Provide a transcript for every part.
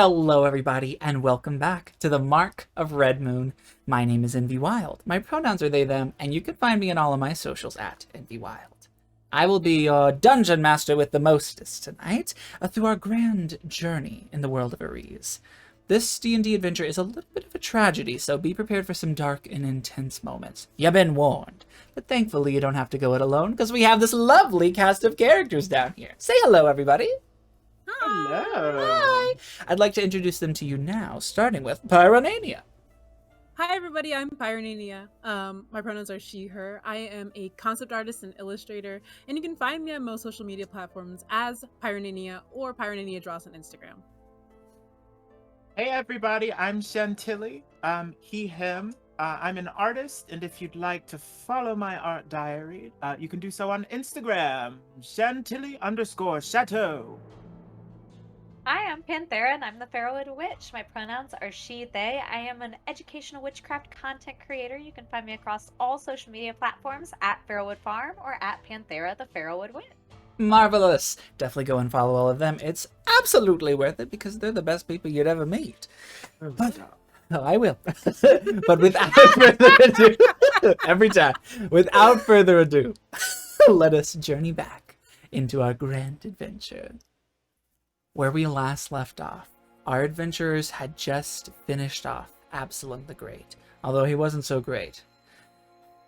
Hello, everybody, and welcome back to the Mark of Red Moon. My name is Envy Wild. My pronouns are they, them, and you can find me on all of my socials at Envy Wild. I will be your dungeon master with the mostest tonight through our grand journey in the world of Ares. This D&D adventure is a little bit of a tragedy, so be prepared for some dark and intense moments. You've been warned. But thankfully, you don't have to go it alone, because we have this lovely cast of characters down here. Say hello, everybody. Hello. Hi. I'd like to introduce them to you now, starting with Pyronaynia. Hi everybody, I'm Pyronaynia. My pronouns are she, her. I am a concept artist and illustrator, and you can find me on most social media platforms as Pyronaynia or Pyronaynia Draws on Instagram. Hey everybody, I'm Chantilly. He, him. I'm an artist, and if you'd like to follow my art diary, you can do so on Instagram, Chantilly_chateau. Hi, I'm Panthera, and I'm the Farrowwood Witch. My pronouns are she, they. I am an educational witchcraft content creator. You can find me across all social media platforms at Farrowwood Farm or at Panthera, the Farrowwood Witch. Marvelous. Definitely go and follow all of them. It's absolutely worth it because they're the best people you'd ever meet. But, oh, I will. But without further ado, every time, without further ado, let us journey back into our grand adventure. Where we last left off, our adventurers had just finished off Absalom the Great, although he wasn't so great.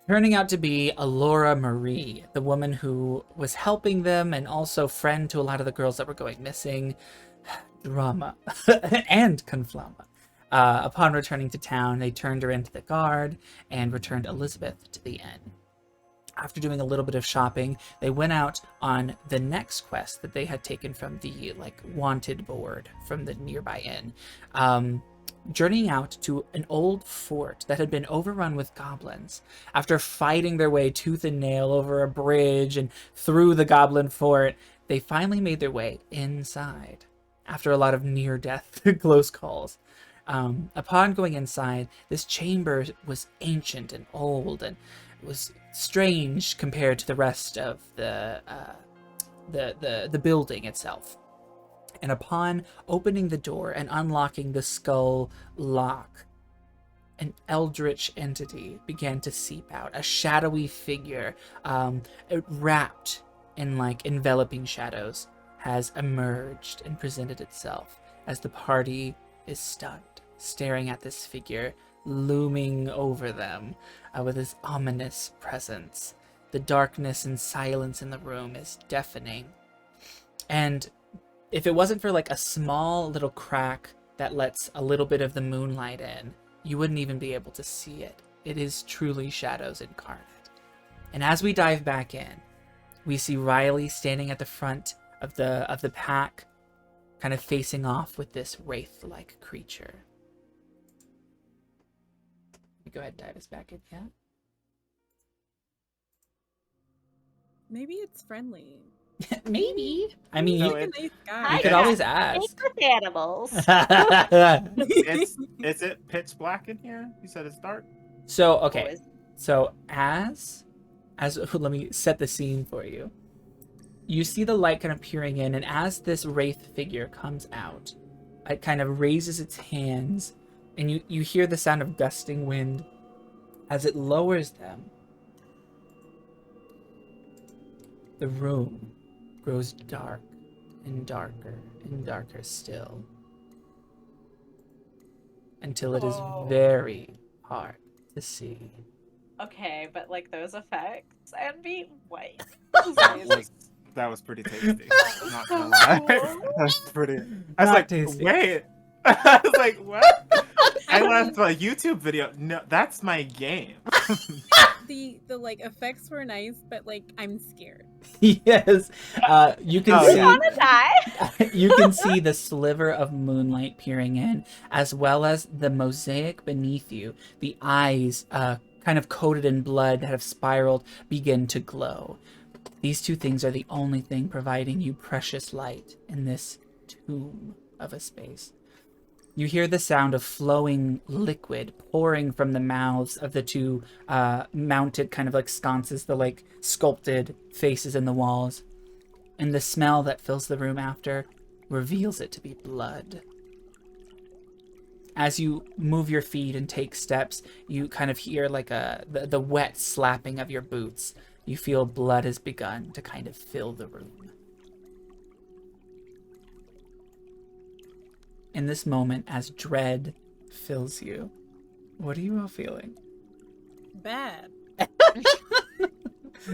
Turning out to be Alora Marie, the woman who was helping them and also friend to a lot of the girls that were going missing, Drama, and Conflama. Upon returning to town, they turned her into the guard and returned Elizabeth to the inn. After doing a little bit of shopping, they went out on the next quest that they had taken from the wanted board from the nearby inn, journeying out to an old fort that had been overrun with goblins. After fighting their way tooth and nail over a bridge and through the goblin fort, they finally made their way inside after a lot of near-death close calls. Upon going inside, this chamber was ancient and old and was strange compared to the rest of the building itself. And upon opening the door and unlocking the skull lock, an eldritch entity began to seep out. A shadowy figure, wrapped in enveloping shadows, has emerged and presented itself as the party is stunned, staring at this figure looming over them with his ominous presence. The darkness and silence in the room is deafening. And if it wasn't for a small little crack that lets a little bit of the moonlight in, you wouldn't even be able to see it. It is truly shadows incarnate. And as we dive back in, we see Riley standing at the front of the pack, kind of facing off with this wraith-like creature. Go ahead and dive us back in, yeah? Maybe it's friendly. Maybe. I mean, No, He's a it- nice Hi, guy. you could yeah. always ask. Think with animals. Is it pitch black in here? You said it's dark? So, okay. Always. So, as let me set the scene for you. You see the light kind of peering in, and as this wraith figure comes out, it kind of raises its hands, and you hear the sound of gusting wind as it lowers them. The room grows dark and darker and darker still, until it is Oh. very hard to see. Okay, but those effects and be white. That was pretty tasty. I'm not gonna lie. That was pretty. I was Not like, tasty. wait. I was like, what? I left a YouTube video. No, that's my game. The effects were nice, but I'm scared. Yes, you can Oh, see. I want to die. You can see the sliver of moonlight peering in, as well as the mosaic beneath you. The eyes, kind of coated in blood that have spiraled, begin to glow. These two things are the only thing providing you precious light in this tomb of a space. You hear the sound of flowing liquid pouring from the mouths of the two mounted kind of sconces, the sculpted faces in the walls. And the smell that fills the room after reveals it to be blood. As you move your feet and take steps, you kind of hear like the wet slapping of your boots. You feel blood has begun to kind of fill the room. In this moment, as dread fills you, what are you all feeling? Bad.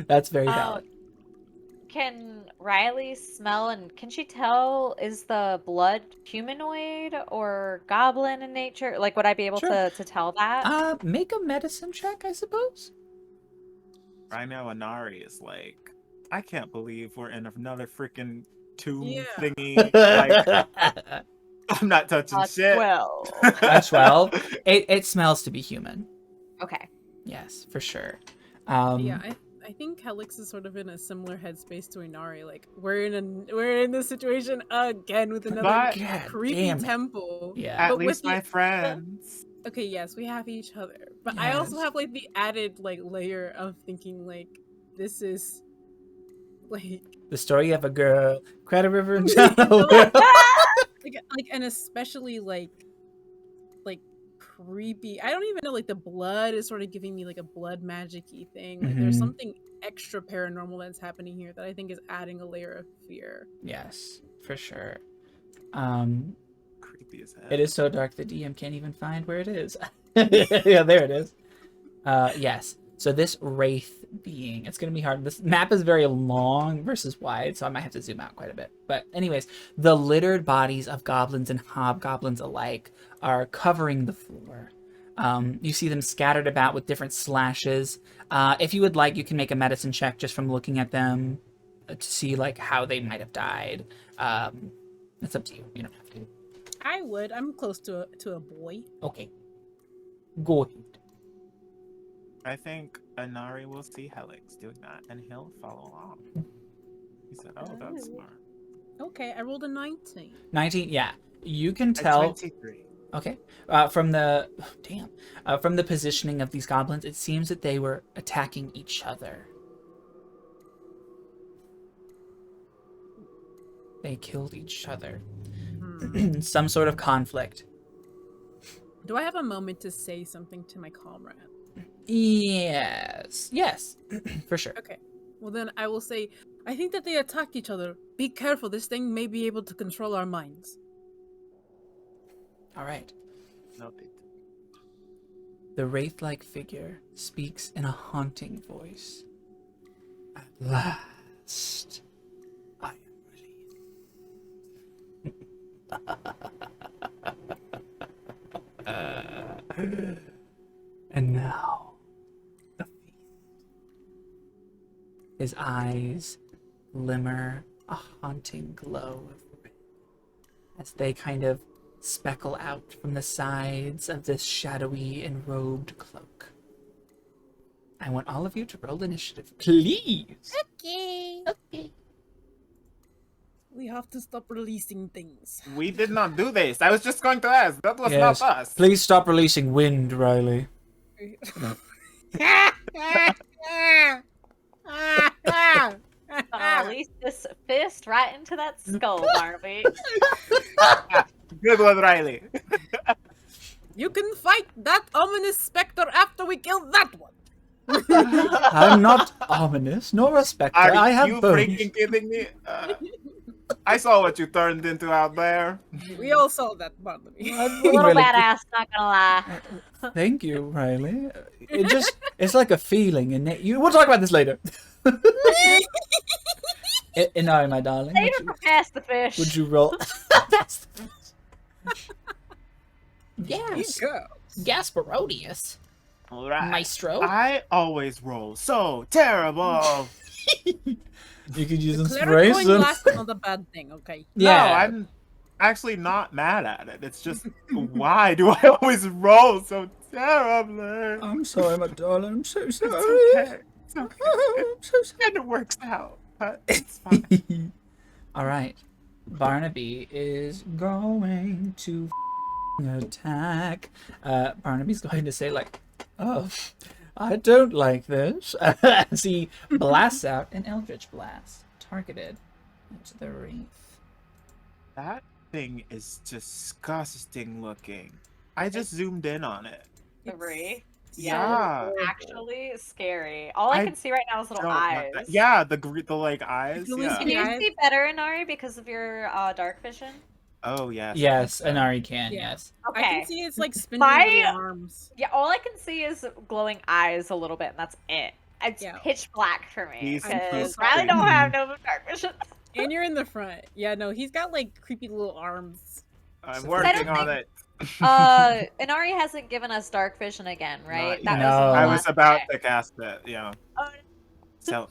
That's very valid. Can Riley smell and can she tell, is the blood humanoid or goblin in nature? Like, would I be able Sure. to tell that? Make a medicine check, I suppose. Right now, Anari is like, I can't believe we're in another freaking tomb Yeah. thingy. Like, I'm not touching shit. 12. A 12. It smells to be human. Okay. Yes, for sure. Yeah, I think Helix is sort of in a similar headspace to Inari. Like we're in this situation again with another But- God creepy damn it. temple. Yeah. At But with least my the- friends. Okay, yes, we have each other. But I also Yes. have like the added like layer of thinking like this is like The story of a girl, cried a river and down a well. like and especially like creepy. I don't even know, like the blood is sort of giving me like a blood magic-y thing. Like there's Mhm. something extra paranormal that's happening here that I think is adding a layer of fear. Yes, for sure. Creepy as hell. It is so dark the DM can't even find where it is. Yeah, there it is. Yes. So this wraith being, it's going to be hard. This map is very long versus wide, so I might have to zoom out quite a bit. But anyways, the littered bodies of goblins and hobgoblins alike are covering the floor. You see them scattered about with different slashes. If you would like, you can make a medicine check just from looking at them to see like how they might have died. It's up to you. You don't have to. I would. I'm close to a boy. Okay. Go ahead. I think Anari will see Helix doing that, and he'll follow along. He said, "Oh, that's smart." Okay, I rolled a 19. 19. Yeah, you can At tell. 23. Okay. From the from the positioning of these goblins, it seems that they were attacking each other. They killed each other. Some sort of conflict. Do I have a moment to say something to my comrade? Yes. Yes. For sure. Okay. Well, then I will say, I think that they attacked each other. Be careful. This thing may be able to control our minds. All right. Noted. The wraith-like figure speaks in a haunting voice. At last, I am released. And now, the feast. His eyes glimmer a haunting glow of red as they kind of speckle out from the sides of this shadowy enrobed cloak. I want all of you to roll initiative, please. Okay. Okay. We have to stop releasing things. We did not do this. I was just going to ask. That was Yes. not us. Please stop releasing wind, Riley. Release this fist right into that skull, Barbie. Good one, Riley. You can fight that ominous specter after we kill that one. I'm not ominous, nor a spectre. Are I have you both. freaking kidding me? I saw what you turned into out there. We all saw that, Barnaby. I'm A little really- badass, not gonna lie. Thank you, Riley. It's like a feeling, and we'll talk about this later. No, my darling. Save it for past the fish. Would you roll? That's yes, Go. Gasparodius, All right. Maestro. I always roll so terrible. You could use Cleric going inspiration. last is not a bad thing, okay? No, Yeah, I'm actually not mad at it. It's just, why do I always roll so terribly? I'm sorry, my darling. I'm so sorry. It's okay. It's okay. I'm so sorry. And it works out, but it's fine. All right, Barnaby is going to attack. Barnaby's going to say like, "Oh, I don't like this," as he blasts out an Eldritch Blast, targeted into the wraith. That thing is disgusting looking. I just zoomed in on it. Three. It's Yeah. so Actually scary. All I I can see right now is little Don't want eyes. that. Yeah, the like eyes. can only Yeah. see Can you Guys? see better, Inari, because of your dark vision? Oh yes. Yes, I think so. Inari can. Yeah. Yes. I can Okay. see it's like spinning My- little arms. Yeah, all I can see is glowing eyes a little bit, and that's it. It's Yeah. pitch black for me He's because so Riley sorry. don't have no dark vision. And you're in the front. Yeah, no, he's got like creepy little arms. I'm So- working on it. Inari hasn't given us dark vision again, right? Not That yet. was in the No. I last was about day. to cast it. Yeah. Oh, So,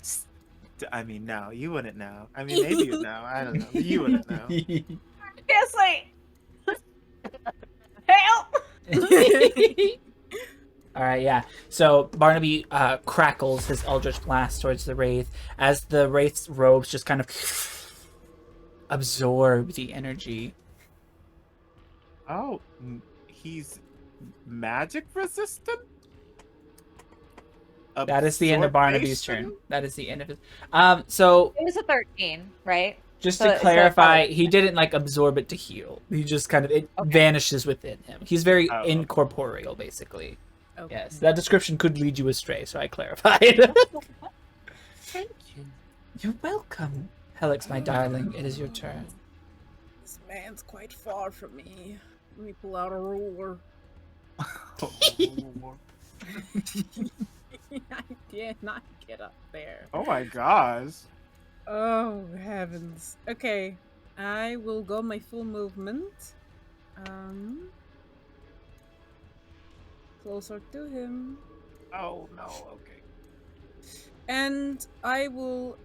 I mean, no, you wouldn't know. I mean, maybe you know. I don't know. You wouldn't know. seriously. Help! All right, yeah. So Barnaby crackles his Eldritch Blast towards the Wraith as the Wraith's robes just kind of absorb the energy. Oh, he's magic resistant? That is the end of Barnaby's turn. Absorption? That is the end of his. So It was a 13, right? just So- to so clarify, probably- he didn't like absorb it to heal. He just kind of it Okay. vanishes within him. He's very Oh. incorporeal, basically. Okay. Yes, that description could lead you astray, so I clarified. Thank you. You're welcome, Helix, my darling. It is your turn. This man's quite far from me. Let me pull out a ruler. I did not get up there. Oh my gosh. Oh heavens. Okay, I will go my full movement. Closer to him. Oh no, okay. And I will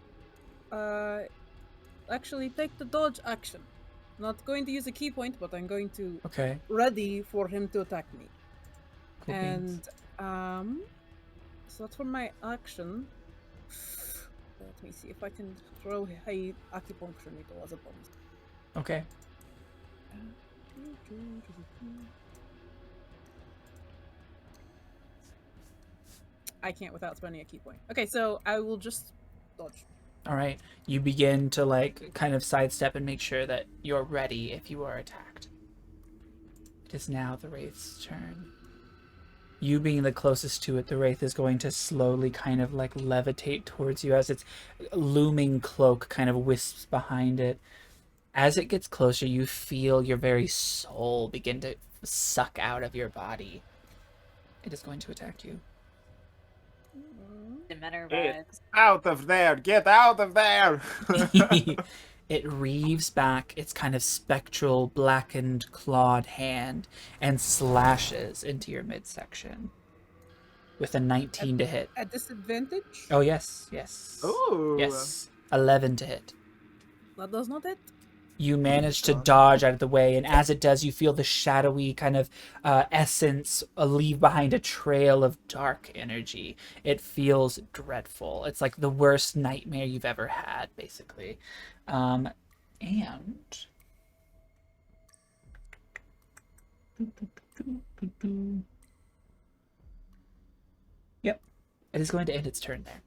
actually take the dodge action. Not going to use a key point, but I'm going to Okay. ready for him to attack me. Cool beans. And so that's for my action. Let me see if I can throw a acupuncture needle as a bonus. Okay. I can't without spending a key point. Okay, so I will just dodge. All right. You begin to like kind of sidestep and make sure that you're ready if you are attacked. It is now the Wraith's turn. You being the closest to it, the Wraith is going to slowly kind of like levitate towards you as its looming cloak kind of wisps behind it. As it gets closer, you feel your very soul begin to suck out of your body. It is going to attack you. Demeter It- vibes. Out of there! Get out of there! It reaves back its kind of spectral, blackened, clawed hand and slashes into your midsection with a 19 to hit. At disadvantage? Oh, yes, yes. Ooh. Yes, 11 to hit. That does not hit. You manage to dodge out of the way, and as it does, you feel the shadowy kind of essence leave behind a trail of dark energy. It feels dreadful. It's like the worst nightmare you've ever had, basically. And yep, it is going to end its turn there.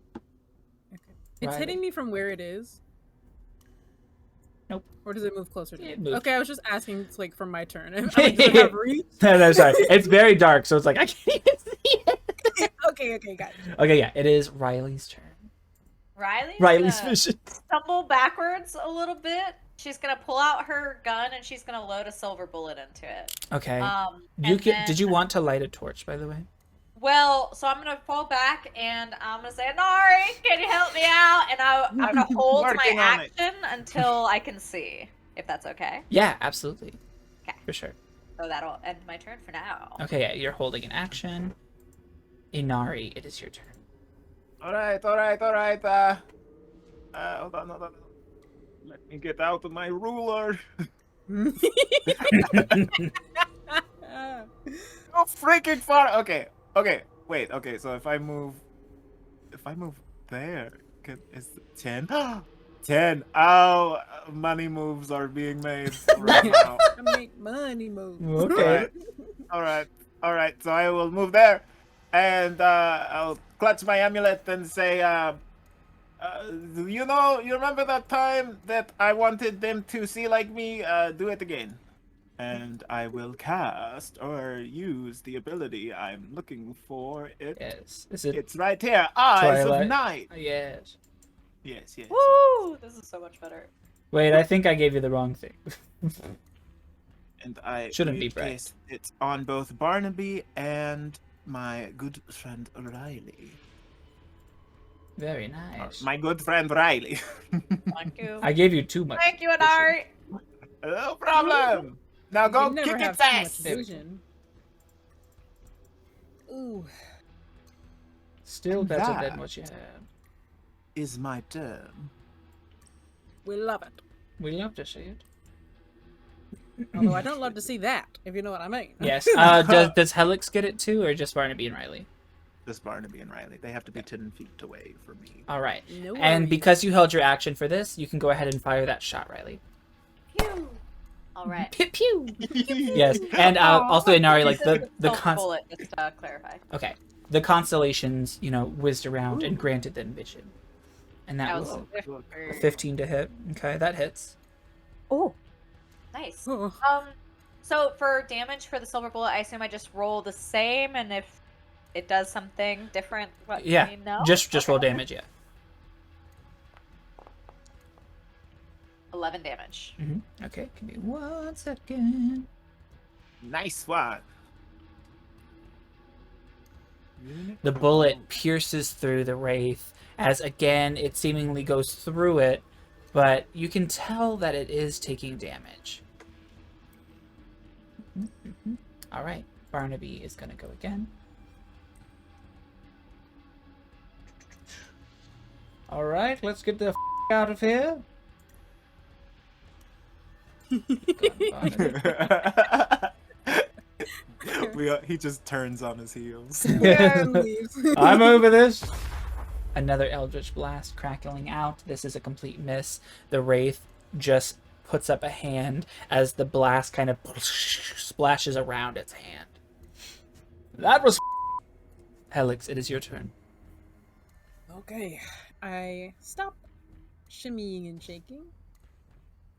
It's Right. hitting me from where it is. Nope. Or does it move closer to me? It moved. Okay, I was just asking, like, from my turn. Am I gonna have reach? No, sorry. It's very dark, so it's like I can't even see it. Okay, got it. Okay, yeah, it is Riley's turn. Riley's gonna vision. stumble backwards a little bit. She's gonna pull out her gun and she's gonna load a silver bullet into it. Okay. And Did you then- want to light a torch, by the way? Well, so I'm gonna fall back and I'm gonna say, Nari, can you help me out? And I'm gonna hold my Working on it. action until I can see, if that's okay. Yeah, absolutely. Okay. For sure. So that'll end my turn for now. Okay, yeah, you're holding an action. Inari, it is your turn. Alright. Hold on. Let me get out of my ruler. Oh, freaking far. Okay. Wait. Okay. So if I move there, is it 10? 10. Oh, money moves are being made right now. I make money move. Okay. All right. So I will move there, and I'll clutch my amulet and say, you remember that time that I wanted them to see like me? Do it again. and I will cast or use the ability I'm looking for. Yes. Is it It's right here. Eyes Twilight? of Night. Yes. Yes, yes. Woo! This is so much better. Wait, I think I gave you the wrong thing. And I Shouldn't will be bright. paste it on both Barnaby and my good friend Riley. Very Or nice. my good friend Riley. Thank you. I gave you too much. Thank you, vision. Anari. No problem. Now You go can never kick have its too much ass. There we go. vision. Ooh. Still And better than that- what you had. Is my turn. We love it. We love to see it. Although I don't love to see that, if you know what I mean. Yes. Does Helix get it too, or just Barnaby and Riley? Just Barnaby and Riley. They have to be 10 feet away from me. All right. No And worries. because you held your action for this, you can go ahead and fire that shot, Riley. Pew. All right. Pew pew. Yes. And also Inari, like the Silver bullet, just to clarify. okay, the constellations, whizzed around and granted them vision, and that That was was a 15 to hit. Okay, that hits. Oh, nice. Oh, So for damage for the silver bullet, I assume I just roll the same, and if it does something different, let Yeah, me know. just roll Okay. damage. Yeah. 11 damage. Okay, give me 1 second. Nice one. The bullet pierces through the wraith as again it seemingly goes through it, but you can tell that it is taking damage. All right, Barnaby is gonna go again. All right, let's get the out of here. Gone, Barnaby. He just turns on his heels. yeah, and leaves. I'm over this. Another Eldritch Blast crackling out. This is a complete miss. The Wraith just puts up a hand as the blast kind of splashes around its hand. That was Helix, it is your turn. Okay, I stop shimmying and shaking,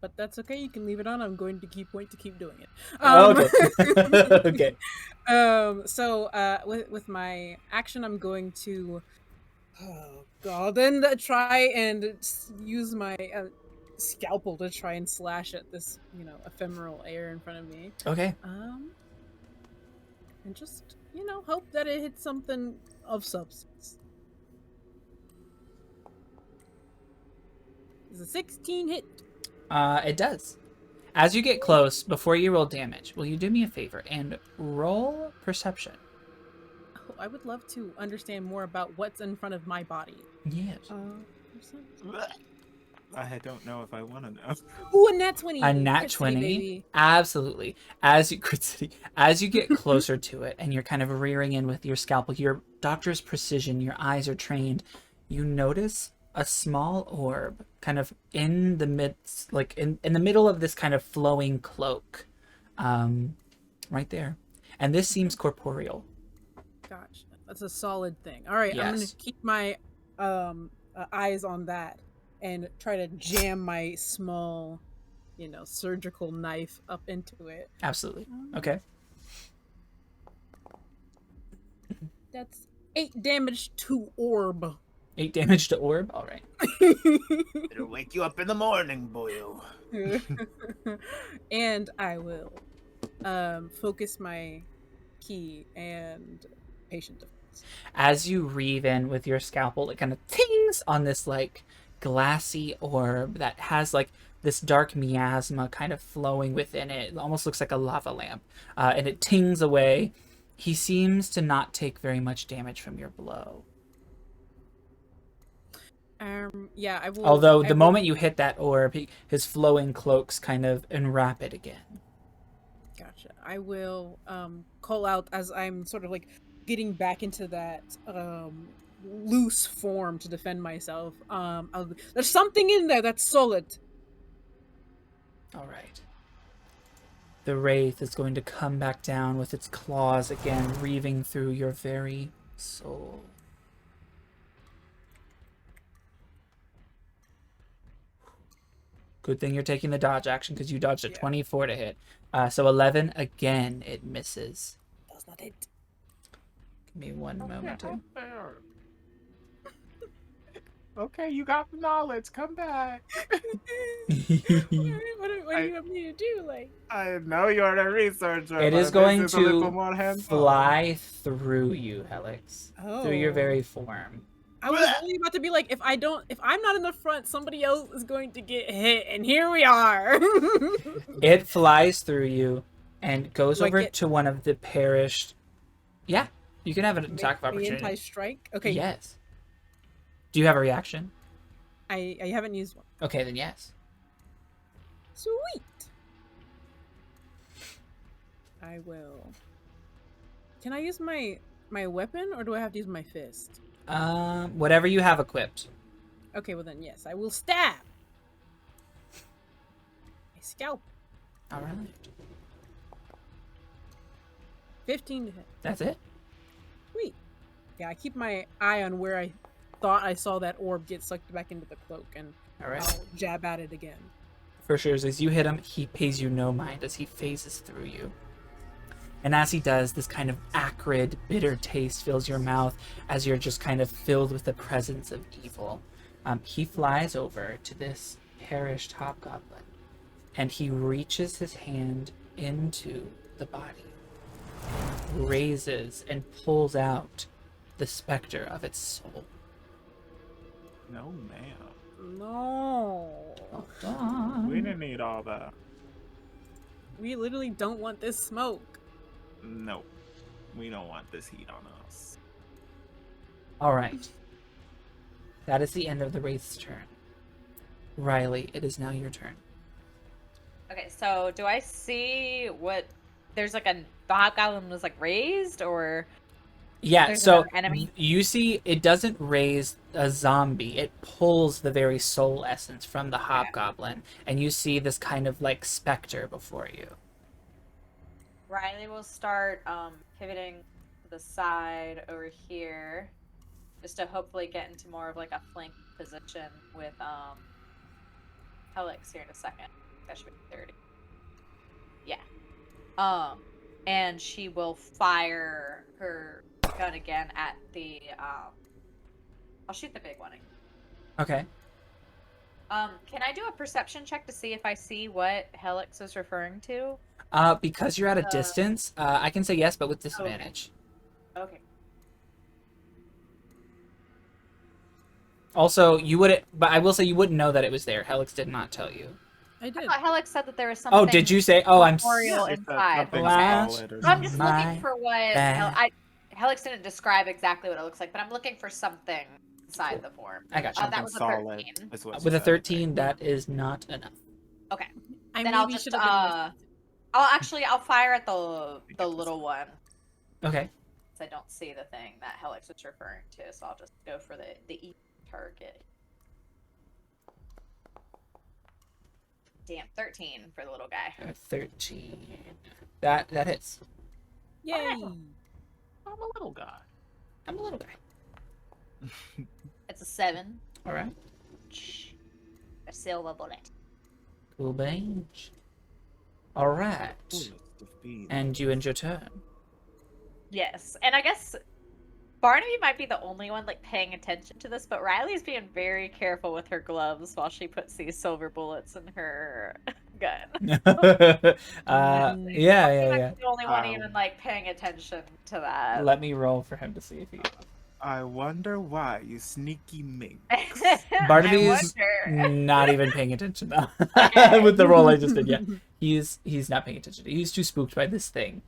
but that's okay. You can leave it on. I'm going to keep doing it. Okay. So with my action, I'm going to try and use my scalpel to try and slash at this ephemeral air in front of me. Okay. And just hope that it hits something of substance. Is a 16 hit? It does. As you get close, before you roll damage, will you do me a favor and roll perception? Oh, I would love to understand more about what's in front of my body. Yes. I don't know if I want to know. Ooh, a nat 20. A nat Crit City, 20? baby. Absolutely. As you get closer to it and you're kind of rearing in with your scalpel, your doctor's precision, your eyes are trained, you notice a small orb kind of in the midst, like in the middle of this kind of flowing cloak. Right there. And this seems corporeal. Gosh, that's a solid thing. All right, I'm gonna Yes. keep my eyes on that and try to jam my small, surgical knife up into it. Absolutely. Okay. That's 8 damage to orb. 8 damage to orb. All right. It'll wake you up in the morning, boyo. And I will focus my key and patient defense. As you reeve in with your scalpel, it kind of tings on this like glassy orb that has like this dark miasma kind of flowing within it. It almost looks like a lava lamp. And it tings away. He seems to not take very much damage from your blow. Yeah, I will. Although I the will- moment you hit that orb, his flowing cloaks kind of enwrap it again. Gotcha. I will call out as I'm sort of like getting back into that loose form to defend myself. There's something in there that's solid. All right. The wraith is going to come back down with its claws again, reaving through your very soul. Good thing you're taking the dodge action because you dodged a Yeah. 24 to hit. So 11 again, it misses. That's not it. Give me one moment How here. fair. Okay, you got the knowledge. Come back. what do you want me to do? Like, I know you're a researcher. It but is this going is a little to more hands-on. fly through you, Helix. Through your Oh. very form. I was only about to be like, if I'm not in the front, somebody else is going to get hit, and here we are. It flies through you and goes Do I over get- to one of the perished. Yeah, you can have an attack of The opportunity. anti-strike. Okay. Yes. Do you have a reaction? I haven't used one. Okay, then yes. Sweet. I will. Can I use my weapon, or do I have to use my fist? Whatever you have equipped. Okay, well then yes, I will stab. I scalp. All right. 15 to hit. That's it. Sweet. Yeah, I keep my eye on where I thought I saw that orb get sucked back into the cloak, and All right. I'll jab at it again. For sure, as you hit him, he pays you no mind as he phases through you. And as he does, this kind of acrid, bitter taste fills your mouth as you're just kind of filled with the presence of evil. He flies over to this perished hobgoblin, and he reaches his hand into the body, raises and pulls out the specter of its soul. No, ma'am. No. We didn't need all that. We literally don't want this smoke. No. We don't want this heat on us. All right. That is the end of the Wraith's turn. Riley, it is now your turn. Okay, so do I see what? There's like the hobgoblin was like raised, or Yeah, There's so another enemy? you see it doesn't raise a zombie. It pulls the very soul essence from the hobgoblin, and you see this kind of like specter before you. Riley will start pivoting to the side over here, just to hopefully get into more of like a flank position with Helix here in a second. That should be 30. Yeah. And she will fire her gun again at the I'll shoot the big one. Okay. Can I do a perception check to see if I see what Helix is referring to? Because you're at a distance, I can say yes, but with disadvantage. Okay. Also, you wouldn't, but I will say you wouldn't know that it was there. Helix did not tell you. I I did. thought Helix said that there was something. Oh, did you say? Oh, I'm. corporeal If that's inside. something Flash. solid or I'm just My looking for what bad. Helix didn't describe exactly what it looks like, but I'm looking for something inside the form. I got you. That was a solid 13. is what she With a said. 13, that is not enough. Okay. I Then maybe I'll just should have I'll fire at the little one. Okay. So I don't see the thing that Helix was referring to, so I'll just go for the E target. Damn, 13 for the little guy. 13. That hits. Yay! I'm a little guy. I'm a little guy. It's a 7. All right. A silver bullet. Cool beans. All right. And you end your turn. Yes, and I guess Barnaby might be the only one like paying attention to this, but Riley's being very careful with her gloves while she puts these silver bullets in her gun. Yeah. I'm the only one even like paying attention to that. Let me roll for him to see if he. I wonder why, you sneaky mink. Barnaby's I wonder. not even paying attention though. Okay. With the roll I just did, yeah. He's not paying attention. He's too spooked by this thing.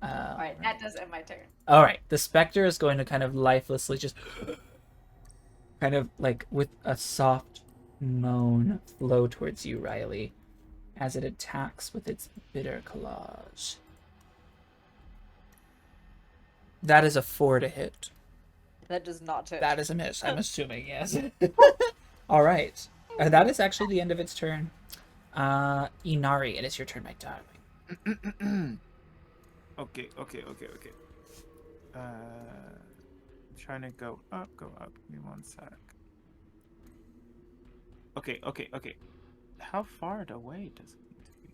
Alright, that does end my turn. All right, the specter is going to kind of lifelessly just kind of like with a soft moan flow towards you, Riley, as it attacks with its bitter claws. That is a 4 to hit. That does not hit. That is a miss, I'm assuming, yes. All right. That is actually the end of its turn. Inari, it is your turn, my darling. Okay. Trying to go up. Give me one sec. Okay. How far away does it need to be?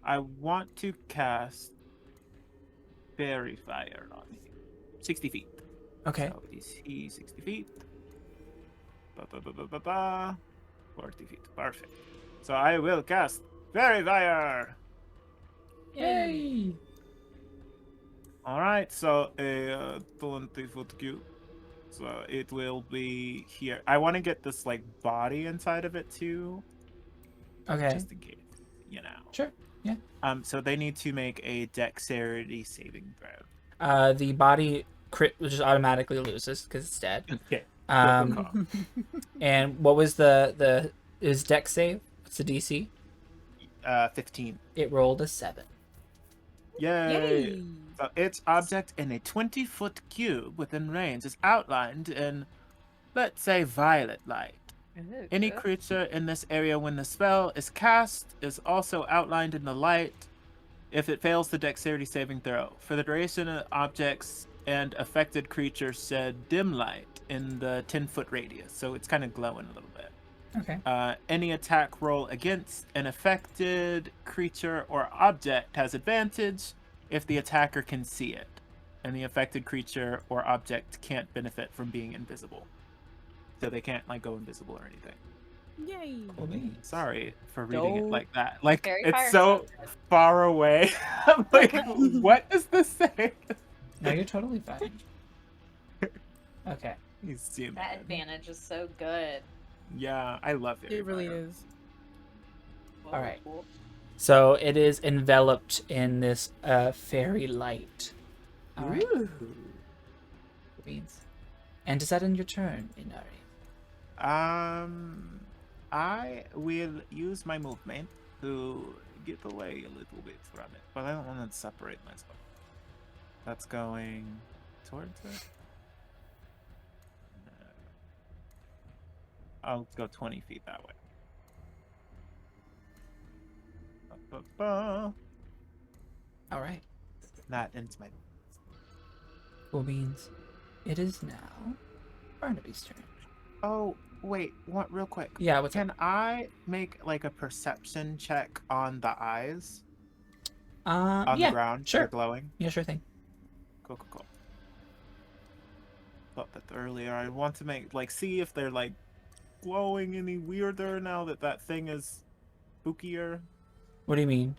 I want to cast Fairy Fire on him. 60 feet. Okay. So is he 60 feet? 40 feet. Perfect. So I will cast Fairy Fire. Yay! Alright, so a 20-foot cube. So it will be here. I want to get this like body inside of it too. Okay. Just in case, you know. Sure. Yeah. So they need to make a dexterity saving throw. The body crit just automatically loses because it's dead. Okay. And what was the is dex save? What's the DC? 15. It rolled a 7. Yay! Yay! So its object in a 20-foot cube within range is outlined in, let's say, violet light. Any creature in this area when the spell is cast is also outlined in the light if it fails the dexterity saving throw. For the duration of objects and affected creatures shed dim light in the 10-foot radius, so it's kind of glowing a little bit. Okay. Any attack roll against an affected creature or object has advantage if the attacker can see it, and the affected creature or object can't benefit from being invisible. So they can't like go invisible or anything. Yay! Cool beans. Sorry for reading it No. like that. Like Fairy it's Fire so sounds good. far away. I'm like, what does this say? No, you're totally fine. Okay. He's zooming That in. advantage is so good. Yeah, I love it. It really is. Whoa, All right. cool. So it is enveloped in this fairy light. All right. Ooh. Cool beans. And does that end your turn, Inari? I will use my movement to get away a little bit from it, but I don't want to separate myself. That's going towards it. No. I'll go 20 feet that way. All right. That ends my. Cool beans. It is now Barnaby's turn. Oh wait, what? Real quick. Yeah, what's Can I make like a perception check on the eyes on yeah, the ground? sure. They're glowing. Yeah, sure thing. Cool. Thought that earlier. I want to make see if they're like glowing any weirder now that that thing is spookier. What do you mean?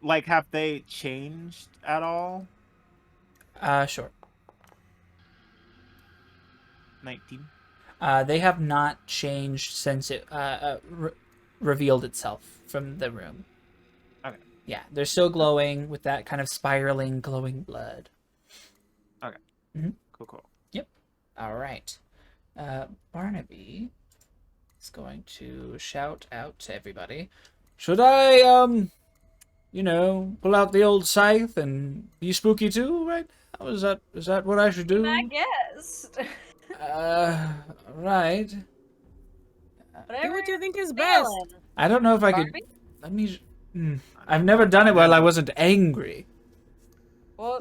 Like, have they changed at all? Sure. 19. They have not changed since it revealed itself from the room. Okay. Yeah, they're still glowing with that kind of spiraling, glowing blood. Okay. Mm-hmm. Cool. Yep. All right. Barnaby is going to shout out to everybody. Should I, pull out the old scythe and be spooky too right now? Is that what I should do? I guess. Right. Do Whatever what you you're think is best. feeling. I don't know if I could. Barnaby? Let me. I've never done it while I wasn't angry. Well,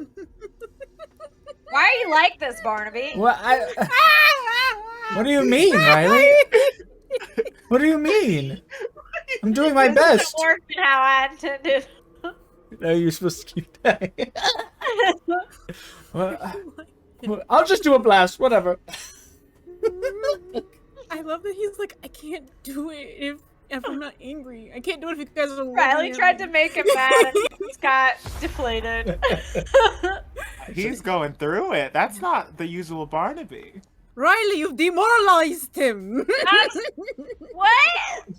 why are you like this, Barnaby? What? What do you mean, Riley? What do you mean? I'm doing my This best. isn't working how I intended. No, you're supposed to keep dying. Well, I'll just do a blast. Whatever. I love that he's like, I can't do it if I'm not angry. I can't do it if you guys are Riley tried to make him mad and he just got deflated. He's going through it. That's not the usual Barnaby. Riley, you've demoralized him. What?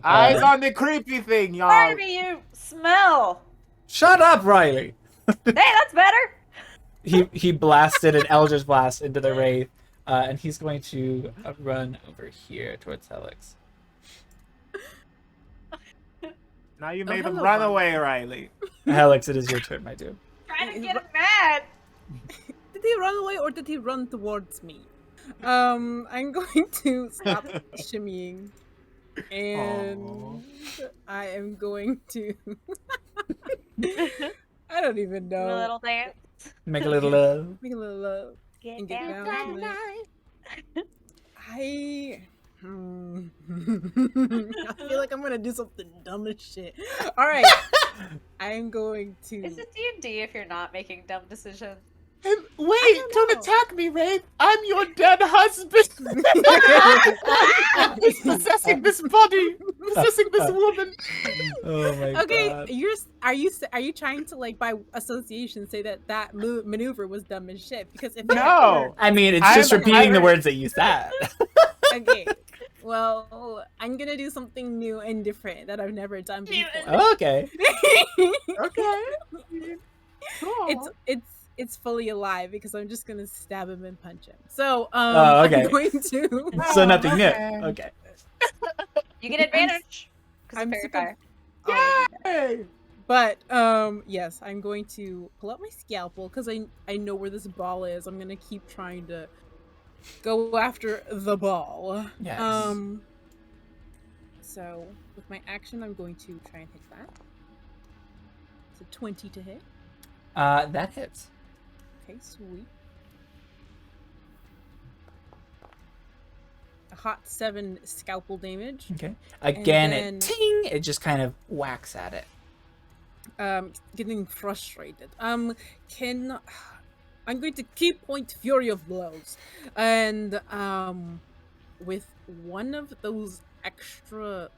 Eyes on the creepy thing, y'all. Barnaby, you smell. Shut up, Riley. Hey, that's better. He blasted an Eldritch Blast into the Wraith, and he's going to run over here towards Helix. Now you made him hello, run Barnaby. away, Riley. Helix, it is your turn, my dude. Trying to get him mad. Did he run away or did he run towards me? I'm going to stop shimmying. And I am going to I don't even A know. little dance. Make a little Make a little love. Get And get down down tonight. I feel like I'm gonna do something dumb as shit. All right, I'm going to. Is it D&D if you're not making dumb decisions? And wait, I don't don't know. attack me, Wraith. I'm your dead husband. He's possessing this body, possessing this woman. Oh my Okay, god. are you trying to like by association say that maneuver was dumb as shit? Because if No. I mean, it's just I'm- repeating the words that you said. okay, well, I'm gonna do something new and different that I've never done before. Okay. Okay. Cool. It's fully alive because I'm just gonna stab him and punch him. So Oh, okay. I'm going to. So nothing new. okay. Okay. You get advantage. Because I'm of fairy super- fire. Yay! But yes, I'm going to pull out my scalpel because I know where this ball is. I'm gonna keep trying to go after the ball. Yes. So with my action, I'm going to try and hit that. It's a 20 to hit. That hits. Okay, sweet. A hot 7 scalpel damage. Okay. Again, then- it ting. It just kind of whacks at it. Getting frustrated. I'm going to keep point fury of blows, and with one of those extra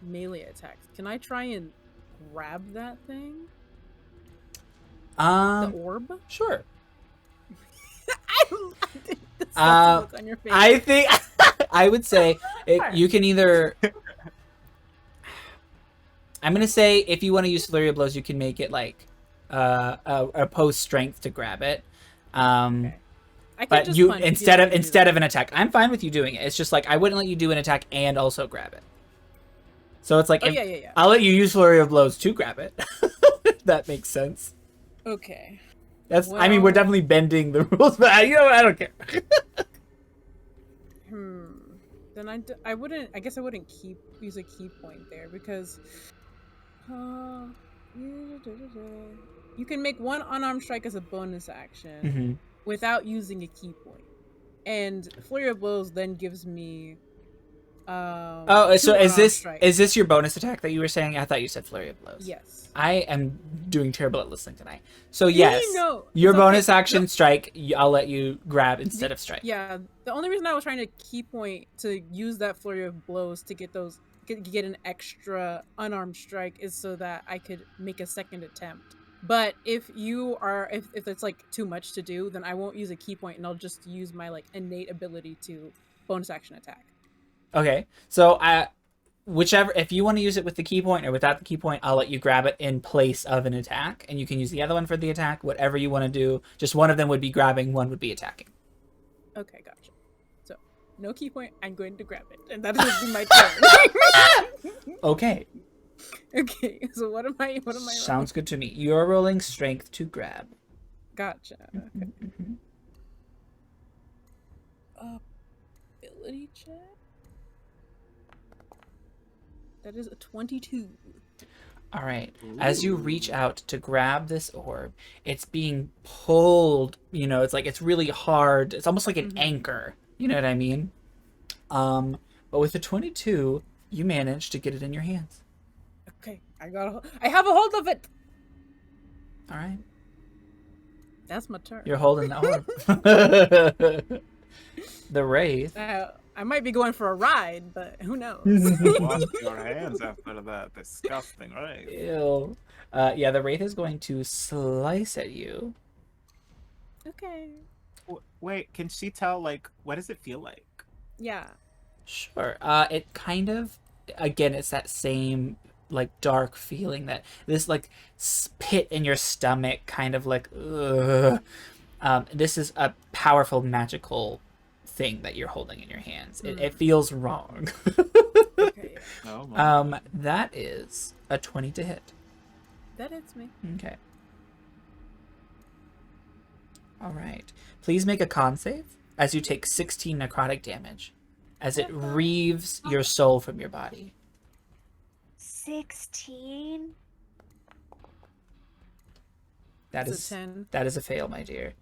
melee attacks, can I try and grab that thing? The orb? Sure. The salty look on your face. I think I would say you can either. I'm gonna say if you want to use flurry of blows, you can make it like a post strength to grab it. Okay. I can But just you punch if instead don't of wanna do instead that. of an attack, I'm fine with you doing it. It's just like I wouldn't let you do an attack and also grab it. So it's like Oh if- yeah. I'll let you use flurry of blows to grab it. If that makes sense. Okay. That's. I mean, we're Well- definitely bending the rules, but I don't care. Then I wouldn't. I guess I wouldn't use a key point there because. You can make one unarmed strike as a bonus action Mhm. without using a key point, and flurry of blows then gives me. Oh, so two is unarmed this strikes. is this your bonus attack that you were saying? I thought you said flurry of blows. Yes. I am doing terrible at listening tonight. So yes, No, your it's okay. bonus action No. strike, I'll let you grab instead of strike. Yeah, the only reason I was trying to key point to use that flurry of blows to get an extra unarmed strike is so that I could make a second attempt. But if it's like too much to do, then I won't use a key point and I'll just use my like innate ability to bonus action attack. Okay, so whichever, if you want to use it with the key point or without the key point, I'll let you grab it in place of an attack, and you can use the other one for the attack. Whatever you want to do, just one of them would be grabbing, one would be attacking. Okay, gotcha. So no key point, I'm going to grab it, and that will be my turn. Okay, Okay, so what am I? What am I? sounds good to me. You're rolling strength to grab. Gotcha. Okay. Mhm. Ability check. That is a 22. All right. As you reach out to grab this orb, it's being pulled. You know, it's like it's really hard. It's almost like an anchor. You know what I mean? But with the 22, you manage to get it in your hands. Okay, I have a hold of it. All right. That's my turn. You're holding the orb. The wraith. I might be going for a ride, but who knows? Wash your hands after that disgusting, right? Ew. Yeah, the wraith is going to slice at you. Okay. Wait, can she tell, like, what does it feel like? Yeah. Sure. It kind of, again, it's that same like dark feeling, that this like pit in your stomach, kind of like, ugh. This is a powerful magical thing that you're holding in your hands. It feels wrong. Okay. Oh my. That is a 20 to hit. That hits me. Okay. All right. Please make a con save as you take 16 necrotic damage as it reaves your soul from your body. 16? That It's is a 10. that is a fail, my dear.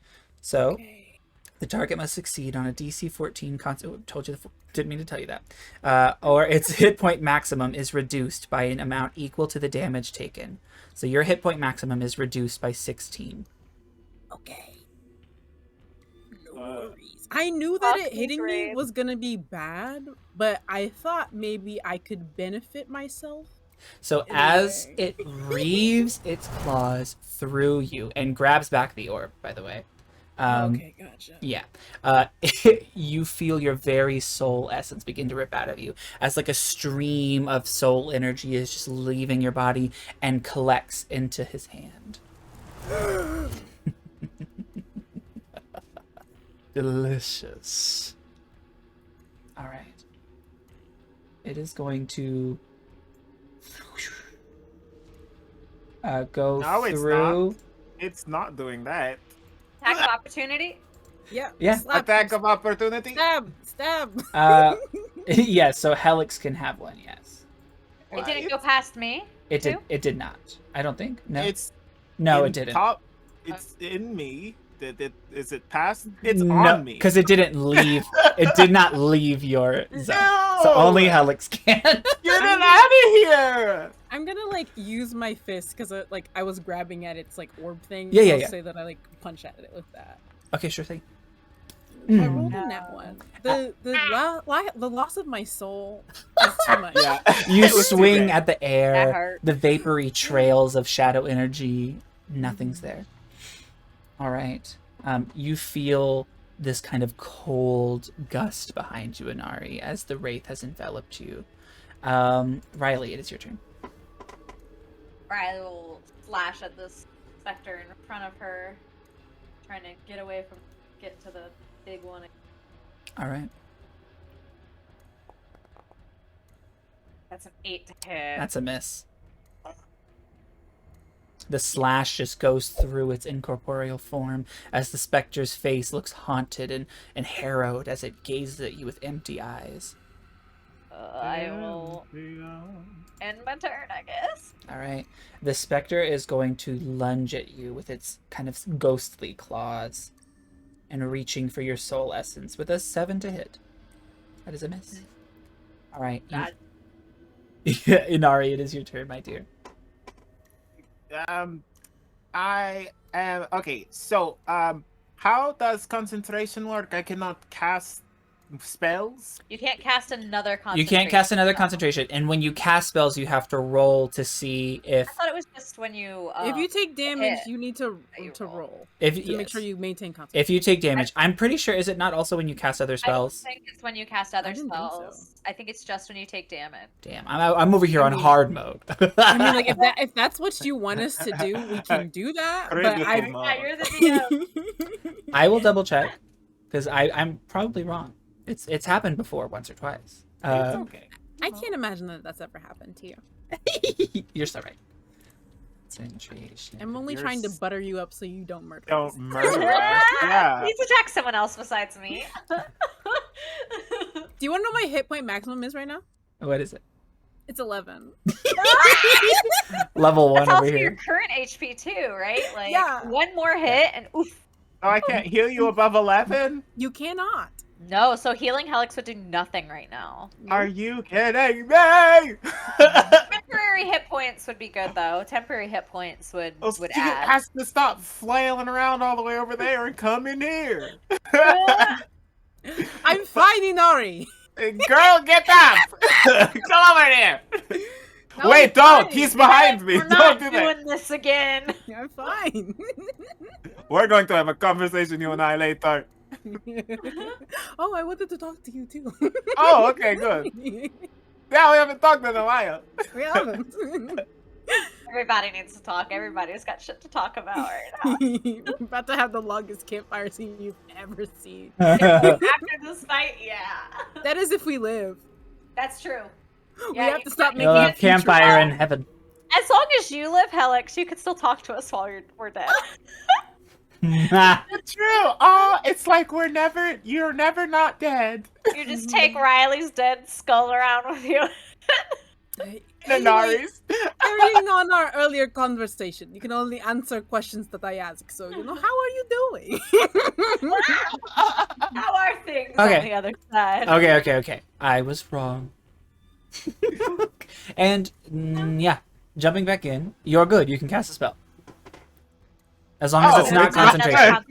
So, Okay. The target must succeed on a DC 14 didn't mean to tell you that. Or its hit point maximum is reduced by an amount equal to the damage taken. So your hit point maximum is reduced by 16. Okay. No worries. I knew that Fuck it hitting me Raid. was gonna be bad, but I thought maybe I could benefit myself. So as it reaves its claws through you and grabs back the orb, by the way. Okay, gotcha. Yeah. You feel your very soul essence begin to rip out of you as like a stream of soul energy is just leaving your body and collects into his hand. Delicious. All right. It is going to go No, it's through. It's not doing that. Attack of opportunity. Yeah. Yeah. Slap, Attack of opportunity. Stab. Yeah, so Helix can have one, yes. It didn't go past me. It did. Two? It did not. I don't think. No. It's No, in it didn't. Top, it's in me. Is it past? It's no, on me. because it didn't leave. It did not leave your zone. No! So only Helix can. Get it out of here! I'm gonna like use my fist because like I was grabbing at its like orb thing. Yeah, so yeah, I'll yeah. say that I like punch at it with that. Okay, sure thing. I rolled in that one. The loss of my soul is too much. Yeah. You It was too swing bad. at the That air. hurt. The vapory trails of shadow energy. Nothing's there. All right. You feel this kind of cold gust behind you, Inari, as the wraith has enveloped you. Riley, it is your turn. Riley will slash at this specter in front of her, trying to get to the big one. All right. That's an 8 to hit. That's a miss. The slash just goes through its incorporeal form as the specter's face looks haunted and harrowed as it gazes at you with empty eyes. I will end my turn, I guess. All right. The specter is going to lunge at you with its kind of ghostly claws and reaching for your soul essence with a 7 to hit. That is a miss. All right. God. Yeah, Inari, it is your turn, my dear. I am okay. So, how does concentration work? I cannot cast spells. You can't cast another concentration. You can't cast another spell. concentration, and when you cast spells, you have to roll to see if I thought it was just when you. If you take damage, hit, you need to you roll. roll if to yes. make sure you maintain concentration. If you take damage, I'm pretty sure. Is it not also when you cast other I don't spells? think it's when you cast other didn't think so. spells. I think it's just when you take damage. Damn, I'm over here on hard mode. I mean, like if that's what you want us to do, we can do that. But Critical I, mode. Yeah, you're the DM. I will double check because I'm probably wrong. It's happened before once or twice. It's okay. I can't imagine that that's ever happened to you. You're so right. Concentration. I'm only You're trying to s- butter you up so you don't murder Don't us. murder us. Yeah. Please attack someone else besides me. Do you want to know my hit point maximum is right now? What is it? It's 11. Level 1 That's over also your here. current HP too, right? Like Yeah. one more hit and oof. Oh, I can't heal you above 11? You cannot. No, so healing Helix would do nothing right now. Are you kidding me? Temporary hit points would be good though. Temporary hit points would Oh, Steve add. has to stop flailing around all the way over there and come in here. I'm fine, Inari. Girl, get up! Come over here! No, Wait, I'm don't! fine. He's behind me! We're Don't not do that! doing this again. I'm fine. We're going to have a conversation, you and I, later. Oh, I wanted to talk to you too. Oh, okay, good. Yeah, we haven't talked in a while. We haven't. Everybody needs to talk. Everybody's got shit to talk about right now. We're about to have the longest campfire scene you've ever seen. After this fight, yeah. That is if we live. That's true. We Yeah, have you to stop can't- making You'll it have campfire in heaven. As long as you live, Helix, you can still talk to us while we're dead. It's true. Oh, it's like you're never not dead. You just take Riley's dead skull around with you. Nanaris. Carrying on our earlier conversation, you can only answer questions that I ask. So, how are you doing? How are things on the other side? Okay. I was wrong. And yeah, jumping back in, you're good. You can cast a spell. As long as it's not concentration.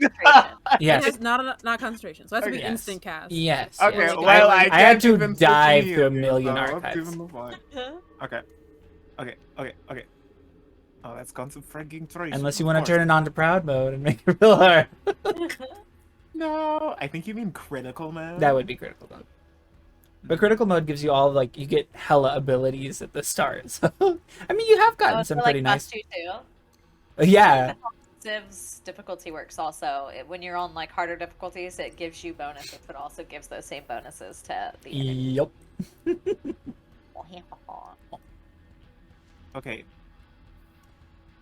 Yes. It's not concentration. So it has to be Yes. instant cast. Yes. Okay, yes. well, I can't had to even dive switch through a you, million so archives. I'll move on. Okay. Oh, that's concentration. Unless you want to turn it on to proud mode and make it real hard. No, I think you mean critical mode. That would be critical mode. But critical mode gives you all, you get hella abilities at the start. So, I mean, you have gotten some pretty nice. Plus 2 too. Yeah. Civ's difficulty works also. When you're on harder difficulties, it gives you bonuses, but also gives those same bonuses to the enemy. Yep. Okay.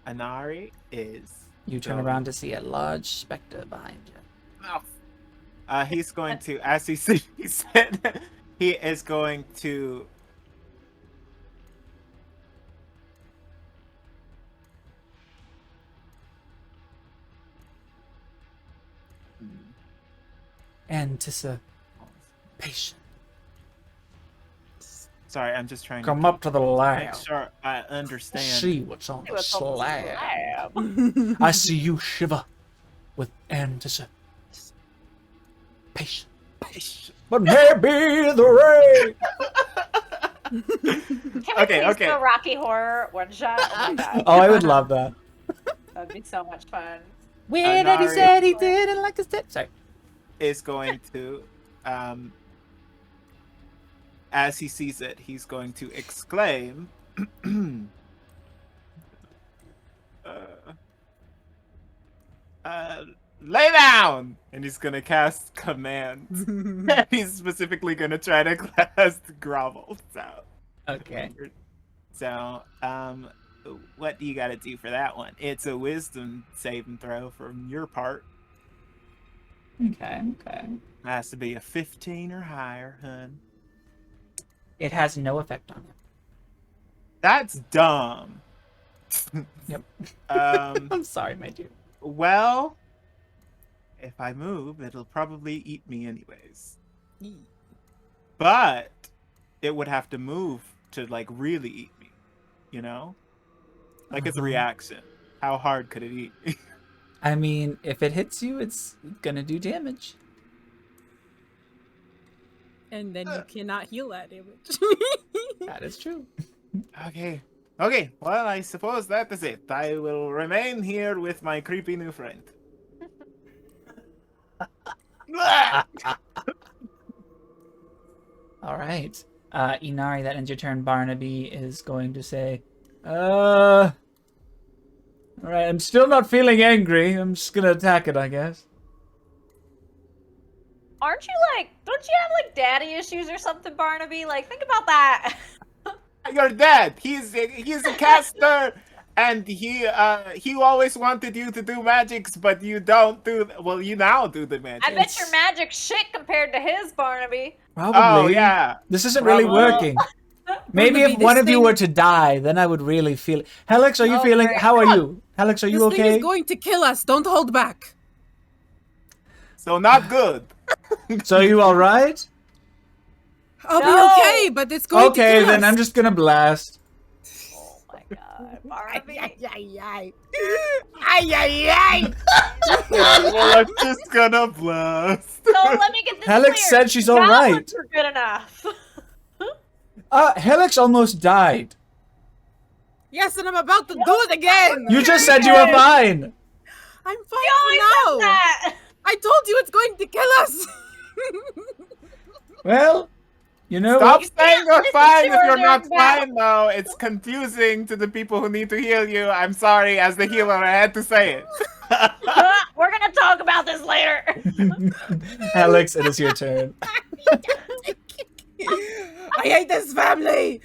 Anari is. You turn around to see a large specter behind you. He's going to, as he said, he is going to. Anticipation. Sorry, I'm just trying Come to up to the make lab. sure I understand. See what's on the What's on the slab. slab. I see you shiver with anticipation. But maybe the rain. Can we Okay, please okay. do a Rocky Horror one shot? Oh my god. Oh, I would love that. That'd be so much fun. When he Anari- said he didn't like his tip. Sorry. Is going to, as he sees it, he's going to exclaim, lay down! And he's going to cast command. He's specifically going to try to cast grovel. Okay. So, what do you got to do for that one? It's a wisdom saving throw from your part. Okay. Has to be a 15 or higher, hun. It has no effect on him. That's dumb. Yep. Um, I'm sorry, my dear. well, if I move, it'll probably eat me anyways. But it would have to move to really eat me, It's a reaction. How hard could it eat me? I mean, if it hits you, it's gonna do damage. And then you cannot heal that damage. That is true. Okay, well, I suppose that is it. I will remain here with my creepy new friend. All right. Inari, that ends your turn. Barnaby is going to say, all right, I'm still not feeling angry. I'm just gonna attack it, I guess. Aren't you don't you have daddy issues or something, Barnaby? Think about that. Your dad, he's a caster, and he always wanted you to do magics, but you don't do. Well, you now do the magic. I bet your magic shit compared to his, Barnaby. Probably. Oh yeah. This isn't really Probably. working. Maybe Barnaby, if this one of you thing- were to die, then I would really feel it. Helix, are you Oh, feeling? great. How are you? Helix, are you This thing okay? is going to kill us. Don't hold back. So not good. So are you all right? I'll No. be okay, but it's going to Okay, kill then us. I'm just gonna blast. Oh my god, Barnaby. Ay. Well, I'm just gonna blast. So let me get this Helix clear. said she's all right. Goblins are good enough. Helix almost died. Yes, and I'm about to do it again. You just said you were fine. I'm fine You always for said now. that. I told you it's going to kill us. Well, you know Stop what? saying you're This is fine if your you're not turn back. fine, though. It's confusing to the people who need to heal you. I'm sorry, as the healer, I had to say it. We're gonna talk about this later. Helix, it is your turn. I hate this family.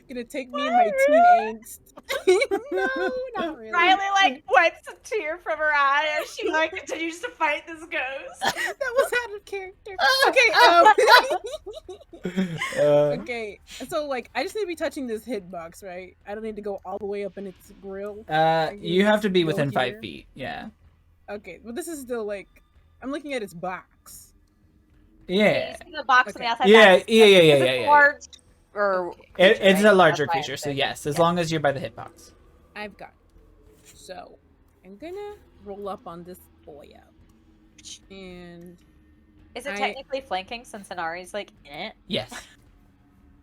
Gonna take me and my teen angst. No, not really. Riley like wipes a tear from her eye as she like continues to fight this ghost. That was out of character. Okay, okay. So like, I just need to be touching this hitbox, right? I don't need to go all the way up in its grill. You have to be Go within here. 5 feet. Yeah. Okay, but this is still like, I'm looking at its box. Yeah. You see the box on the Okay. outside. Yeah, that's- yeah. is it large or Okay. It's creature, a right? larger That's why I creature, so said- yes, as yeah. long as you're by the hitbox. I've got it. So I'm gonna roll up on this boy out. And Is it I- technically flanking since Inari's like in it? Yes.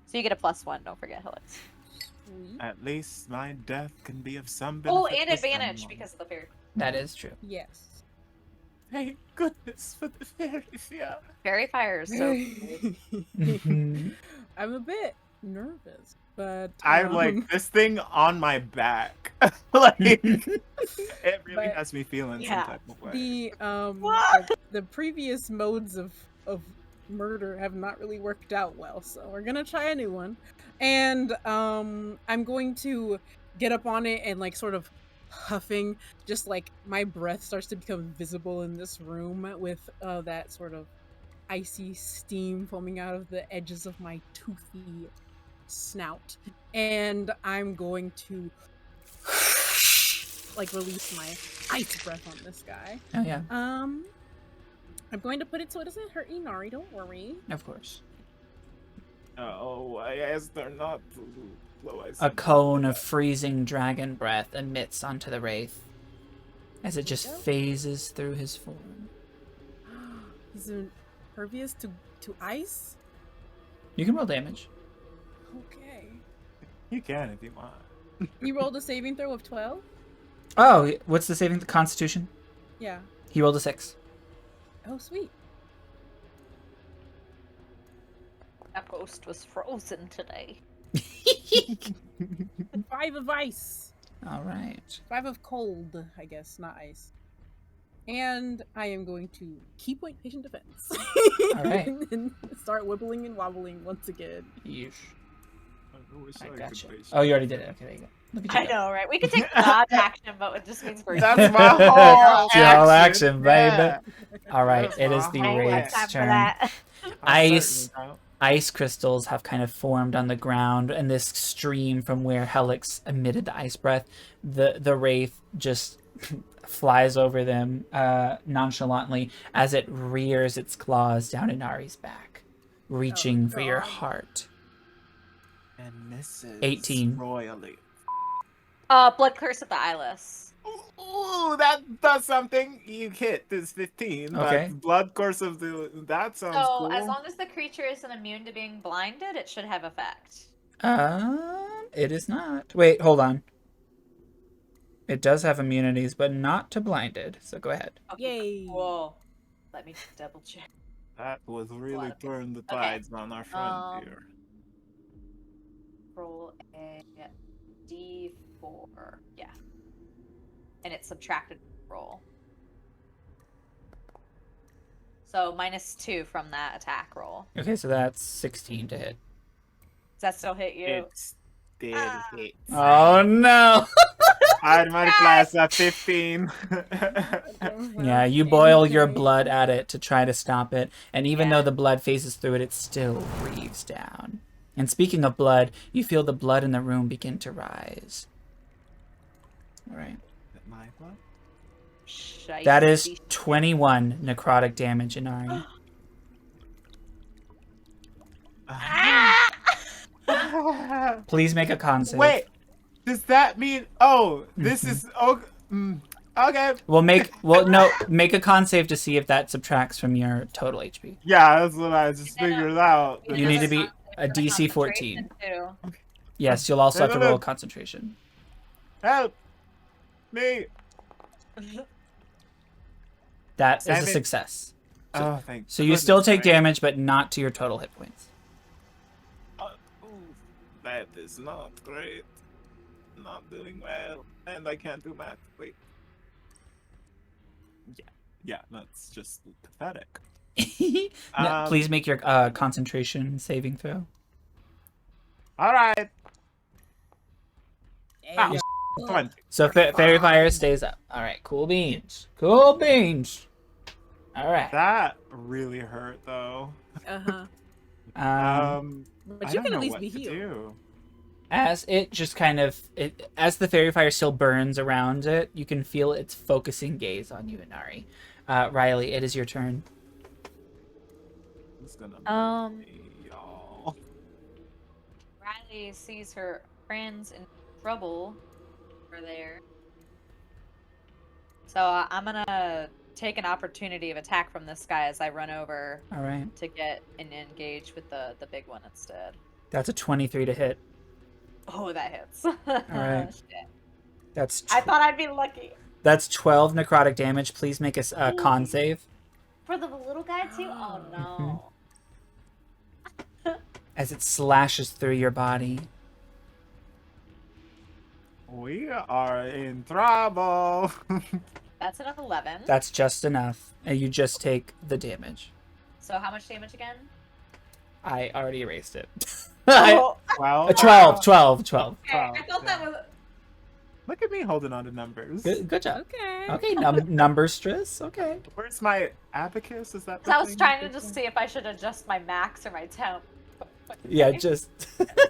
So you get a +1. Don't forget, Helix. sweet. At least my death can be of some benefit. Oh, and to advantage someone. because of the fairy. That is true. Yes. Thank goodness for the fairies, yeah. Fairy fire is so. Mhm. I'm a bit nervous, but I like this thing on my back. Like it really But- has me feeling Yeah. some type of way. the previous modes of murder have not really worked out well, so we're gonna try a new one. And I'm going to get up on it and like sort of huffing, just like my breath starts to become visible in this room with that sort of icy steam foaming out of the edges of my toothy snout. And I'm going to like release my ice breath on this guy. Oh yeah, I'm going to put it so it doesn't hurt Inari, don't worry. of course. Oh, I asked her not to blow ice. A cone of freezing dragon breath emits onto the wraith as it just There you go. phases through his form. He's impervious to ice? You can roll damage. Okay. You can if you want. He rolled a saving throw of 12? Oh, what's the saving? Constitution? Yeah. He rolled a 6. Oh, sweet. That ghost was frozen today. 5 of ice. All right. 5 of cold, I guess, not ice. And I am going to key point patient defense. All right. And start wibbling and wobbling once again. Yeesh. wish I could gotcha. patient. Oh, you already did it. Okay, there you go. Look at you I go. know, right? We could take dodge action, but it just means we're. That's my whole It's your whole action, baby. Yeah. All right, That's it is my the whole I ain't got Wraith's time for turn. that. Ice. Ice crystals have kind of formed on the ground, and this stream from where Helix emitted the ice breath, the Wraith just flies over them nonchalantly as it rears its claws down Inari's back, reaching for your God. heart. And misses 18. royally. Blood curse of the eyeless. Ooh, that does something. You hit this 15. Okay. But blood course of the that sounds So cool. as long as the creature isn't immune to being blinded, it should have effect. It is not. Wait, hold on. It does have immunities, but not to blinded. So go ahead. Yay. Cool. Let me double check. That was really Lot of turned the Okay. tides on our friend Um, here. Roll a d4. Yeah. And it's subtracted roll. So -2 from that attack roll. Okay, so that's 16 to hit. Does that still hit you? It's dead Ah. hit. Oh no! I'd multiply at 15. Yeah, you boil your blood at it to try to stop it, and even Yeah. though the blood phases through it, it still breathes down. And speaking of blood, you feel the blood in the room begin to rise. All right. My blood? That is 21 necrotic damage, Inari. Please make a con save. Wait, does that mean? Oh, this is okay. Make a con save to see if that subtracts from your total HP. Yeah, that's what I just No, no. figured out. You need to be a DC 14. Too. Yes, you'll also have to No. roll concentration. Help me! That is a Seven. success. Oh, thank. So you still goodness, take right. damage, but not to your total hit points. Ooh, that is not great. Not doing well, and I can't do math. Wait. Yeah, that's just pathetic. No, please make your concentration saving throw. All right. Ah, Yeah. 20. So fairy fire stays up. All right, cool beans. Cool beans. All right. That really hurt though. Uh-huh. But I you don't can at know least what be to healed. do. As it just kind of as the fairy fire still burns around it, you can feel its focusing gaze on you, Inari. Riley, it is your turn. It's gonna Um, be y'all. Riley sees her friends in trouble over there. So I'm gonna take an opportunity of attack from this guy as I run over All right. to get and engage with the big one instead. That's a 23 to hit. Oh, that hits. right. Shit. That's I thought I'd be lucky. that's 12 necrotic damage. Please make a con save. For the little guy too? Oh no. As it slashes through your body. We are in trouble. That's an 11. That's just enough. And you just take the damage. So how much damage again? I already erased it. Oh, 12. 12. okay. I thought that was... Look at me holding on to numbers. Good job. Okay. Okay, number stress. Okay. Where's my abacus? Is that? I was trying to just see if I should adjust my max or my temp. Yeah, just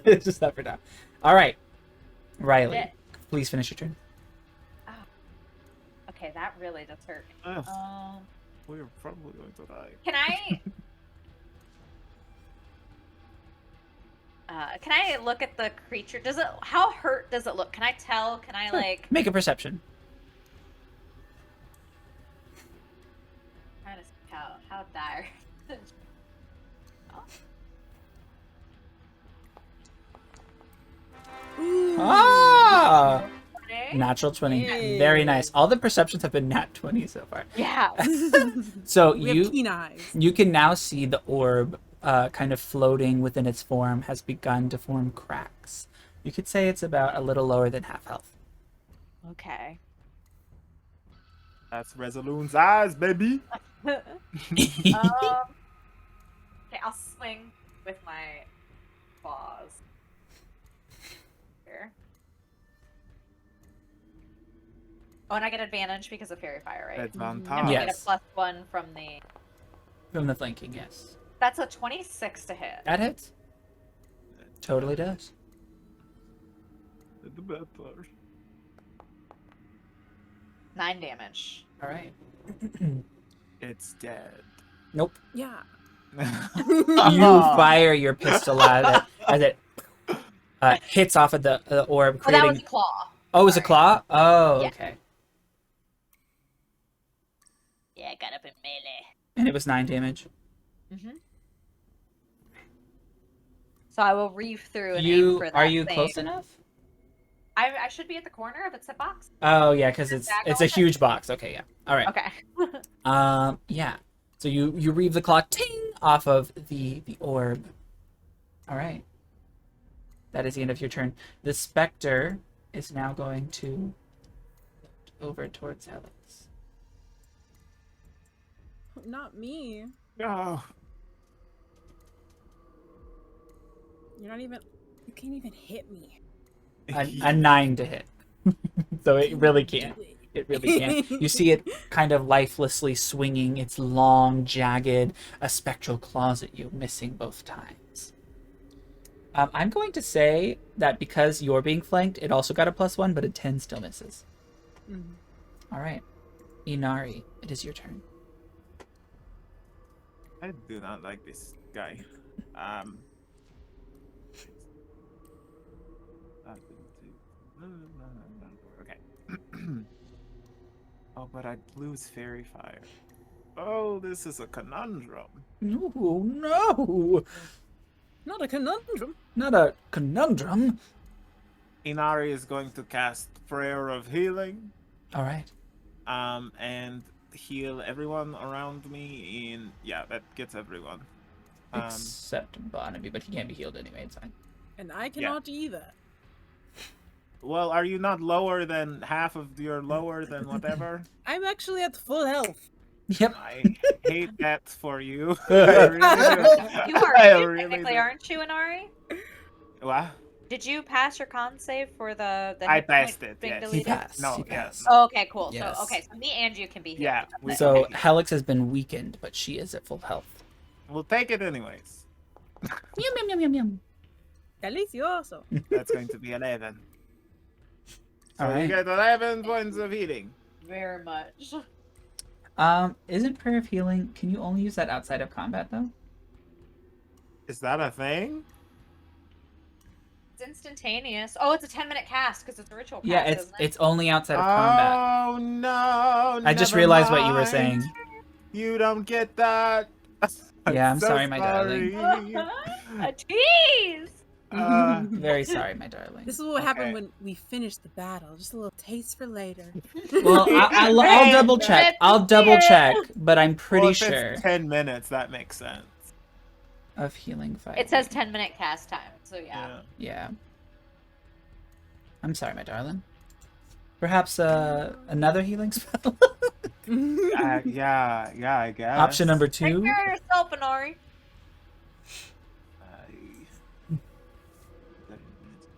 just that for now. All right, Riley, Shit. please finish your turn. Okay, that really does hurt me. Ugh, we're probably going to die. Can I look at the creature? How hurt does it look? Can I tell? Can I like Make a perception. trying to see how dire? Ah, Okay. natural 20. Yay. Very nice. All the perceptions have been nat 20 so far. Yeah. So We have keen eyes. you can now see the orb, kind of floating within its form, has begun to form cracks. You could say it's about a little lower than half health. Okay. That's Resolune's eyes, baby. Okay, I'll swing with my claws. Here. Oh, and I get advantage because of fairy fire, right? Advantage. And I get a Yes. +1 from the. From the flanking, yes. That's a 26 to hit. That hits. Totally does. The bad part. 9 damage. All right. It's dead. Nope. Yeah. You fire your pistol at it as it hits off of the orb, Oh, that creating. was a claw. Oh, it was a Sorry. claw? Oh, Yeah. okay. Yeah, I got up in melee. And it was 9 damage. Mm-hmm. So I will reef through and aim You for that are you thing. close enough? I should be at the corner if it's a box. Oh yeah, because it's Diagonal a with it? huge box. Okay, yeah. All right. Okay. Yeah. So you reave the claw ting off of the orb. All right. That is the end of your turn. The specter is now going to look over towards Alex. Not me. Oh, You're not even. You can't even hit me. A 9 to hit. So it really can't. It really can't. You see it kind of lifelessly swinging its long, jagged, spectral claws at you, missing both times. I'm going to say that because you're being flanked, it also got a +1, but a 10 still misses. Mhm. All right. Inari, it is your turn. I do not like this guy. Okay. Oh, but I lose fairy fire. Oh, this is a conundrum. No, no. Not a conundrum. Not a conundrum. Inari is going to cast Prayer of Healing, All right. and heal everyone around me. Yeah, that gets everyone. Except Barnaby, but he can't be healed anyway. It's fine. And I cannot either. Well, are you not lower than half of your lower than whatever? I'm actually at full health. Yep. I hate that for you. You are I too, really technically, do. aren't you, Inari? What? Did you pass your con save for the I hit point passed it, being yes. He deleted? passed. No, he yeah, passed. no. Oh, okay, cool. Yes. So me and you can be healed. Yeah, That's we it. So Okay. Helix has been weakened, but she is at full health. We'll take it anyways. Yum yum yum yum yum. Delicioso. That's going to be 11. So All you right. get 11 points of healing. Very much. Isn't Prayer of Healing? Can you only use that outside of combat though? Is that a thing? It's instantaneous. Oh, it's a 10-minute cast because it's a ritual cast. Yeah, isn't it? it's only outside of combat. Oh no! I just never realized what you were mind. saying. You don't get that. Yeah, I'm so sorry, my darling. A tease. Very sorry, my darling. This is what happened Okay. when we finish the battle. Just a little taste for later. Well, I'll double check. I'll double check, but I'm pretty Well, if sure it's 10 minutes, that makes sense. of healing fight. It says 10-minute cast time. So yeah. Yeah. I'm sorry, my darling. Perhaps another healing spell. Yeah, I guess. Option number Take 2. care of yourself, Inari.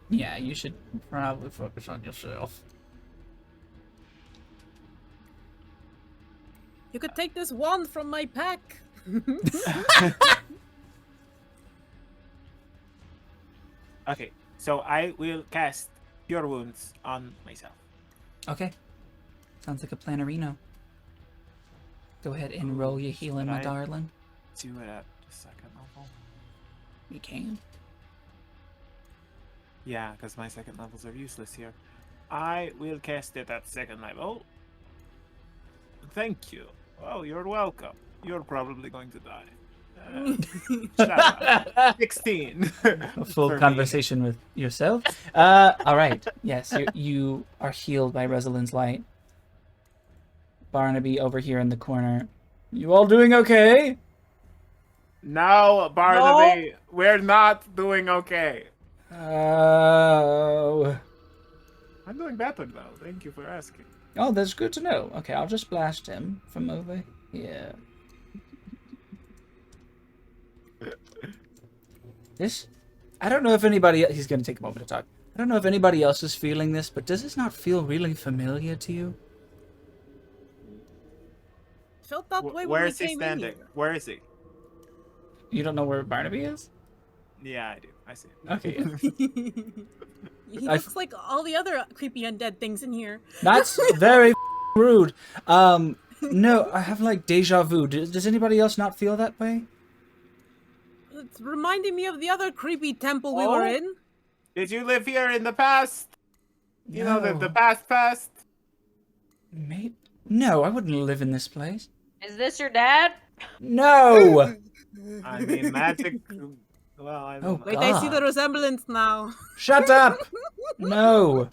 Yeah, you should probably focus on yourself. You could take this wand from my pack. Okay, so I will cast Cure Wounds on myself. Okay. Sounds like a planarino. Go ahead and roll your healing, my Right. darling. Do it at the second level. You can. Yeah, because my second levels are useless here. I will cast it at second level. Thank you. Oh, you're welcome. You're probably going to die. Shut up. 16. A full For me. conversation with yourself. All right. Yes, you are healed by Rosalind's light. Barnaby over here in the corner. You all doing okay? No, Barnaby, we're not doing okay. Oh. I'm doing better though. Thank you for asking. Oh, that's good to know. Okay, I'll just blast him from over here. This, I don't know if anybody. He's gonna take a moment to talk. I don't know if anybody else is feeling this, but does this not feel really familiar to you? Felt that way when Where we is he came in standing? here. Where is he? You don't know where Barnaby is? Yeah, I do. I see. Okay. He I- looks like all the other creepy undead things in here. That's very rude. No, I have like deja vu. Does anybody else not feel that way? It's reminding me of the other creepy temple we were Oh. in. Did you live here in the past? You know, the No. past? Maybe. No, I wouldn't live in this place. Is this your dad? No. I mean, magic. Well, I Oh, don't know. Wait, I see the God. resemblance now. Shut up. No.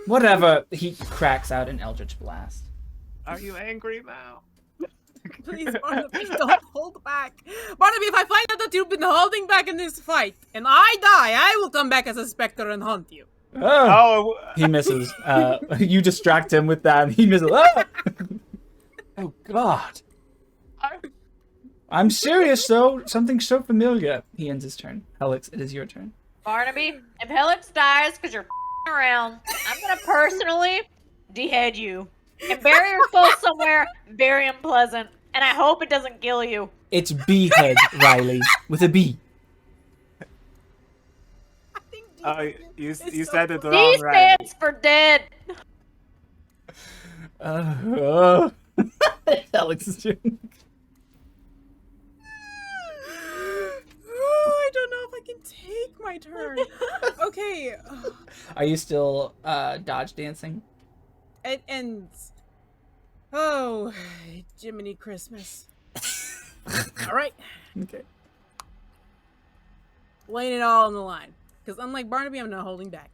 Whatever. He cracks out an eldritch blast. Are you angry now? Please, Barnaby, don't hold back. Barnaby, if I find out that you've been holding back in this fight, and I die, I will come back as a specter and haunt you. Oh. Oh, He misses. You distract him with that, and he misses. Ah! Oh God. I'm serious though. Something so familiar. He ends his turn. Helix, it is your turn. Barnaby, if Helix dies because you're around, I'm gonna personally dehead you and bury your soul somewhere very unpleasant. And I hope it doesn't kill you. It's B-head, Riley, with a B. I think you It's so said it funny. wrong, D right? stands for dead. Alex's turn. I don't know if I can take my turn. Okay. Are you still dodge dancing? It ends. Oh, Jiminy Christmas. All right. Okay. Laying it all on the line. Because unlike Barnaby, I'm not holding back.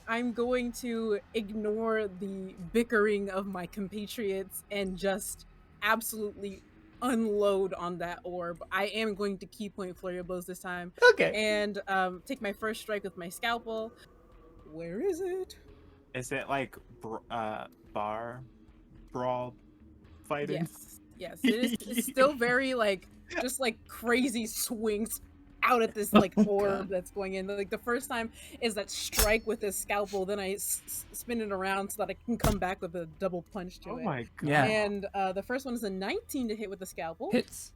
I'm going to ignore the bickering of my compatriots and just absolutely unload on that orb. I am going to key point Flurry of Blows this time. Okay. And take my first strike with my scalpel. Where is it? Is it like bar brawl fighting? Yes. Yes. It is it's still very like just like crazy swings out at this like orb that's going in. Like the first time is that strike with this scalpel, then I spin it around so that I can come back with a double punch to Oh it. my god. Yeah. And the first one is a 19 to hit with the scalpel. Hits.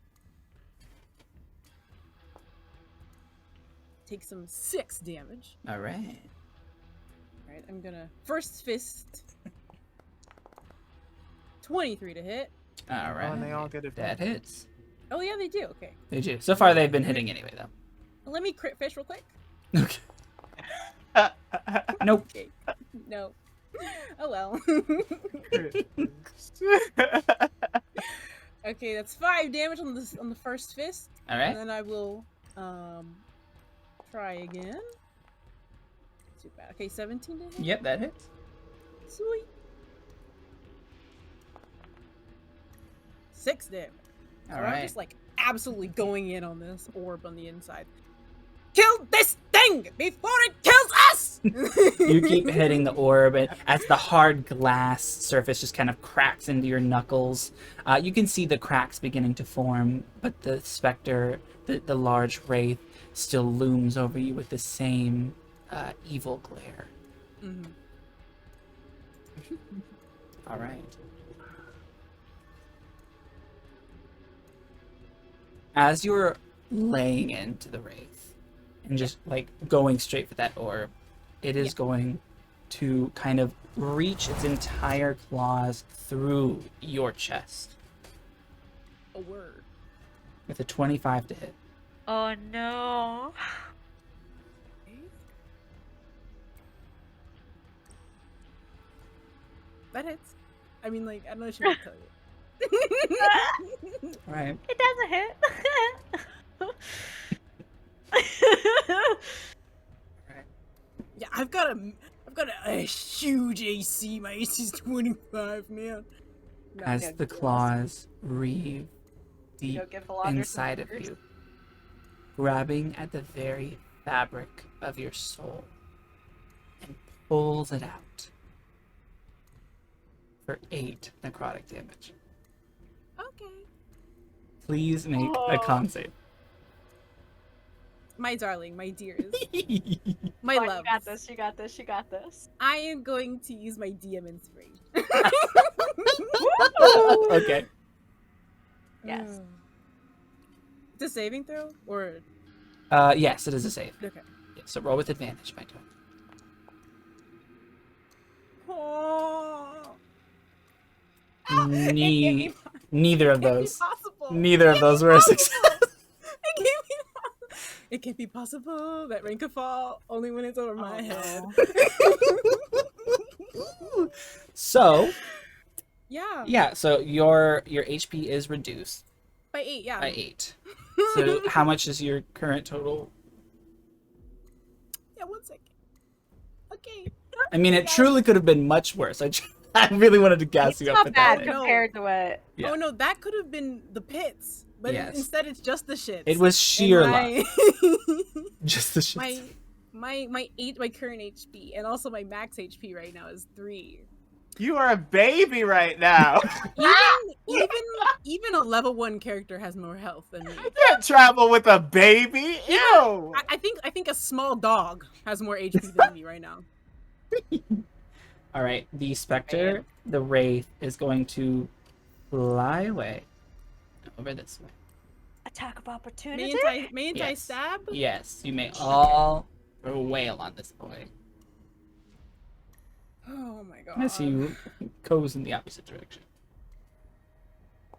Take some 6 damage. All right. All right, I'm gonna first fist. 23 to hit. All Oh, and they all right. get it. That hits. Oh yeah, they do. Okay, They do. So far, they've been hitting anyway, though. let me crit fish real quick. Okay. Nope. Okay, no. Oh well. Okay, that's 5 damage on the first fist. All And right. then I will try again. Too bad. Okay, 17 to hit. Yep, that hits. Sweet. 6 damage. All So I'm right. just like absolutely going in on this orb on the inside. Kill this thing before it kills us! You keep hitting the orb, and as the hard glass surface just kind of cracks into your knuckles, you can see the cracks beginning to form, but the specter, the large wraith, still looms over you with the same evil glare. Mhm. All right. As you're laying into the wraith and just like going straight for that orb, it is going to kind of reach its entire claws through your chest A word. with a 25 to hit. Oh no. Okay. That hits. I mean, like, I don't know if she would tell you. All right. It doesn't hit. Yeah, I've got a huge AC. My AC is 25, man. No, As yeah, the claws reeve deep Go give Philander inside of you, grabbing at the very fabric of your soul, and pulls it out for 8 necrotic damage. Okay. Please make a con save. My darling, my dears, my Come on, love. you got this, you got this, you got this. I am going to use my DM inspiration. Okay. Yes. It's a saving throw? Or... Yes, it is a save. Okay. Yeah, so roll with advantage, my darling. Oh. Neither of those. Possible. Neither of those were a success. It can't be possible that rain could fall only when it's over my head. So, Yeah. so your HP is reduced By 8, yeah. by 8. So how much is your current total? Yeah, 1 second. Okay. I mean, it truly could have been much worse. I really wanted to gas It's you up not with bad that. No. compared to what. Yeah. Oh no, that could have been the pits. But Yes. instead it's just the shits. It was sheer And luck. my- Just the shit. my current HP and also my max HP right now is 3. You are a baby right now. Even a level 1 character has more health than me. You can't travel with a baby. Ew. I think a small dog has more HP than me right now. All right, the specter, the wraith, is going to fly away over this way. Attack of opportunity. May I Yes. stab? Yes, you may all wail on this boy Oh my god. as he goes in the opposite direction.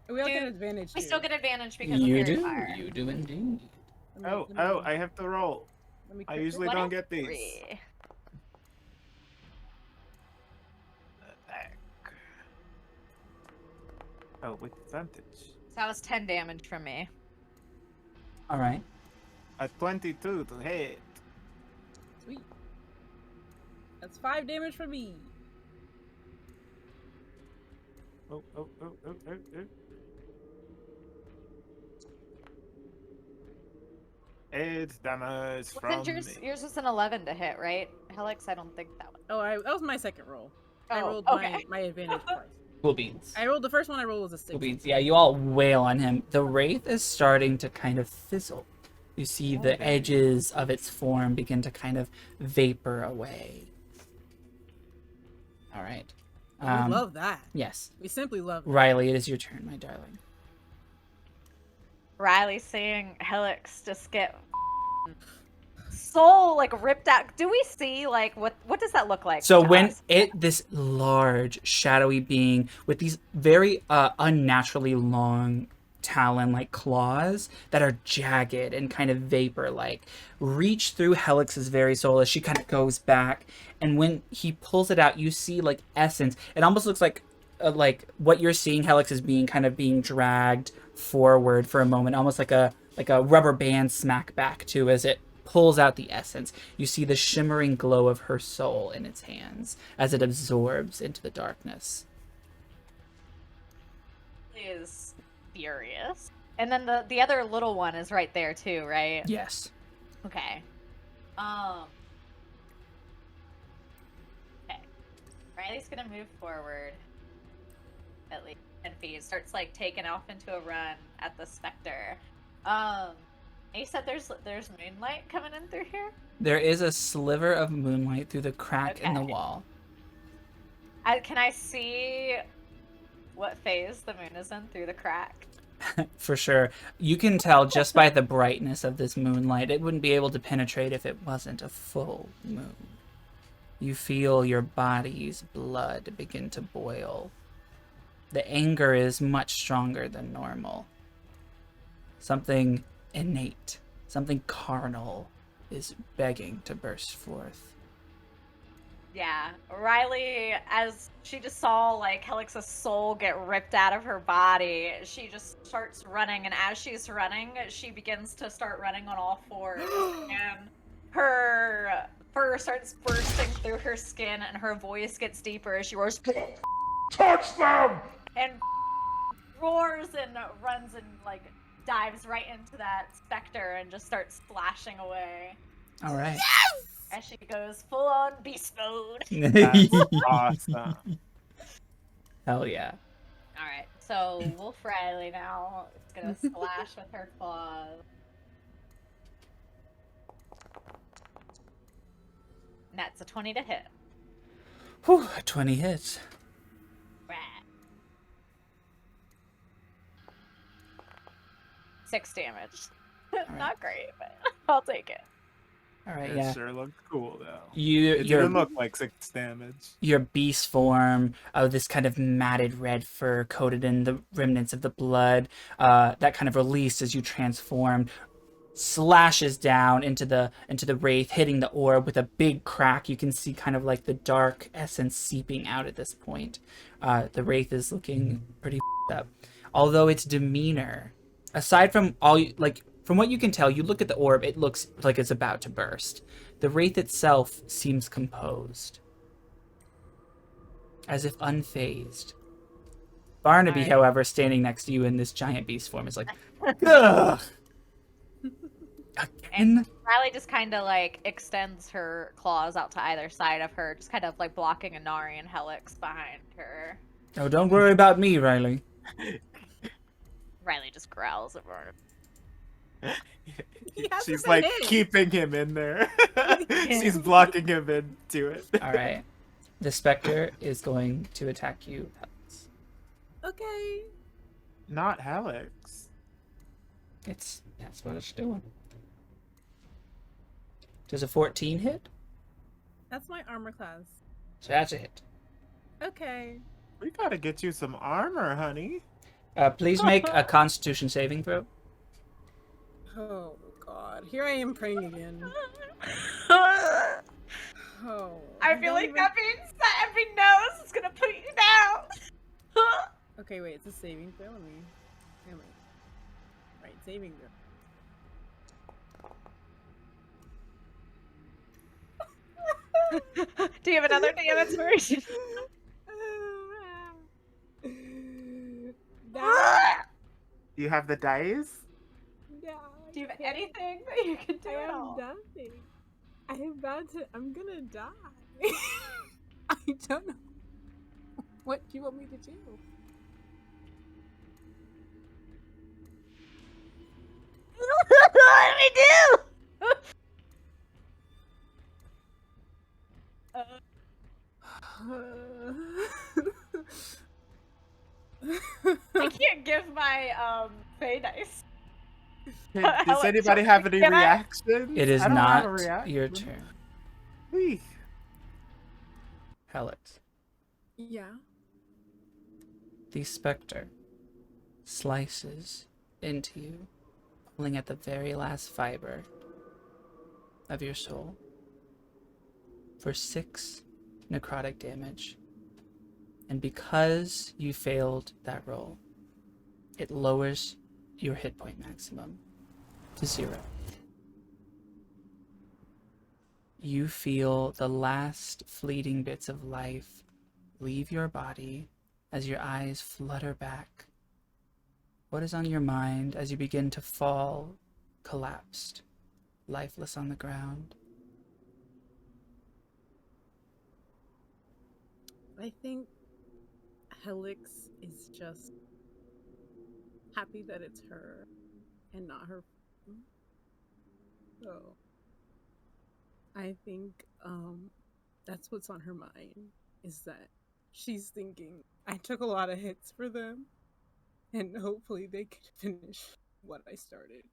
We all get Dude, advantage. We here. still get advantage because You of Fairy do, Fire. you do indeed. Let me- I have to roll. let me I quick- usually What don't if get these. 3? Attack. Oh, with advantage. So that was 10 damage from me. All right, A 22 to hit. Sweet. That's 5 damage for me. Oh. 8 damage from Wasn't me. yours was an 11 to hit, right? Helix, I don't think that one. Oh, that was my second roll. I Oh, rolled okay. my advantage twice. cool beans. I rolled the first one I rolled was a 6. Cool beans. Yeah, you all wail on him. The wraith is starting to kind of fizzle You see the edges of its form begin to kind of vapor away. All right. We love that. Yes. We simply love that. Riley, it is your turn, my darling. Riley seeing Helix just get soul like ripped out. Do we see like what does that look like? So to when us? this large shadowy being with these very unnaturally long talon-like claws that are jagged and kind of vapor-like reach through Helix's very soul as she kind of goes back, and when he pulls it out, you see like essence. It almost looks like what you're seeing Helix is being dragged forward for a moment, almost like a rubber band smack back to as it pulls out the essence. You see the shimmering glow of her soul in its hands as it absorbs into the darkness. Is furious. And then the other little one is right there too, right? Yes. Okay. Okay. Riley's gonna move forward at least 10 feet. Starts like taking off into a run at the specter. You said there's moonlight coming in through here? There is a sliver of moonlight through the crack in the Okay. wall. Can I see what phase the moon is in through the crack? For sure. You can tell just by the brightness of this moonlight. It wouldn't be able to penetrate if it wasn't a full moon. You feel your body's blood begin to boil. The anger is much stronger than normal. Something innate, something carnal is begging to burst forth. Yeah, Riley, as she just saw like Helix's soul get ripped out of her body, she just starts running, and as she's running, she begins to start running on all fours, and her fur starts bursting through her skin, and her voice gets deeper as she roars, Touch them! and roars and runs and like dives right into that specter and just starts splashing away All right. as she goes full on beast mode. That's awesome. Hell yeah. Alright, so Wolf Riley now is gonna slash with her claws. And that's a 20 to hit. Whew, 20 hits. Right. 6 damage. Not great, but I'll take it. All right, It yeah. sure looked cool though. It Your didn't look like 6 damage. your beast form of this kind of matted red fur coated in the remnants of the blood that kind of released as you transformed slashes down into the wraith, hitting the orb with a big crack. You can see kind of like the dark essence seeping out at this point. The wraith is looking pretty up, although its demeanor, aside from from what you can tell, you look at the orb, it looks like it's about to burst. The wraith itself seems composed, as if unfazed. Barnaby, however, standing next to you in this giant beast form, is like, ugh! Again? Riley just kind of like extends her claws out to either side of her, just kind of like blocking Inari and Helix behind her. Oh, don't worry about me, Riley. Riley just growls at Barnaby. hasn't She's been like hit. keeping him in there. She's blocking him into it. All right. The specter is going to attack you. Okay. Not Helix. That's what it's doing. Does a 14 hit? That's my armor class. So that's a hit. Okay. We gotta get you some armor, honey. Please make a Constitution saving throw. Oh god. Here I am praying again. Oh. I feel like that means that every nose is gonna put you down. Okay, wait, it's a saving throw. Let me. Damn it. Right, saving throw. Do you have another damage version? Do you have the dice? Do you have anything that you can do I at am all? dying. I am about to. I'm gonna die. I don't know. What do you want me to do? Let me do. I can't give my Fey dice. Does anybody have any Can I? reactions? It is I don't have a not reaction. your turn. Whee. Helix. Yeah. The specter slices into you, pulling at the very last fiber of your soul for 6 necrotic damage. And because you failed that roll, it lowers your hit point maximum to 0. You feel the last fleeting bits of life leave your body as your eyes flutter back. What is on your mind as you begin to fall, collapsed, lifeless on the ground? I think Helix is just happy that it's her and not her. So I think that's what's on her mind, is that she's thinking, I took a lot of hits for them, and hopefully they could finish what I started.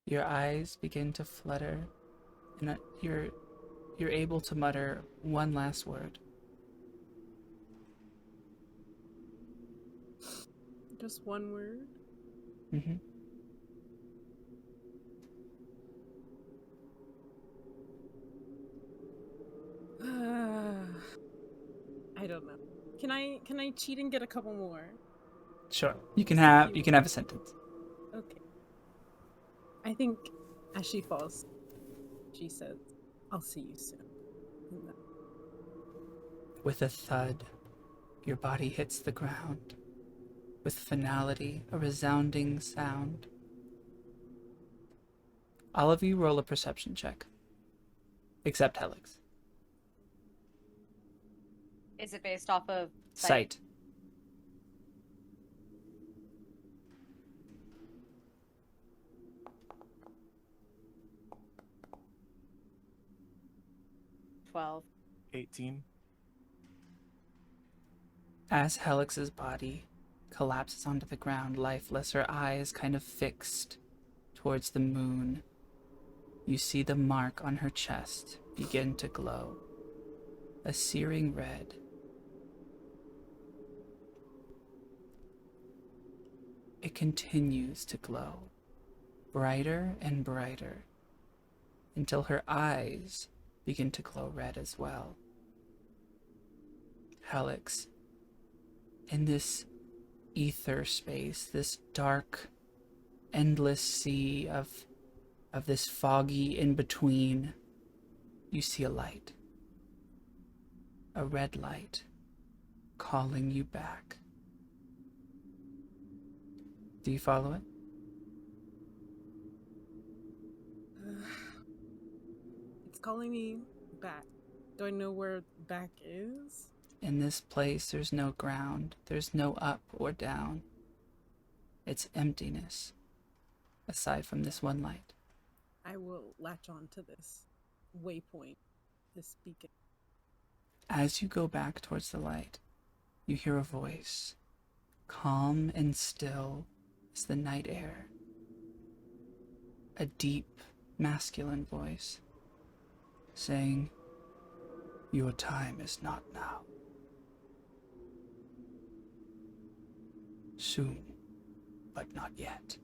Your eyes begin to flutter, and you're able to mutter one last word. Just one word. Mm-hmm. I don't know. Can I cheat and get a couple more? Sure. You can Just a have few. a sentence. Okay. I think as she falls, she says, "I'll see you soon." And that- With a thud, your body hits the ground. With finality, a resounding sound. All of you roll a perception check. Except Helix. Is it based off of Sight. $12. 18. As Helix's body collapses onto the ground, lifeless, her eyes kind of fixed towards the moon, you see the mark on her chest begin to glow. A searing red. It continues to glow, brighter and brighter, until her eyes begin to glow red as well. Helix, in this ether space, this dark, endless sea of this foggy in-between, you see a light. A red light calling you back. Do you follow it? It's calling me back. Do I know where back is? In this place, there's no ground. There's no up or down. It's emptiness, aside from this one light. I will latch on to this waypoint, this beacon. As you go back towards the light, you hear a voice, calm and still as the night air. A deep, masculine voice, saying, "Your time is not now. Soon, but not yet.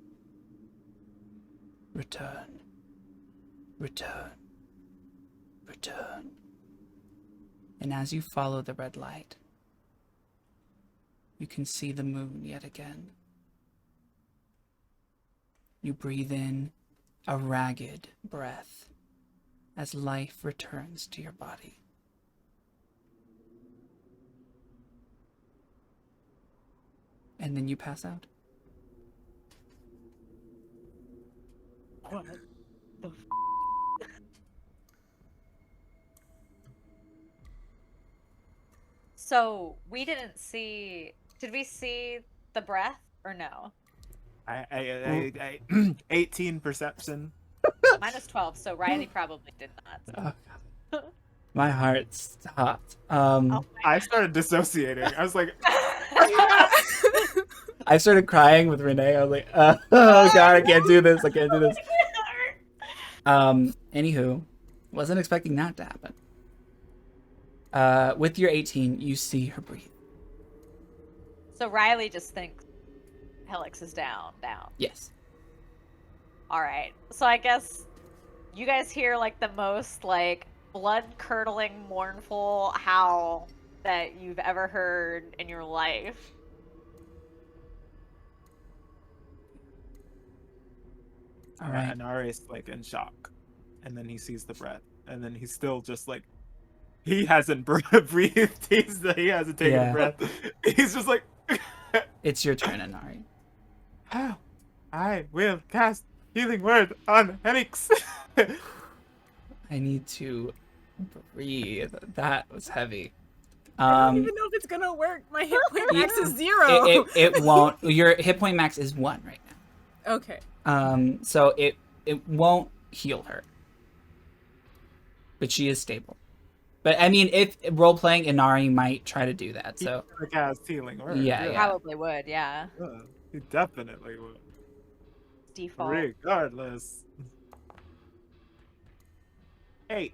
Return, return, return." And as you follow the red light, you can see the moon yet again. You breathe in a ragged breath as life returns to your body. And then you pass out. What the f? So we didn't see. Did we see the breath or no? I 18 perception. Minus 12, so Riley probably did not. Oh, my heart stopped. Oh I started dissociating. I was like, I started crying with Renee. I was like, oh god, I can't do this. I can't do this. Anywho, wasn't expecting that to happen. With your 18, you see her breathe. So Riley just thinks Helix is down. Yes. All right. So I guess you guys hear like the most like blood-curdling, mournful howl that you've ever heard in your life. All right. And Ari's like in shock, and then he sees the breath, and then he's still just like, he hasn't breathed. He hasn't taken Yeah. a breath. He's just like, It's your turn, Inari. how? I will cast healing word on Helix. I need to breathe. That was heavy. I don't even know if it's gonna work. My hit point max is 0. It won't. Your hit point max is 1 right now. Okay. So it won't heal her, but she is stable. But I mean, if role playing, Inari might try to do that. So He cast healing word. Yeah. Probably would, yeah. He definitely would. Default. Regardless. 8.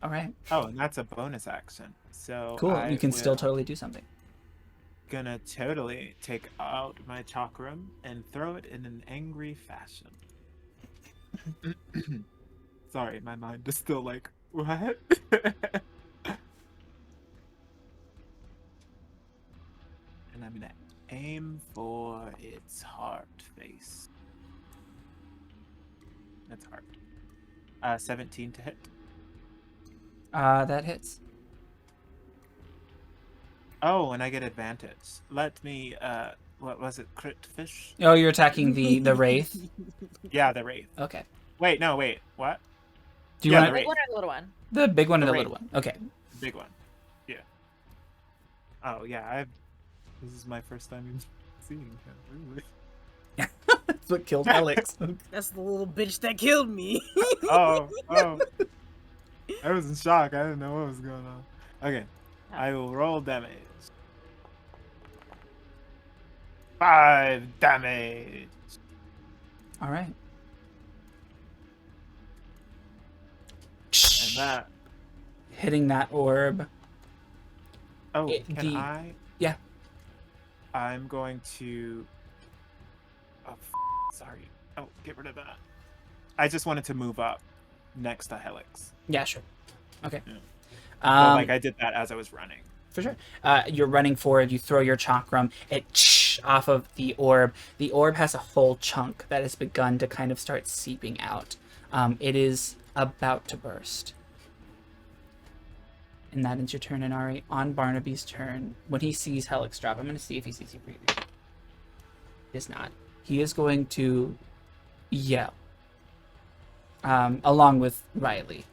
all right, Oh, and that's a bonus action. So cool. I You can still will- totally do something. Gonna totally take out my chakram and throw it in an angry fashion. Sorry, my mind is still like, what? And I'm gonna aim for its heart face. That's heart. 17 to hit. That hits. Oh, and I get advantage. Let me, what was it? Crit fish? Oh, you're attacking the wraith. Yeah, the wraith. Okay. Wait, no, wait. What? Do you Yeah, want the Big one or the little one? the big one or the the little wraith. one? Okay. Big one. Yeah. Oh, yeah, this is my first time seeing him, really. That's what killed Alex. That's the little bitch that killed me. Oh. I was in shock. I didn't know what was going on. Okay. I will roll damage. 5 damage. All right. And that. Hitting that orb. Oh, The- I? yeah. I'm going to. Oh, sorry. Oh, get rid of that. I just wanted to move up next to Helix. Yeah, sure. Okay. Yeah. Um, Like I did that as I was running. For sure. You're running forward. You throw your chakram. It off of the orb. The orb has a whole chunk that has begun to kind of start seeping out. It is about to burst. And that is your turn, Inari. On Barnaby's turn, when he sees Helix drop, I'm going to see if he sees you breathing. He does not. He is going to yell. Along with Riley.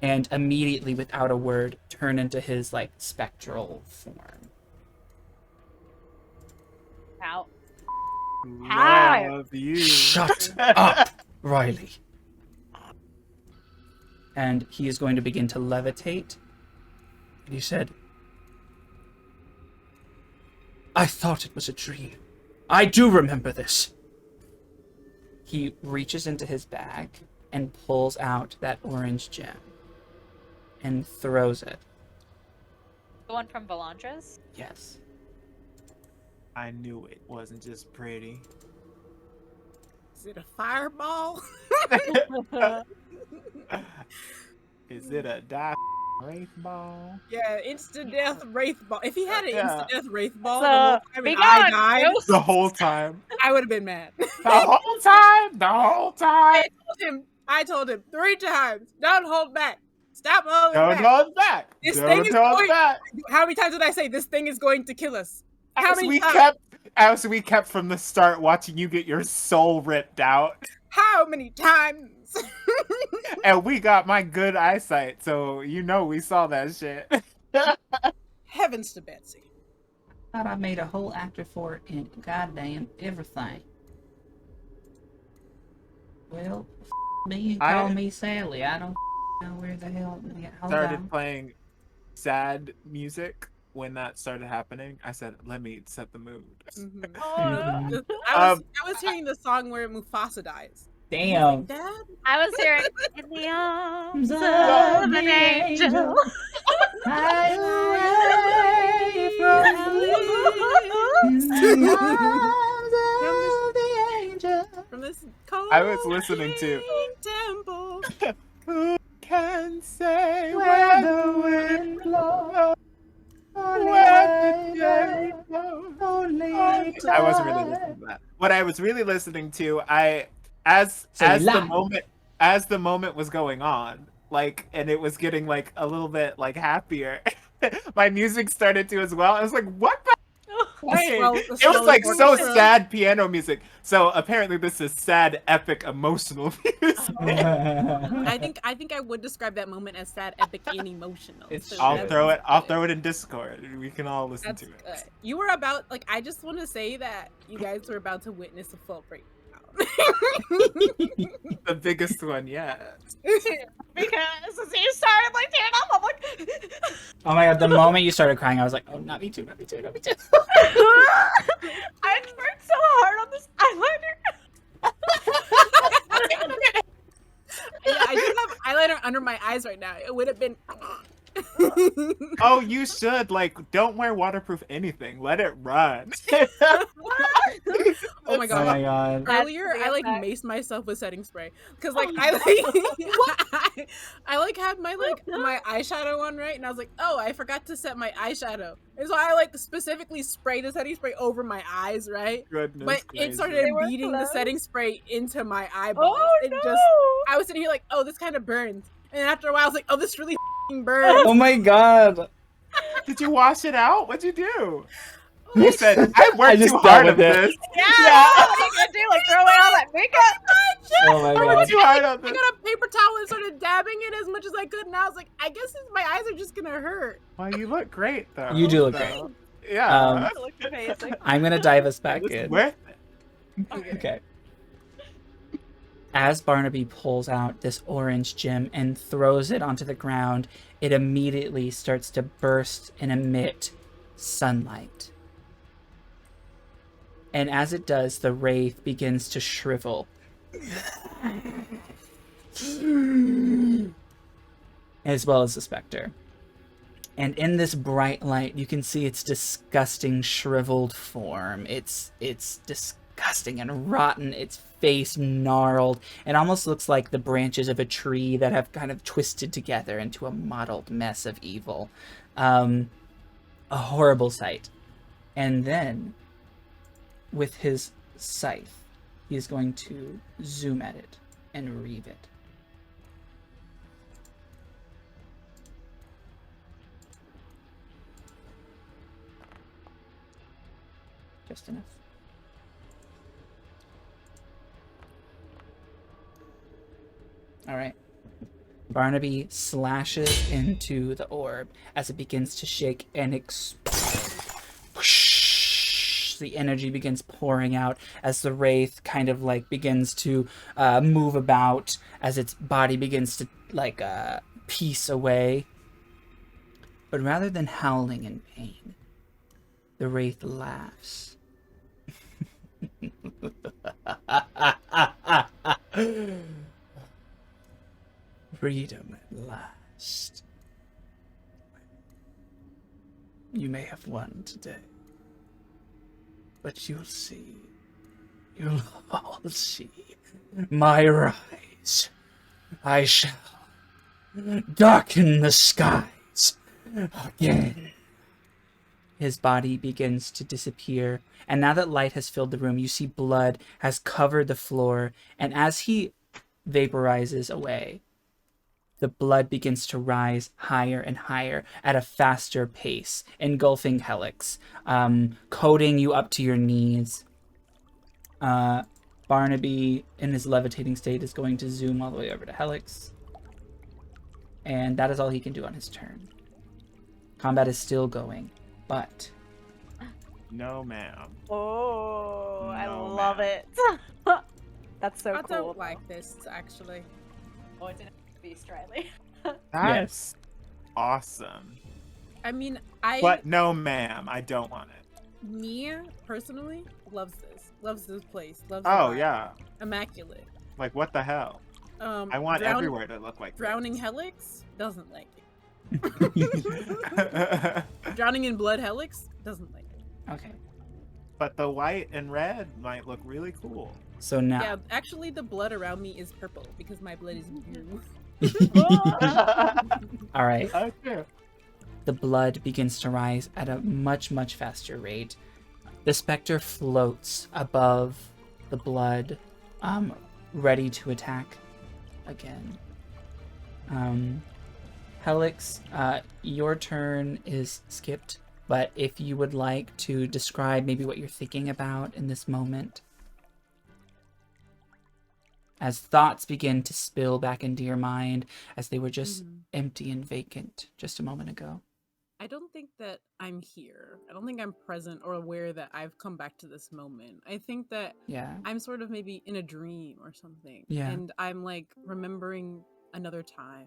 And immediately, without a word, turn into his, like, spectral form. Out. Hi. Love you. Shut up, Riley. And he is going to begin to levitate. And he said, I thought it was a dream. I do remember this. He reaches into his bag and pulls out that orange gem and throws it. The one from Valandra's? Yes. I knew it wasn't just pretty. Is it a fireball? Is it a die wraith ball? Yeah, instant death wraith ball. If he had an Yeah. instant death wraith ball So, the whole time we and got I died, ghosts. The whole time. I would have been mad. The whole time. The whole time. I told him 3 times. Don't hold back. Stop holding Don't back. hold back. This Don't thing is hold going- back. How many times did I say this thing is going to kill us? How many times? As we kept from the start watching you get your soul ripped out. How many times? And we got my good eyesight, so you know we saw that shit. Heavens to Betsy. Thought I made a whole actor for it in goddamn everything. Well, me, call me Sally. I don't know where the hell. Hold Started on. playing sad music when that started happening. I said, "Let me set the mood." Mhm. Oh, I was hearing the song where Mufasa dies. He's Damn. like, Dad? I was hearing in the arms of Of an the angel. Hide away from the arms of the angel. From this cold I was listening to temple. Who can say Where the wind blows, where the day goes? only I wasn't really listening to that. What I was really listening to, as Say the moment was going on, like, and it was getting like a little bit like happier, my music started to as well. I was like, what the playing? It was like so sad piano music. So apparently this is sad, epic, emotional music. I think I would describe that moment as sad, epic, and emotional. It's So I'll that's throw it in Discord. We can all listen That's to it. good. You were about, like, I just want to say that you guys were about to witness a full breakdown. The biggest one yet. Because you started like tearing up. I'm like, Oh my god, the moment you started crying, I was like, oh, not me too, not me too, not me too. I worked so hard on this eyeliner. Yeah, I do have eyeliner under my eyes right now. It would have been. Oh, you should, like, don't wear waterproof anything. Let it run. Oh my god. Oh my god. Earlier, That's the I like effect. maced myself with setting spray because like I like had my my eyeshadow on, right, and I was like, oh, I forgot to set my eyeshadow, and so I like specifically sprayed the setting spray over my eyes, right? Goodness But it gracious. started They were beating the close. setting spray into my eyeballs. Oh It no! just I was sitting here like, oh, this kind of burns, and then after a while, I was like, oh, this really burns. Oh my god. Did you wash it out? What'd you do? You said, I I worked just too dealt hard with on it. this. Yeah, what are you gonna do? Like throw away all that makeup? Oh my I god. worked too hard on I this. got a paper towel and started dabbing it as much as I could, and I was like, I guess my eyes are just gonna hurt. Well, you look great, though. You do look So, great. Yeah. It looked amazing. I'm gonna dive us back It's in. worth it. Okay. As Barnaby pulls out this orange gem and throws it onto the ground, it immediately starts to burst and emit sunlight. And as it does, the wraith begins to shrivel. As well as the specter. And in this bright light, you can see its disgusting shriveled form. It's disgusting and rotten. Its face gnarled. It almost looks like the branches of a tree that have kind of twisted together into a mottled mess of evil. A horrible sight. And then, with his scythe, he is going to zoom at it and reave it. Just enough. All right. Barnaby slashes into the orb as it begins to shake and the energy begins pouring out as the wraith kind of like begins to move about as its body begins to like piece away. But rather than howling in pain, the wraith laughs. Freedom at last. You may have won today, but you'll see. You'll all see my rise. I shall darken the skies again. His body begins to disappear, and now that light has filled the room, you see blood has covered the floor, and as he vaporizes away, the blood begins to rise higher and higher at a faster pace, engulfing Helix, coating you up to your knees. Barnaby, in his levitating state, is going to zoom all the way over to Helix, and that is all he can do on his turn. Combat is still going, but No, ma'am. Oh, I No, love ma'am. it. That's so I cool. don't like this, actually. Oh, it's an beast, Riley. That's awesome. I mean, But no, ma'am, I don't want it. me personally loves this place, loves the Oh vibe. yeah. Immaculate. Like what the hell? I want everywhere to look like Drowning this. Helix doesn't like it. Drowning in Blood Helix doesn't like it. Okay. But the white and red might look really cool. So now. Yeah, actually, the blood around me is purple because my blood is blue. All right. Okay. The blood begins to rise at a much, much faster rate. The specter floats above the blood, ready to attack again. Helix, your turn is skipped, but if you would like to describe maybe what you're thinking about in this moment, as thoughts begin to spill back into your mind, as they were just empty and vacant just a moment ago. I don't think that I'm here. I don't think I'm present or aware that I've come back to this moment. I think that I'm sort of maybe in a dream or something. Yeah. And I'm like remembering another time.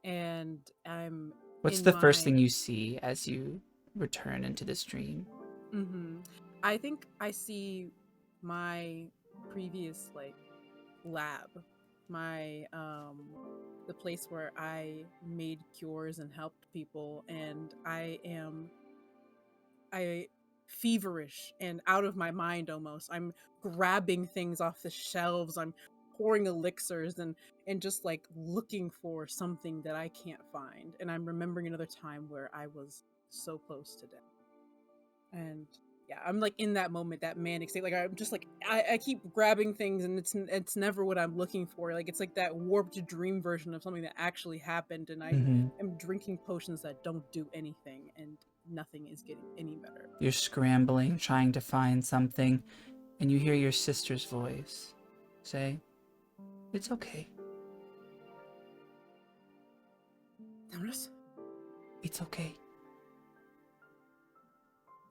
And I'm What's in the first my- thing you see as you return into this dream? I think I see my previous like lab, my the place where I made cures and helped people, and I feverish and out of my mind almost. I'm grabbing things off the shelves, I'm pouring elixirs and just like looking for something that I can't find. And I'm remembering another time where I was so close to death. And yeah, I'm like in that moment, that manic state. Like I'm just like I keep grabbing things, and it's never what I'm looking for. Like it's like that warped dream version of something that actually happened, and I am drinking potions that don't do anything, and nothing is getting any better. You're scrambling, trying to find something, and you hear your sister's voice say, "It's okay. Damaris? It's okay."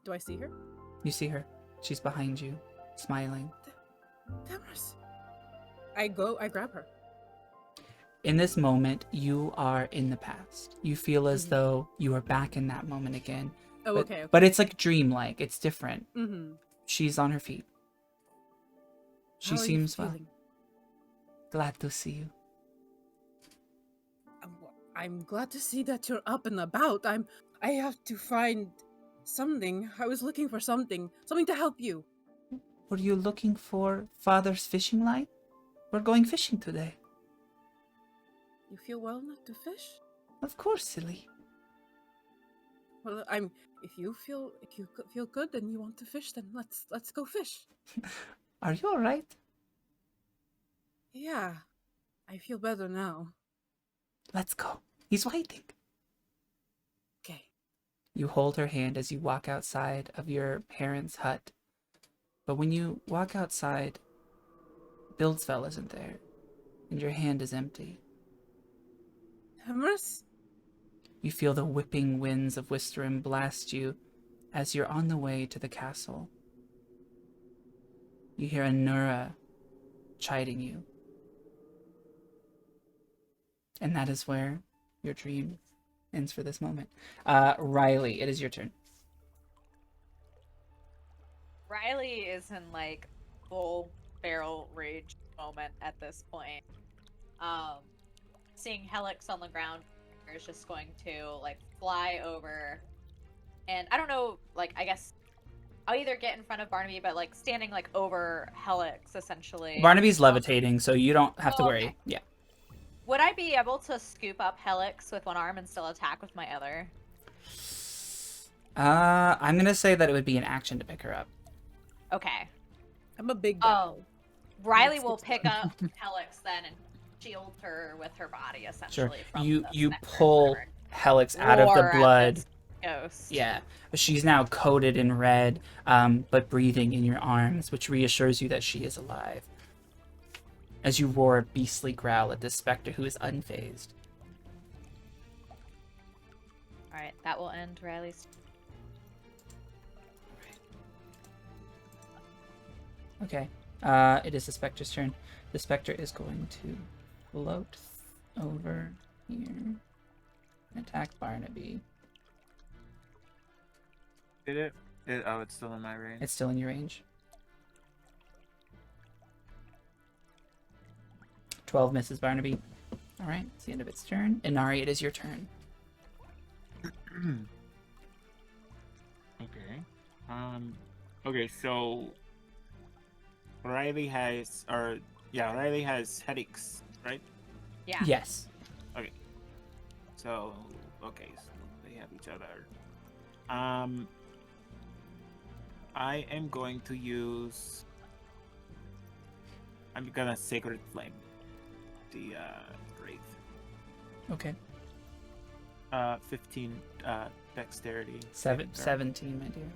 Do I see her? You see her. She's behind you, smiling. Damaris. I grab her. In this moment, you are in the past. You feel as though you are back in that moment again. Oh, but, okay. But it's like dreamlike. It's different. Mm-hmm. She's on her feet. She seems well. Feeling? Glad to see you. I'm glad to see that you're up and about. I have to find something. I was looking for something to help you. Were you looking for Father's fishing line? We're going fishing today. You feel well enough to fish? Of course, silly. Well, if you feel good and you want to fish, then let's go fish. Are you all right? Yeah, I feel better now. Let's go. He's waiting. Okay. You hold her hand as you walk outside of your parents' hut. But when you walk outside, Bildsfell isn't there, and your hand is empty. Damaris? You feel the whipping winds of Wisterim blast you as you're on the way to the castle. You hear Anura chiding you. And that is where your dream ends for this moment. Riley, it is your turn. Riley is in like full barrel rage moment at this point. Seeing Helix on the ground is just going to like fly over, and I don't know, like I guess I'll either get in front of Barnaby, but like standing like over Helix essentially. Barnaby's levitating, so you don't have to worry. Okay. Yeah. Would I be able to scoop up Helix with one arm and still attack with my other? I'm gonna say that it would be an action to pick her up. Okay. I'm a big guy. Oh, Riley will pick up Helix then and shield her with her body essentially. From You the you specter pull or Helix out of the roar at blood. this ghost. Yeah, she's now coated in red, but breathing in your arms, which reassures you that she is alive. As you roar a beastly growl at this specter who is unfazed. Alright, that will end Riley's. Right. Okay. It is the Spectre's turn. The Spectre is going to float over here and attack Barnaby. Did it? Oh, it's still in my range. It's still in your range. 12 misses Barnaby. All right, it's the end of its turn. Inari, it is your turn. Okay. Okay, so Riley has headaches, right? Yeah. Yes. So they have each other. I am going to use. I'm gonna Sacred Flame the Wraith. Okay. 15 dexterity. 17, my dear.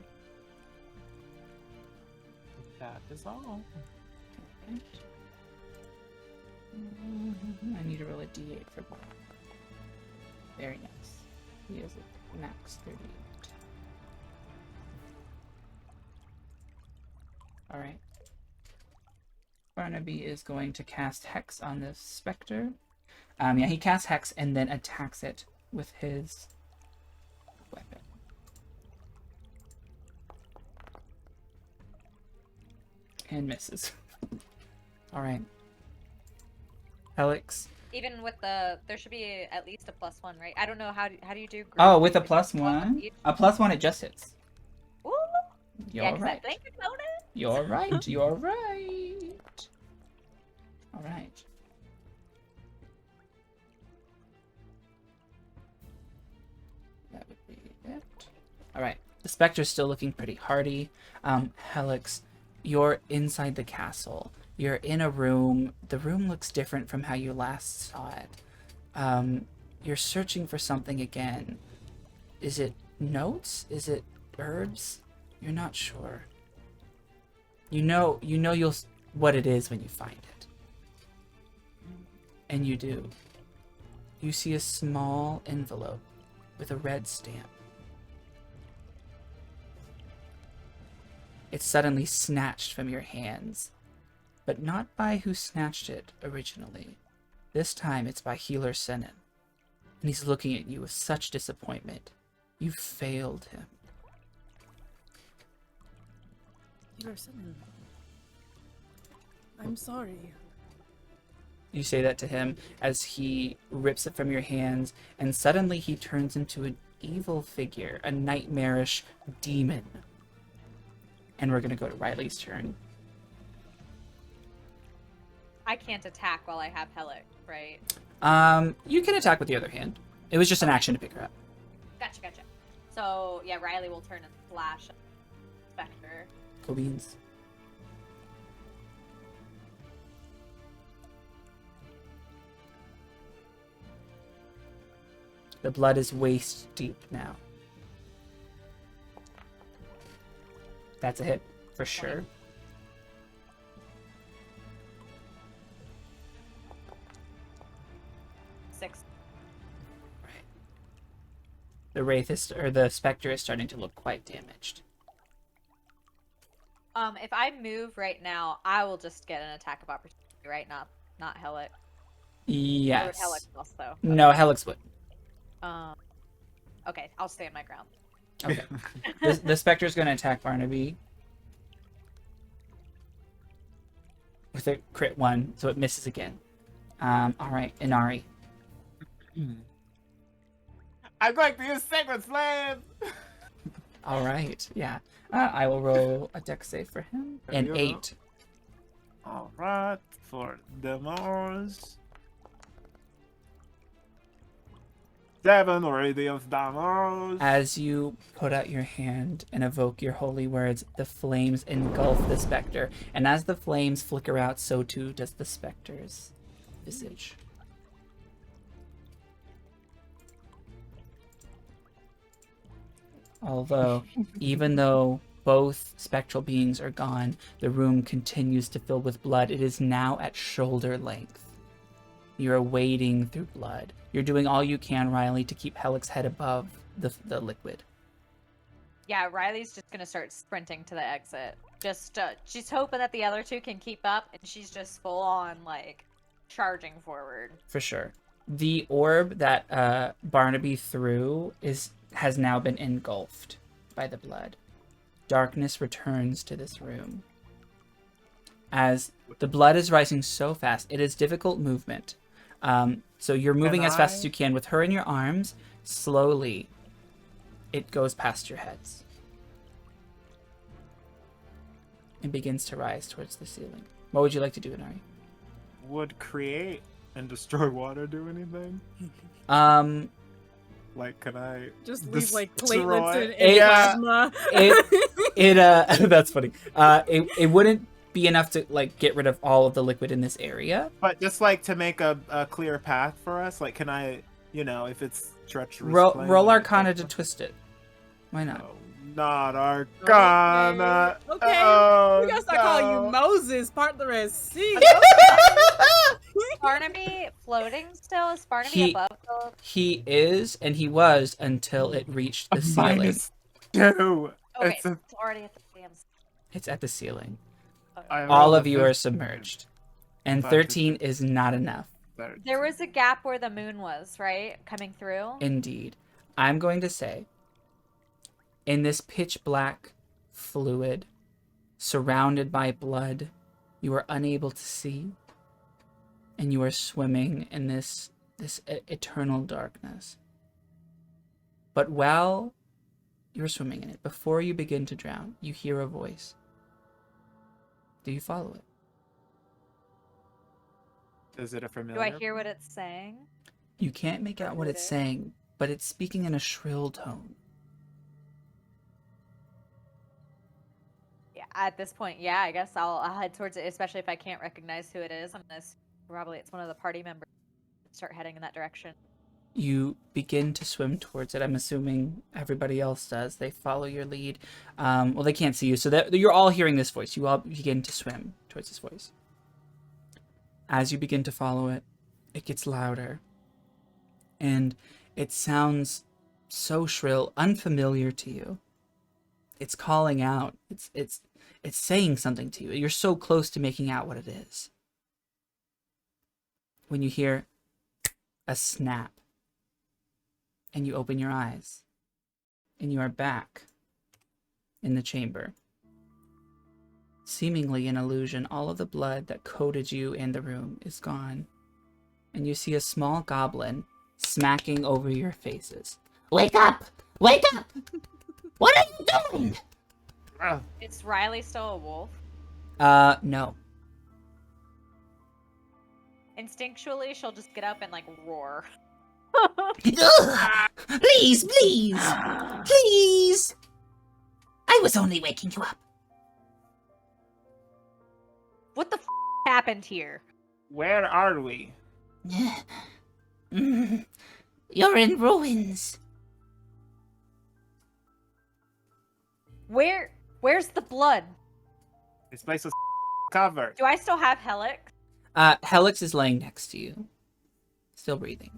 That is all. I need to roll a d8 for Bob. Very nice. He is at max 38. Alright. Barnaby is going to cast Hex on this Spectre. Yeah, he casts Hex and then attacks it with his weapon. And misses. Alright. Helix. Even with there should be at least a +1, right? I don't know how do you do. Oh, with a group? +1? Each? A +1, it just hits. Ooh. You're Yeah, 'cause right. that blanket bonus. You're right. You're right. All right. That would be it. All right. The Spectre's still looking pretty hardy. Helix, you're inside the castle. You're in a room. The room looks different from how you last saw it. You're searching for something again. Is it notes? Is it herbs? You're not sure. You know what it is when you find it. And you do. You see a small envelope with a red stamp. It's suddenly snatched from your hands, but not by who snatched it originally. This time it's by Healer Senin, and he's looking at you with such disappointment. You failed him. I'm sorry. You say that to him as he rips it from your hands, and suddenly he turns into an evil figure, a nightmarish demon. And we're gonna go to Riley's turn. I can't attack while I have Helic, right? You can attack with the other hand. It was just an action to pick her up. Gotcha. So yeah, Riley will turn and slash at Spectre. Go beans. The blood is waist deep now. That's a hit for sure. Six. Right. The Wraith is, or the Spectre is starting to look quite damaged. If I move right now, I will just get an attack of opportunity, right? Not Helic. Yes. Or would Helic also? No, Helix would. Okay, I'll stand my ground. Okay. the Spectre's going to attack Barnaby with a crit 1, so it misses again. All right, Inari. I'm going to use Sacred Flame! All right, yeah. I will roll a dex save for him. An 8. Alright, for damage. 7 radiant damage. As you put out your hand and evoke your holy words, the flames engulf the Spectre. And as the flames flicker out, so too does the Spectre's visage. Although, even though both spectral beings are gone, the room continues to fill with blood. It is now at shoulder length. You're wading through blood. You're doing all you can, Riley, to keep Helix's head above the liquid. Yeah, Riley's just gonna start sprinting to the exit. Just she's hoping that the other two can keep up, and she's just full on like charging forward. For sure. The orb that Barnaby threw has now been engulfed by the blood. Darkness returns to this room. As the blood is rising so fast, it is difficult movement. So you're moving as fast as you can with her in your arms. Slowly, it goes past your heads. And begins to rise towards the ceiling. What would you like to do, Inari? Would create and destroy water do anything? Like, can I Just leave like destroy- platelets and Yeah. plasma. That's funny. It wouldn't be enough to like get rid of all of the liquid in this area. But just like to make a clear path for us, like, can I, if it's treacherous? Roll Arcana to twist it. Why not? No, not Arcana. Okay. Oh, We gotta start calling you no. Moses, part of the Red Sea. Barnaby floating still? Is Barnaby He- above the... He is, and he was until it reached the ceiling. -2. Okay, It's a- it's already at the damn... It's at the ceiling. I All rolled of a you are 15. submerged. And Fine. 13 is not enough. There was a gap where the moon was, right? Coming through? Indeed. I'm going to say, in this pitch black fluid, surrounded by blood, you are unable to see, and you are swimming in this eternal darkness. But while you're swimming in it, before you begin to drown, you hear a voice. Do you follow it? Is it a familiar? Do I hear what it's saying? You can't make out what it's saying, but it's speaking in a shrill tone. Yeah, at this point, yeah, I guess I'll head towards it, especially if I can't recognize who it is. I'm gonna probably it's one of the party members. Start heading in that direction. You begin to swim towards it. I'm assuming everybody else does. They follow your lead. Well, they can't see you, so you're all hearing this voice. You all begin to swim towards this voice. As you begin to follow it, it gets louder. And it sounds so shrill, unfamiliar to you. It's calling out. It's saying something to you. You're so close to making out what it is. When you hear a snap, and you open your eyes, and you are back in the chamber. Seemingly an illusion, all of the blood that coated you in the room is gone, and you see a small goblin smacking over your faces. Wake up! Wake up! What are you doing? Is Riley still a wolf? No. Instinctually, she'll just get up and like roar. Ugh! Please, please! Please! I was only waking you up. What the happened here? Where are we? You're in ruins. Where's the blood? This place was covered. Do I still have Helix? Helix is laying next to you. Still breathing.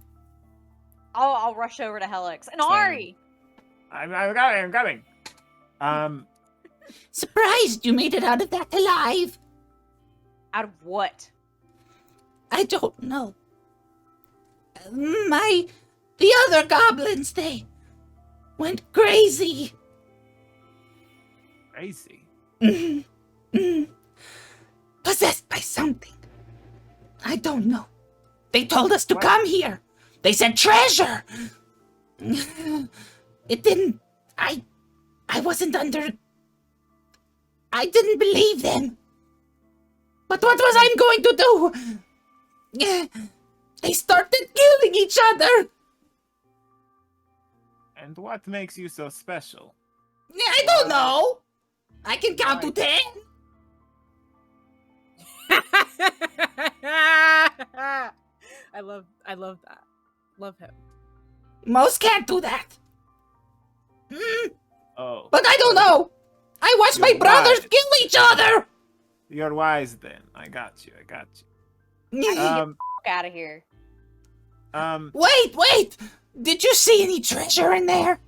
I'll rush over to Helix. And Same. Ari! I'm coming. Surprised you made it out of that alive. Out of what? I don't know. The other goblins, they went crazy. Crazy. Possessed by something. I don't know. They told us to What? come here. They said treasure. It didn't. I wasn't under. I didn't believe them. But what was I going to do? They started killing each other. And what makes you so special? I don't know. I can count to 10. I love that. Love him. Most can't do that. Oh. But I don't know. I watched my You're brothers wise. kill each other. You're wise then. I got you. Out of here. Wait. Did you see any treasure in there?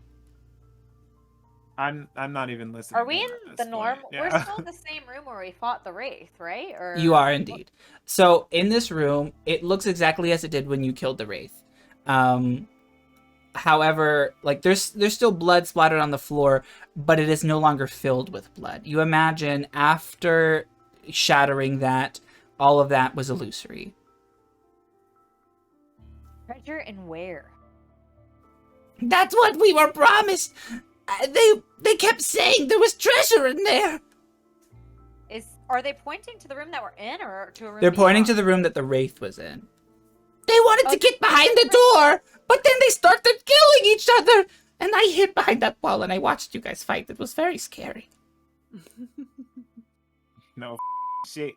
I'm not even listening. Are we to in him at the this norm? point. We're Yeah. still in the same room where we fought the Wraith, right? Or You are indeed. So in this room, it looks exactly as it did when you killed the Wraith. However, like there's still blood splattered on the floor, but it is no longer filled with blood. You imagine after shattering that, all of that was illusory. treasure and where? That's what we were promised. They kept saying there was treasure in there. Are they pointing to the room that we're in, or to a room? They're pointing to beyond? the room that the Wraith was in. They wanted to Oh, get behind the door, but then they started killing each other. And I hid behind that wall and I watched you guys fight. It was very scary. No shit.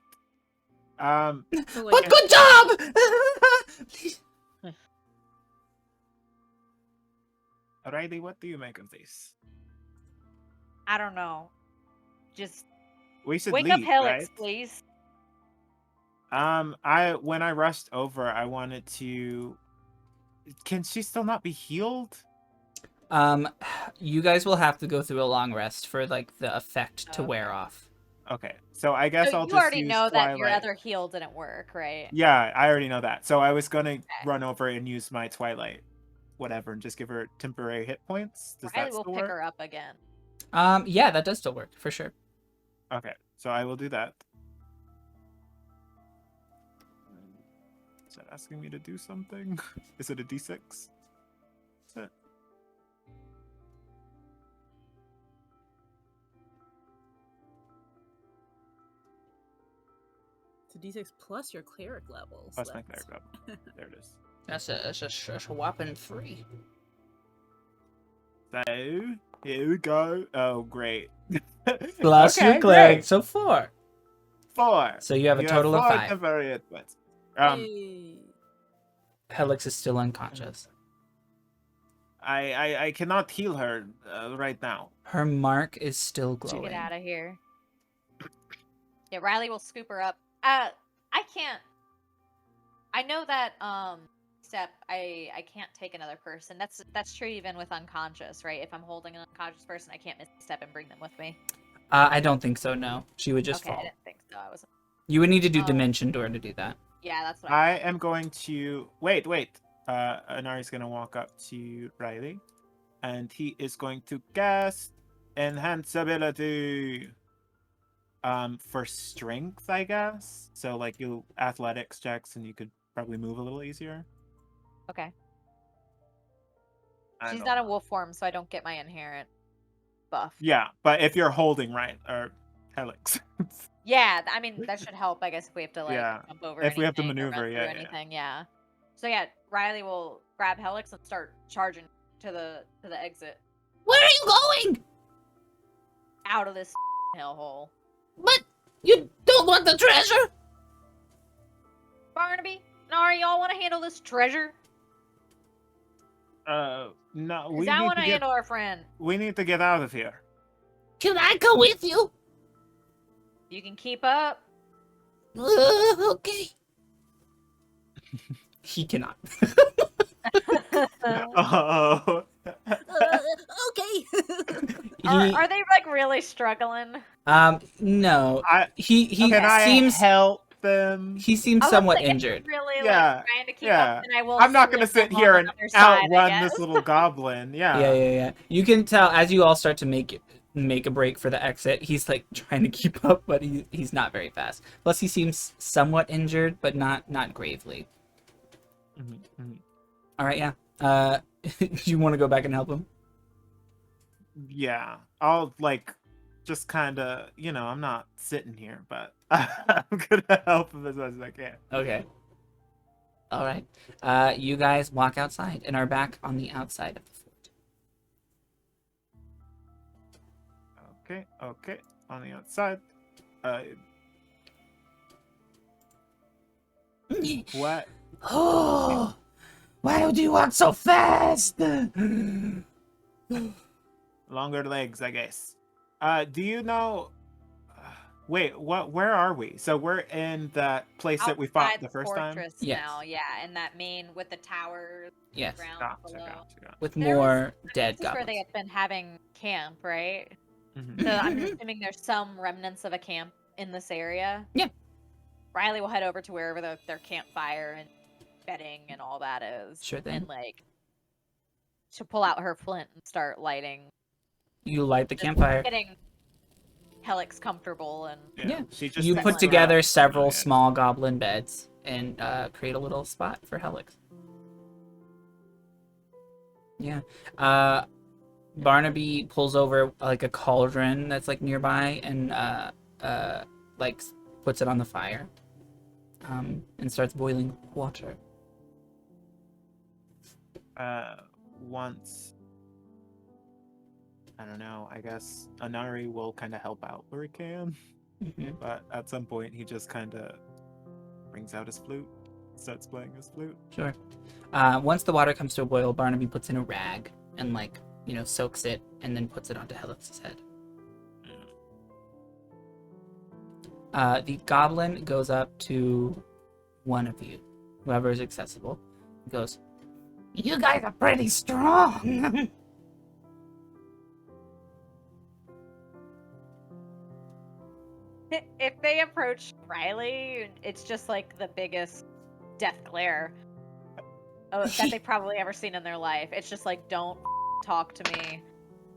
So, But good job! Please. Riley, what do you make of this? I don't know. Just We should wake leave, up Helix, right? please. When I rushed over, I wanted to. Can she still not be healed? You guys will have to go through a long rest for like the effect to wear Okay. off. Okay, so I guess So I'll you just already use know that your Twilight. other heal didn't work, right? Yeah, I already know that. So I was gonna run over and use my Twilight, whatever, and just give her temporary hit points. Does Riley that will still pick work? her up again. Yeah, that does still work for sure. Okay, so I will do that. Is that asking me to do something? Is it a D6? Is it? It's a D6 plus your cleric level. Plus so my that's- cleric level. There it is. That's a whopping 3. So here we go. Oh, great. Plus Okay, your cleric, great. so 4. 4. So you have a You total of 4 5. temporary hit points. Hey. Helix is still unconscious. I cannot heal her right now. Her mark is still Get glowing. out of here. Yeah, Riley will scoop her up. I can't. I know that step. I can't take another person. That's true even with unconscious, right? If I'm holding an unconscious person, I can't miss a step and bring them with me. I don't think so, no. She would just Okay, I fall. didn't think so. I wasn't. You would need to do Oh. Dimension Door to do that. Yeah, that's what I thought. am going to wait. Anari's gonna walk up to Riley, and he is going to cast Enhance Ability. For strength, I guess. So like you athletics checks, and you could probably move a little easier. Okay. I She's don't not know. in wolf form, so I don't get my inherent buff. Yeah, but if you're holding right or Helix. Yeah, I mean that should help. I guess if we have to like Yeah, jump over if we have to anything or maneuver, run yeah, through yeah. anything. Yeah. So yeah, Riley will grab Helix and start charging to the exit Where are you going? out of this hellhole. But you don't want the treasure? Barnaby, Nari, y'all want to handle this treasure? No, Because we I need want to to get. handle our friend. We need to get out of here. Can I go with you? You can keep up. Okay. He cannot. Oh. Okay. Are they like really struggling? No. I He can I seems help them? he seems I was somewhat like, if injured. you're really Yeah, like trying to keep yeah. up, then I will. I'm not gonna slip sit them here on and another side, I outrun this guess. little goblin. Yeah. Yeah. You can tell as you all start to make a break for the exit. He's like trying to keep up, but he's not very fast. Plus, he seems somewhat injured, but not gravely. Mhm, mhm. All right, yeah. You want to go back and help him? Yeah. I'll like just kind of, I'm not sitting here, but I'm gonna help him as much as I can. Okay. All right. You guys walk outside and are back on the outside of the fort. Okay. On the outside. What? Oh, why would you walk so fast? Longer legs, I guess. Do you know? Wait, what? Where are we? So we're in that place that we fought Outside the first time? fortress Yes. now, yeah, and that main with the towers Yes. ground Gotcha, below. gotcha. With There more dead This is where they goblins. had been having camp, right? Mhm. So I'm assuming there's some remnants of a camp in this area. Yeah. Riley will head over to wherever their campfire and bedding and all that is. Sure thing. And like, she'll pull out her flint and start lighting. You light the Just campfire. Getting Helix comfortable and Yeah. She just You sets put up together grabs several it. small goblin beds and create a little spot for Helix. Yeah. Barnaby pulls over like a cauldron that's like nearby and like puts it on the fire. And starts boiling water. Once, I don't know, I guess Anari will kind of help out where he can, Mhm. but at some point he just kind of brings out his flute, starts playing his flute. Sure. Once the water comes to a boil, Barnaby puts in a rag and like, soaks it and then puts it onto Helix's head. The goblin goes up to one of you, whoever is accessible. He goes, "You guys are pretty strong." if they approach Riley, it's just like the biggest death glare that they've probably ever seen in their life. It's just like, don't talk to me.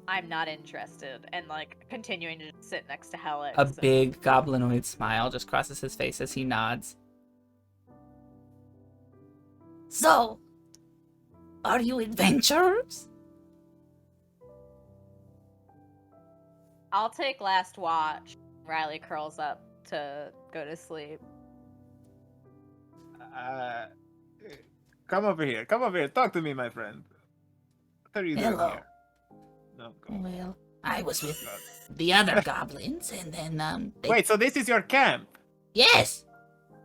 I'm not interested. And like continuing to sit next to Helix. A and- big goblinoid smile just crosses his face as he nods. So, are you adventurers? I'll take last watch. Riley curls up to go to sleep. Come over here. Come over here. Talk to me, my friend. What are you doing Hello. here? No, go. Well, I was with the other goblins, and then Wait, so this is your camp? Yes.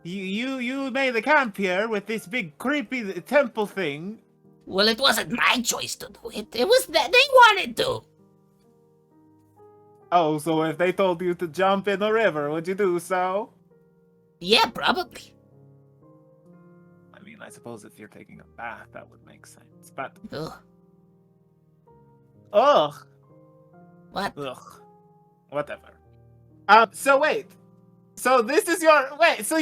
You made the camp here with this big creepy temple thing. Well, it wasn't my choice to do it. It was that they wanted to. Oh, so if they told you to jump in the river, would you do so? Yeah, probably. I mean, I suppose if you're taking a bath, that would make sense. But Ugh. ugh, What? whatever. So wait. So this is your wait. So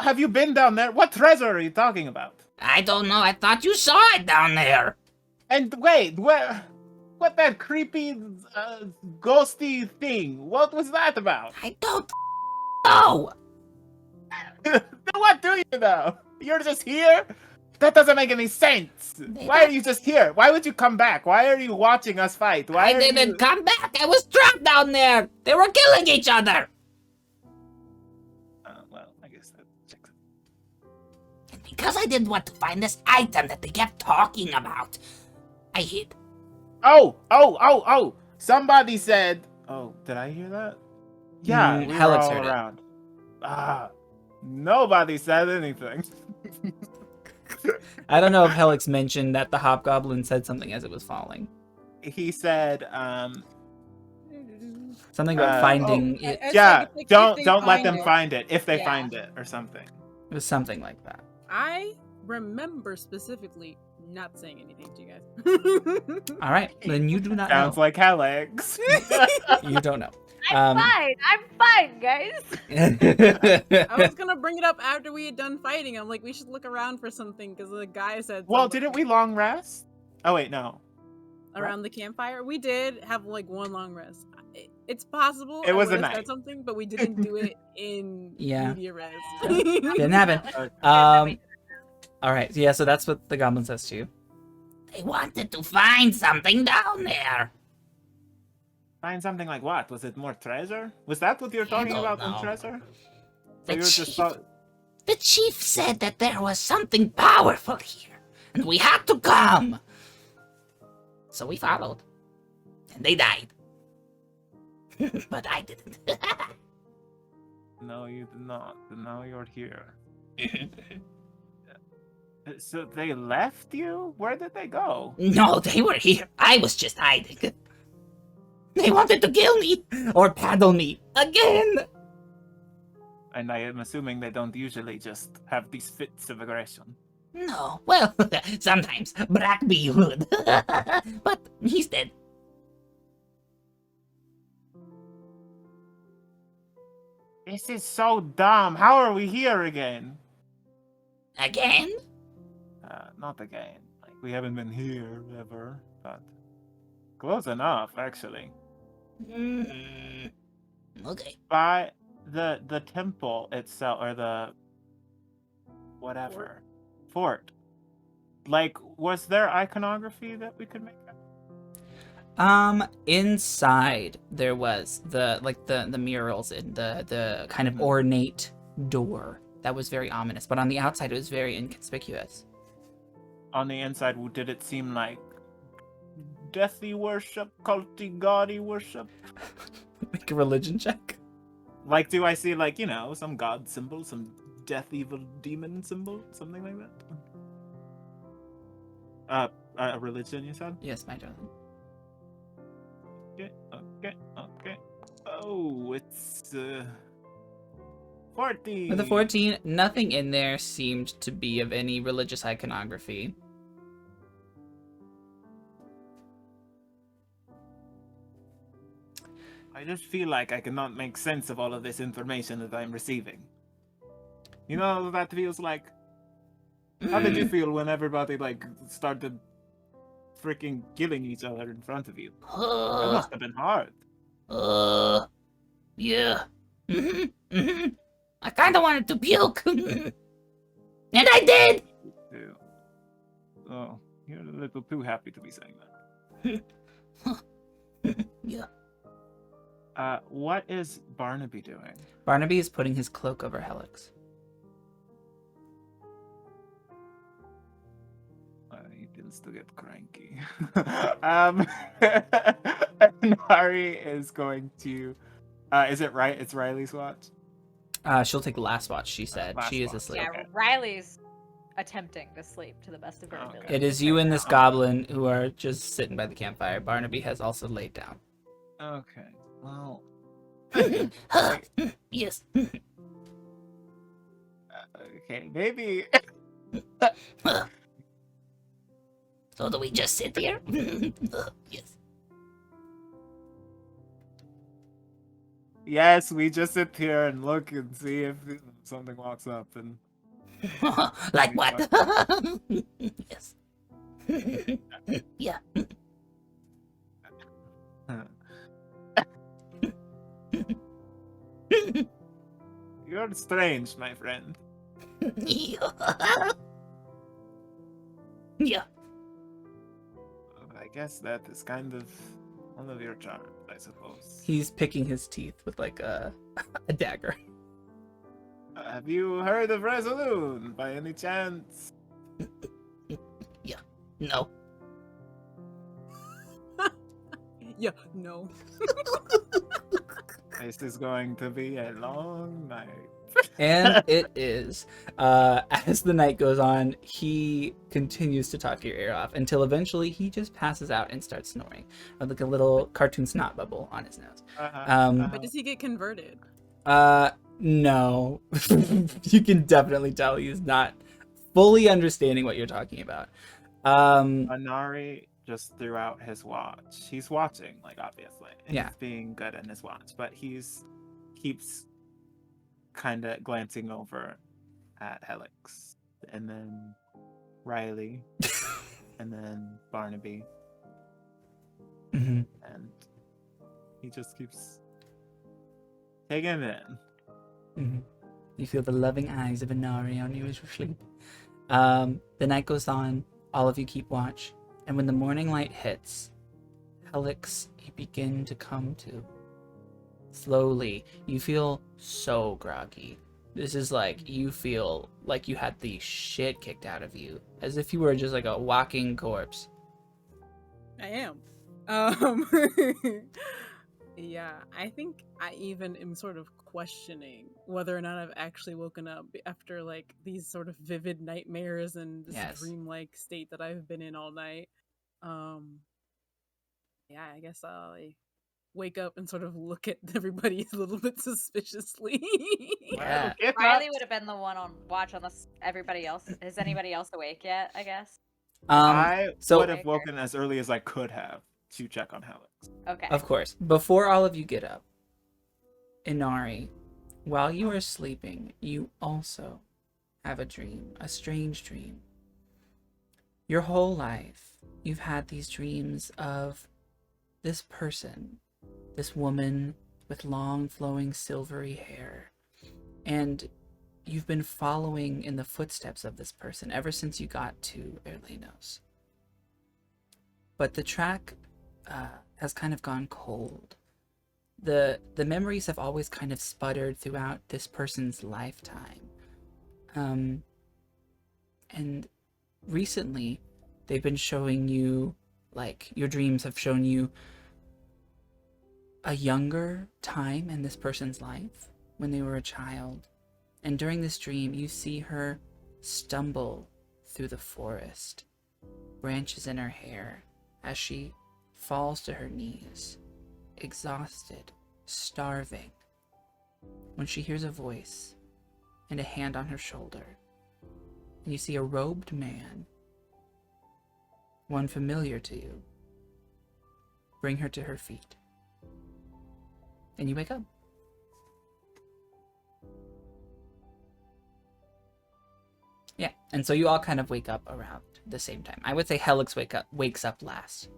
have you been down there? What treasure are you talking about? I don't know. I thought you saw it down there. And wait, what that creepy, ghosty thing? What was that about? I don't know. Then what do you know? You're just here? That doesn't make any sense. Why are you just here? Why would you come back? Why are you watching us fight? Why I are didn't you... come back. I was trapped down there. They were killing each other. Well, I guess that checks it. And because I didn't want to find this item that they kept talking about, I hid. Oh! Somebody said... Oh, did I hear that? Yeah, we were Helix all heard it. around. Nobody said anything. I don't know if Helix mentioned that the hobgoblin said something as it was falling. He said, Something about Uh, finding it. It's yeah, like, if don't they let find them it. find it if they Yeah. find it or something. It was something like that. I remember specifically not saying anything to you guys. All right, then you do not Sounds know. like Helix. You don't know. I'm fine, guys. I was gonna bring it up after we had done fighting. I'm like, we should look around for something because the guy said. Well, something didn't we long rest? Oh wait, no. around the campfire? We did have like one long rest. It's possible. It I was a would've night. said something, but we didn't do it in Yeah. media res. Didn't happen. Okay. All right. Yeah. So that's what the goblin says to you. They wanted to find something down there. Find something like what? Was it more treasure? Was that what you're talking don't about know. in treasure? The you were just chief- The chief said that there was something powerful here, and we had to come. So we followed, and they died. But I didn't. No, you did not. Now you're here. So they left you? Where did they go? No, they were here. I was just hiding. They wanted to kill me or paddle me again. And I am assuming they don't usually just have these fits of aggression. No, well, sometimes Brackby would. But he's dead. This is so dumb. How are we here again? Again? Not again. Like, we haven't been here ever, but close enough, actually. Mm. Okay. By the temple itself, or the whatever fort. Like, was there iconography that we could make out? Inside there was the murals and the kind of ornate door that was very ominous, but on the outside it was very inconspicuous. On the inside, did it seem like deathy worship, culty, gaudy worship? Make a religion check. Like, do I see, like, some god symbol, some death evil demon symbol, something like that? A religion, you said? Yes, my darling. Okay. Oh, it's 14. With the 14, nothing in there seemed to be of any religious iconography. I just feel like I cannot make sense of all of this information that I'm receiving. You know what that feels like? How did you feel when everybody, like, started freaking killing each other in front of you? That must have been hard. Yeah. I kinda wanted to puke. And I did! Ew. Oh, you're a little too happy to be saying that. Yeah. What is Barnaby doing? Barnaby is putting his cloak over Helix. He tends to get cranky. Nari is going to. Is it right? It's Riley's watch. She'll take last watch, she said. Last She is watch. asleep. Yeah, Okay. Riley's attempting to sleep to the best of her Okay. ability. It is you and this goblin who are just sitting by the campfire. Barnaby has also laid down. Okay. Well. Yes. Okay, maybe. So do we just sit here? Yes. Yes, we just sit here and look and see if something walks up and. Like what? Yes. Yeah. You're strange, my friend. Yeah. I guess that is kind of one of your charms, I suppose. He's picking his teeth with like a dagger. Have you heard of Resolution by any chance? No. Yeah, no. This is going to be a long night. And it is. As the night goes on, he continues to talk your ear off until eventually he just passes out and starts snoring. With like a little cartoon snot bubble on his nose. But does he get converted? No. You can definitely tell he's not fully understanding what you're talking about. Anari just threw out his watch. He's watching, like, obviously. Yeah. He's being good in his watch, but keeps kind of glancing over at Helix, and then Riley, and then Barnaby, Mm-hmm. and he just keeps taking it in. Mm-hmm. You feel the loving eyes of Inari on you as you sleep. The night goes on. All of you keep watch. And when the morning light hits, Helix, you begin to come to. Slowly, you feel so groggy. This is like, you feel like you had the shit kicked out of you. As if you were just like a walking corpse. I am. Yeah, I think I even am sort of questioning whether or not I've actually woken up after like these sort of vivid nightmares and this Yes. dreamlike state that I've been in all night. Yeah, I guess I wake up and sort of look at everybody a little bit suspiciously. Yeah. Get Riley up. would have been the one on watch unless everybody else. Is anybody else awake yet? I guess. I so- would have woken as early as I could have to check on Helix. Okay. Of course. Before all of you get up, Inari, while you are sleeping, you also have a dream, a strange dream. Your whole life, you've had these dreams of this person, this woman with long, flowing, silvery hair. And you've been following in the footsteps of this person ever since you got to Erlenos. But the track has kind of gone cold. The memories have always kind of sputtered throughout this person's lifetime. And recently, they've been showing you, like, your dreams have shown you a younger time in this person's life when they were a child. And during this dream, you see her stumble through the forest, branches in her hair, as she falls to her knees, exhausted, starving, when she hears a voice and a hand on her shoulder. And you see a robed man, one familiar to you, bring her to her feet. And you wake up. Yeah, and so you all kind of wake up around the same time. I would say Helix wakes up last.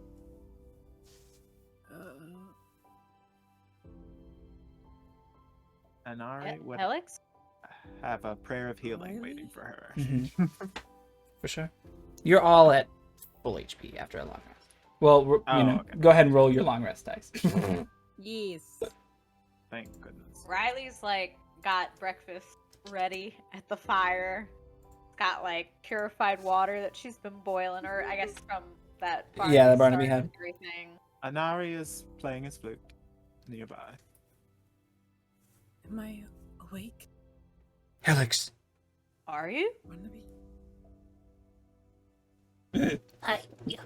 Anari would Helix? have a prayer of healing Riley? waiting for her. Mm-hmm. For sure. You're all at full HP after a long rest. Well, Okay. Go ahead and roll your long rest dice. Yes. Thank goodness. Riley's like got breakfast ready at the fire. Got like purified water that she's been boiling, or I guess from that. Yeah, the Barnaby starch had. and everything. Anari is playing his flute nearby. Am I awake? Helix. Are you? Barnaby? Hi. Yeah.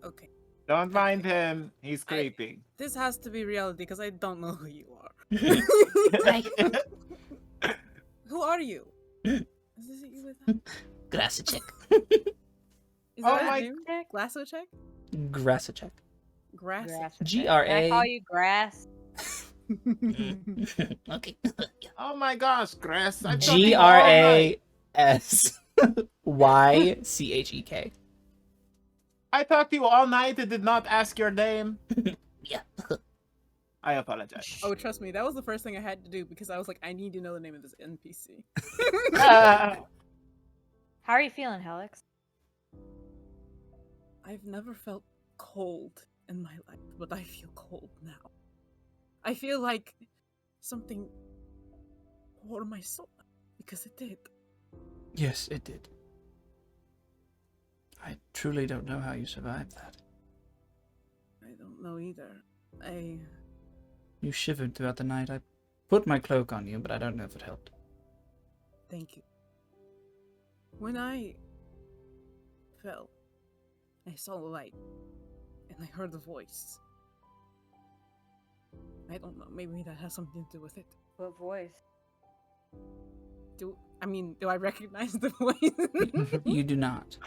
Okay. Don't mind him. He's creeping. This has to be reality because I don't know who you are. Hi. Who are you? Is this you with that? Grass check. Is Oh that my- your name? Glassocek? Grassachek. Grass. Can I call GRA. you Grass? Okay. Oh my gosh, Grass. I thought you were all night. GRASYCHEK. I talked to you all night and did not ask your name. Yeah. I apologize. Oh, trust me, that was the first thing I had to do because I was like, I need to know the name of this NPC. How are you feeling, Helix? I've never felt cold in my life, but I feel cold now. I feel like something tore my soul because it did. Yes, it did. I truly don't know how you survived that. I don't know either. You shivered throughout the night. I put my cloak on you, but I don't know if it helped. Thank you. When I fell, I saw the light, and I heard the voice. I don't know, maybe that has something to do with it. What voice? Do I recognize the voice? You do not.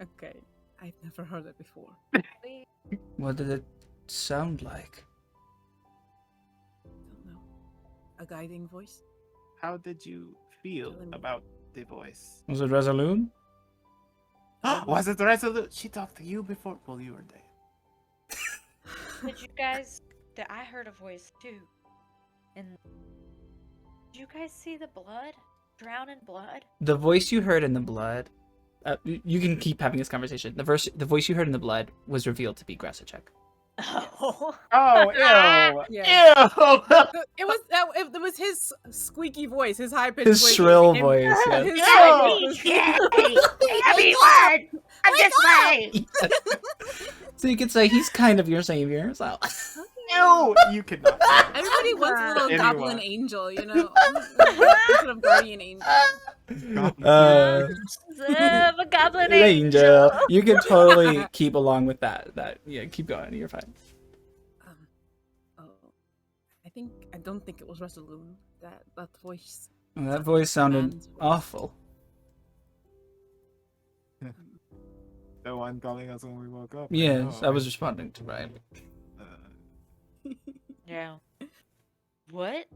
Okay, I've never heard it before. We- What did it sound like? Don't know. A guiding voice? How did you feel about the voice? Was it Resaloon? Was it Resolute? She talked to you before. Well, you were there. Did you guys? I heard a voice too. And did you guys see the blood? Drown in blood? The voice you heard in the blood. You can keep having this conversation. The voice you heard in the blood was revealed to be Grassachek. Oh. Oh, ew. Yeah. Ew. It was his squeaky voice, his high pitched His voice. shrill voice. Yes. His Yeah. voice. Every word. I'm this way. So you could say he's kind of your savior. So. Ew. You cannot. Everybody wants a little Anyone. goblin angel, you know? Sort of guardian angel. A goblin Angel. You can totally keep along with that. Yeah, keep going. You're fine. I don't think it was Resaloon. That voice. And that voice sounded Man's voice. awful. The one calling us when we woke up. Yes, I was responding to Riley. Yeah. What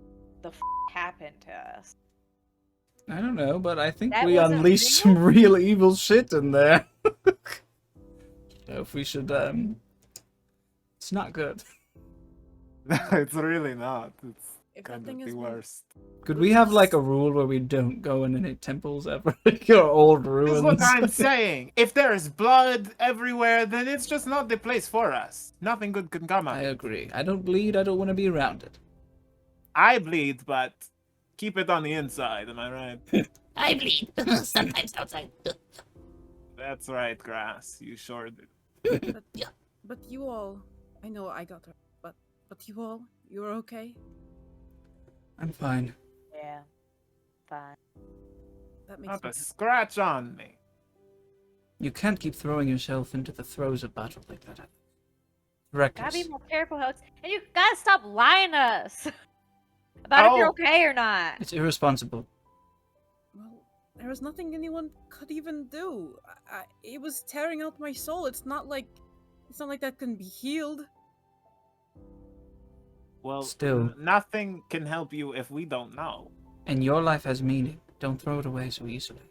the happened to us? I don't know, but I think That we wasn't unleashed real? some real evil shit in there. So if we should, it's not good. No, it's really not. It's If that kind thing of is the one- worst. Could we have like a rule where we don't go in any temples ever? Your old ruins. That's what I'm saying. If there's blood everywhere, then it's just not the place for us. Nothing good can come I of it. agree. I don't bleed. I don't want to be around it. I bleed, but keep it on the inside, am I right? I bleed. Sometimes outside. That's right, Grass. You sure do. But you all, I know I got her, but you all, you're okay. I'm fine. Yeah. Fine. That makes Not me a scratch on me. You can't keep throwing yourself into the throes of battle like that. Gotta Reckless. be more careful, Alex. And you gotta stop lying to us about if you're Oh. okay or not. It's irresponsible. Well, there was nothing anyone could even do. It was tearing out my soul. It's not like that can be healed. Well, Still. nothing can help you if we don't know. And your life has meaning. Don't throw it away so easily.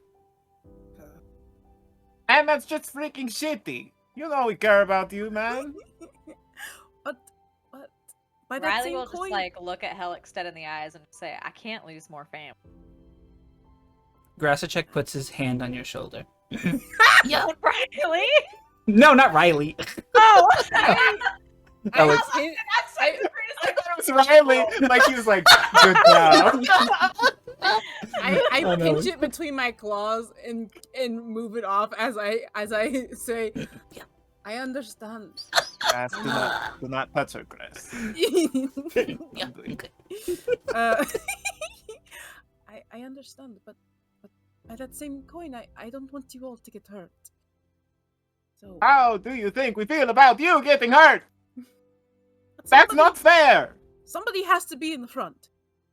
And that's just freaking shitty. You know we care about you, man. But by that Riley same will coin, just like look at Helix dead in the eyes and say, "I can't lose more family." Grassachek puts his hand on your shoulder. Yeah. Riley? No, not Riley. Oh, Alex. I thought it was Riley. Like he was like, good job. I Oh, no. pinch it between my claws and move it off as I say, I understand. Grass, do not touch her, Grass. Yeah. Okay. uh, I understand, but by that same coin, I don't want you all to get hurt. So How do you think we feel about you getting hurt? but That's somebody- not fair. Somebody has to be in the front,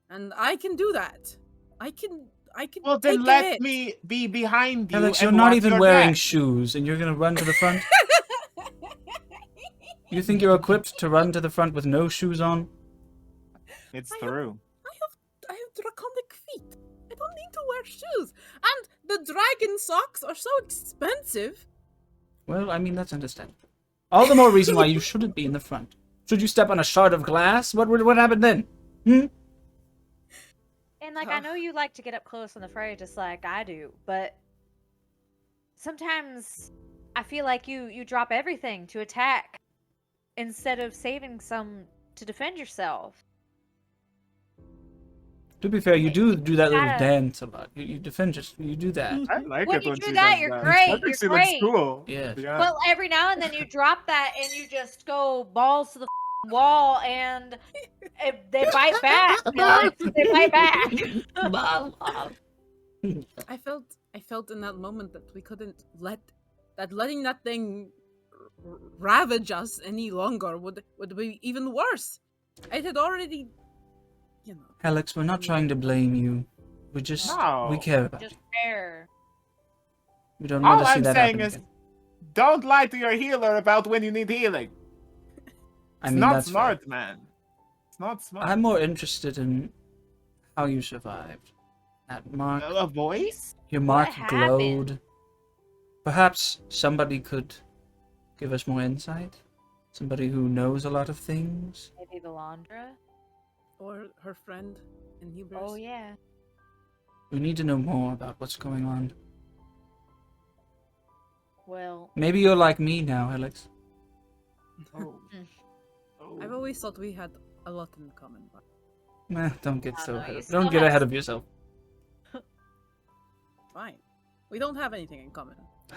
and I can do that. I can. Well, take then a let hit. me be behind you. Alex, and you're not watch even your wearing back. shoes, and you're gonna run to the front? You think you're equipped to run to the front with no shoes on? It's I true. I have draconic feet. I don't need to wear shoes, and the dragon socks are so expensive. Well, I mean, that's understandable. All the more reason why you shouldn't be in the front. Should you step on a shard of glass? What happened then? Hmm? and like I know you like to get up close on the fray just like I do, but sometimes I feel like you drop everything to attack instead of saving some to defend yourself. To be fair, you do that little gotta- dance a lot. You defend you do that. I like When it you when do she that, does you're that. great, I think you're she great. looks cool. Yes. Yeah. But every now and then you drop that and you just go balls to the wall and they bite back. Alex. They bite back. I felt in that moment that we couldn't letting that thing ravage us any longer would be even worse. It had already, you know. Alex, we're not trying to blame you. We just No. we care about Just you. fair. We don't want All to see I'm that saying happen is, again. don't lie to your healer about when you need healing. I It's mean, not that's fair. smart, man. It's not smart. I'm more interested in how you survived. That mark, A voice? your mark happened? glowed. Perhaps somebody could give us more insight. Somebody who knows a lot of things. Maybe the Laundra. Or her friend in Hebrews. Oh yeah. We need to know more about what's going on. Well, Maybe you're like me now, Alex. Oh. Oh. I've always thought we had a lot in common, but Don't get I so don't know, ahead. you Don't still get have- ahead of yourself. fine. We don't have anything in common.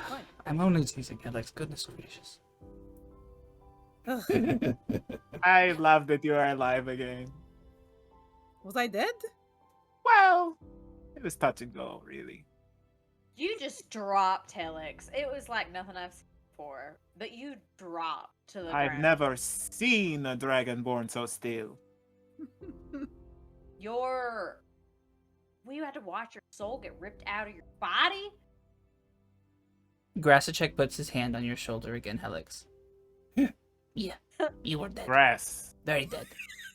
Fine. I'm only teasing, Alex. Goodness gracious. I love that you are alive again. Was I dead? Well, it was touch and go, really. you just dropped Helix. It was like nothing I've seen before. But you dropped to the I've ground. never seen a dragonborn so still. You had to watch your soul get ripped out of your body? Grassachek puts his hand on your shoulder again, Helix. Yeah, you were dead. Grass. Very dead.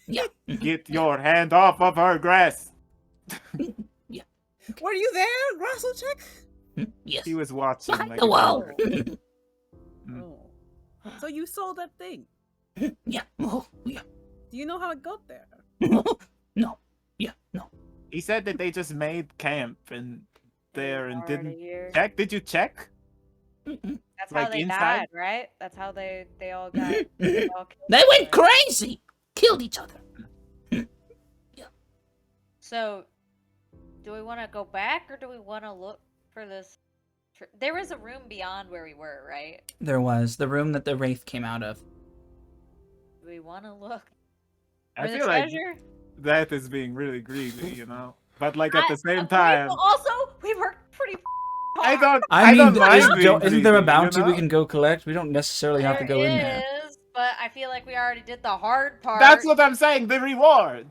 Yeah. Get your hand off of her, Grass. Were you there, Grassachek? Yes. He was watching. Behind like the a wall. bird. Oh. So you sold that thing. Yeah. Oh, yeah. Do you know how it got there? No. Yeah. No. He said that they just made camp and there and Already didn't here. check. Did you check? Mm-mm. That's like how they inside? died, right? That's how they all got. They all killed They each went other. crazy. Killed each other. So, do we want to go back or do we want to look for this? There was a room beyond where we were, right? There was the room that the wraith came out of. Do we want to look I for the feel like treasure? that is being really greedy, you know. But like at the same But time, also, we worked pretty I hard. don't. I mean, don't mind being isn't there a greedy, bounty you we know? can go collect? We don't necessarily have to go in there. Is, but I feel like we already did the hard part. That's what I'm saying. The reward.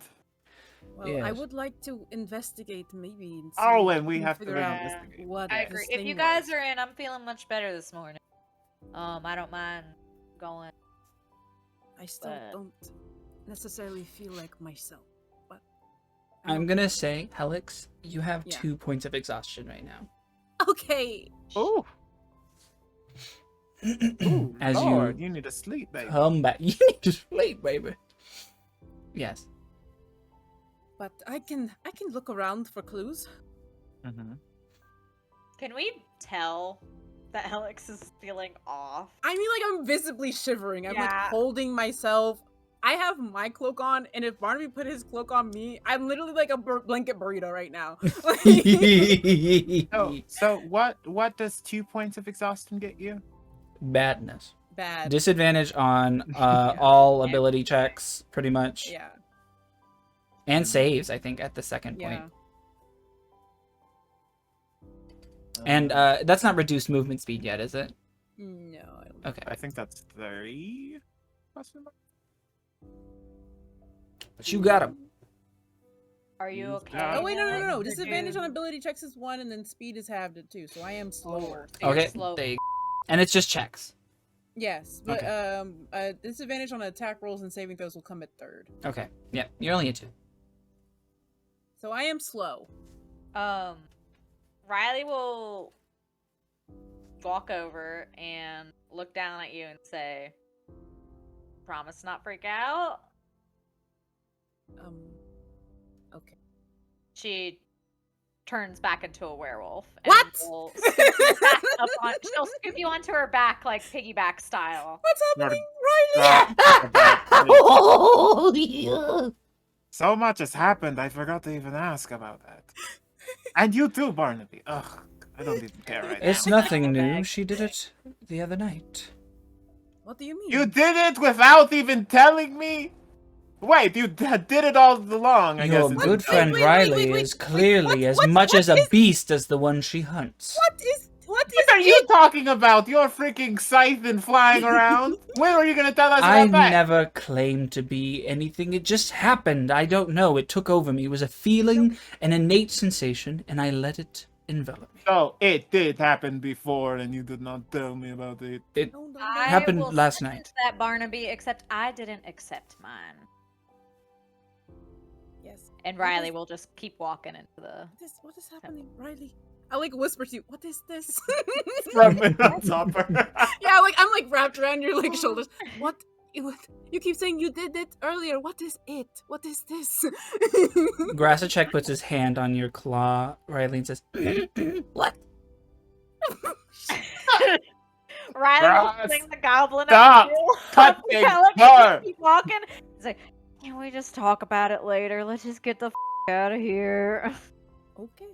Well, I Yes. would like to investigate maybe. And Oh, see if and we can have to figure out investigate. what I this agree. If thing you guys was. are in, I'm feeling much better this morning. I don't mind going. I still but- don't necessarily feel like myself. But I'm gonna say, Helix, you have Yeah. 2 points of exhaustion right now. Okay. Oh, As Lord, you you need to sleep, baby. come back. You need to sleep, baby. Yes. But I can look around for clues. Mm-hmm. Can we tell that Helix is feeling off? I mean, like, I'm visibly shivering. I'm like Yeah. holding myself. I have my cloak on, and if Barnaby put his cloak on me, I'm literally like a blanket burrito right now. So what does 2 points of exhaustion get you? Badness. Bad. Disadvantage on Yeah. all ability checks, pretty much. Yeah. And saves, I think, at the second Yeah. point. And that's not reduced movement speed yet, is it? No. I don't Okay. I think that's 3. Question mark? But you got him. Are you You've okay? got Oh wait, no. Dylan? Disadvantage on ability checks is 1, and then speed is halved at 2, so I am slower. So you're Okay. slow. There you go. And it's just checks. Yes, but disadvantage on attack rolls and saving throws will come at 3rd. Okay. Yeah, you're only a 2. So I am slow. Riley will walk over and look down at you and say, "Promise not freak out." Okay. She turns back into a werewolf. And What? will scoop you back up on, she'll scoop you onto her back like piggyback style. What's Not happening, a- Riley? Oh, yeah. So much has happened, I forgot to even ask about that. And you too, Barnaby. Ugh, I don't even care right It's now. nothing new. Bag. She did it the other night. What do you mean? You did it without even telling me? Wait, you did it all along, I Your guess. good friend Riley is clearly as much as a beast as the one she hunts. What What are you talking about? You're freaking scythe and flying around? When are you gonna tell us I about that? never claimed to be anything. It just happened. I don't know. It took over me. It was a feeling, an innate sensation, and I let it envelop me. So, it did happen before and you did not tell me about it. It I happened will last send night. That Barnaby, except I didn't accept mine. Yes. And What Riley is- will just keep walking into the. What is happening, Riley? I like whisper to you. What is this? From the topper. Yeah, like I'm like wrapped around your like shoulders. What? You keep saying you did it earlier. What is it? What is this? Grassachek puts his hand on your claw, Riley, and says, What? Riley will Grass. swing the goblin Stop at you. touching Alex, her. keep walking. He's like, "Can we just talk about it later? Let's just get the out of here." Okay.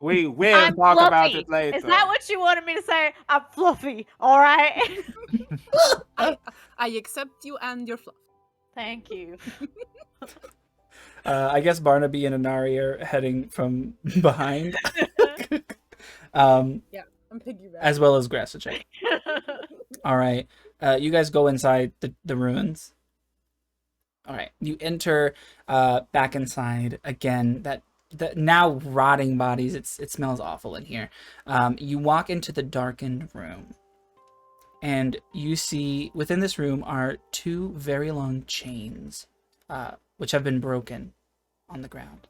We will I'm talk about fluffy. it later. Is that what you wanted me to say? I'm fluffy. All right. I accept you and your fluff. Thank you. I guess Barnaby and Inari are heading from behind. I'm piggyback. As well as Grassachek. All right. You guys go inside the ruins. All right, you enter back inside again. That now rotting bodies. It smells awful in here. You walk into the darkened room, and you see within this room are 2 very long chains, which have been broken on the ground.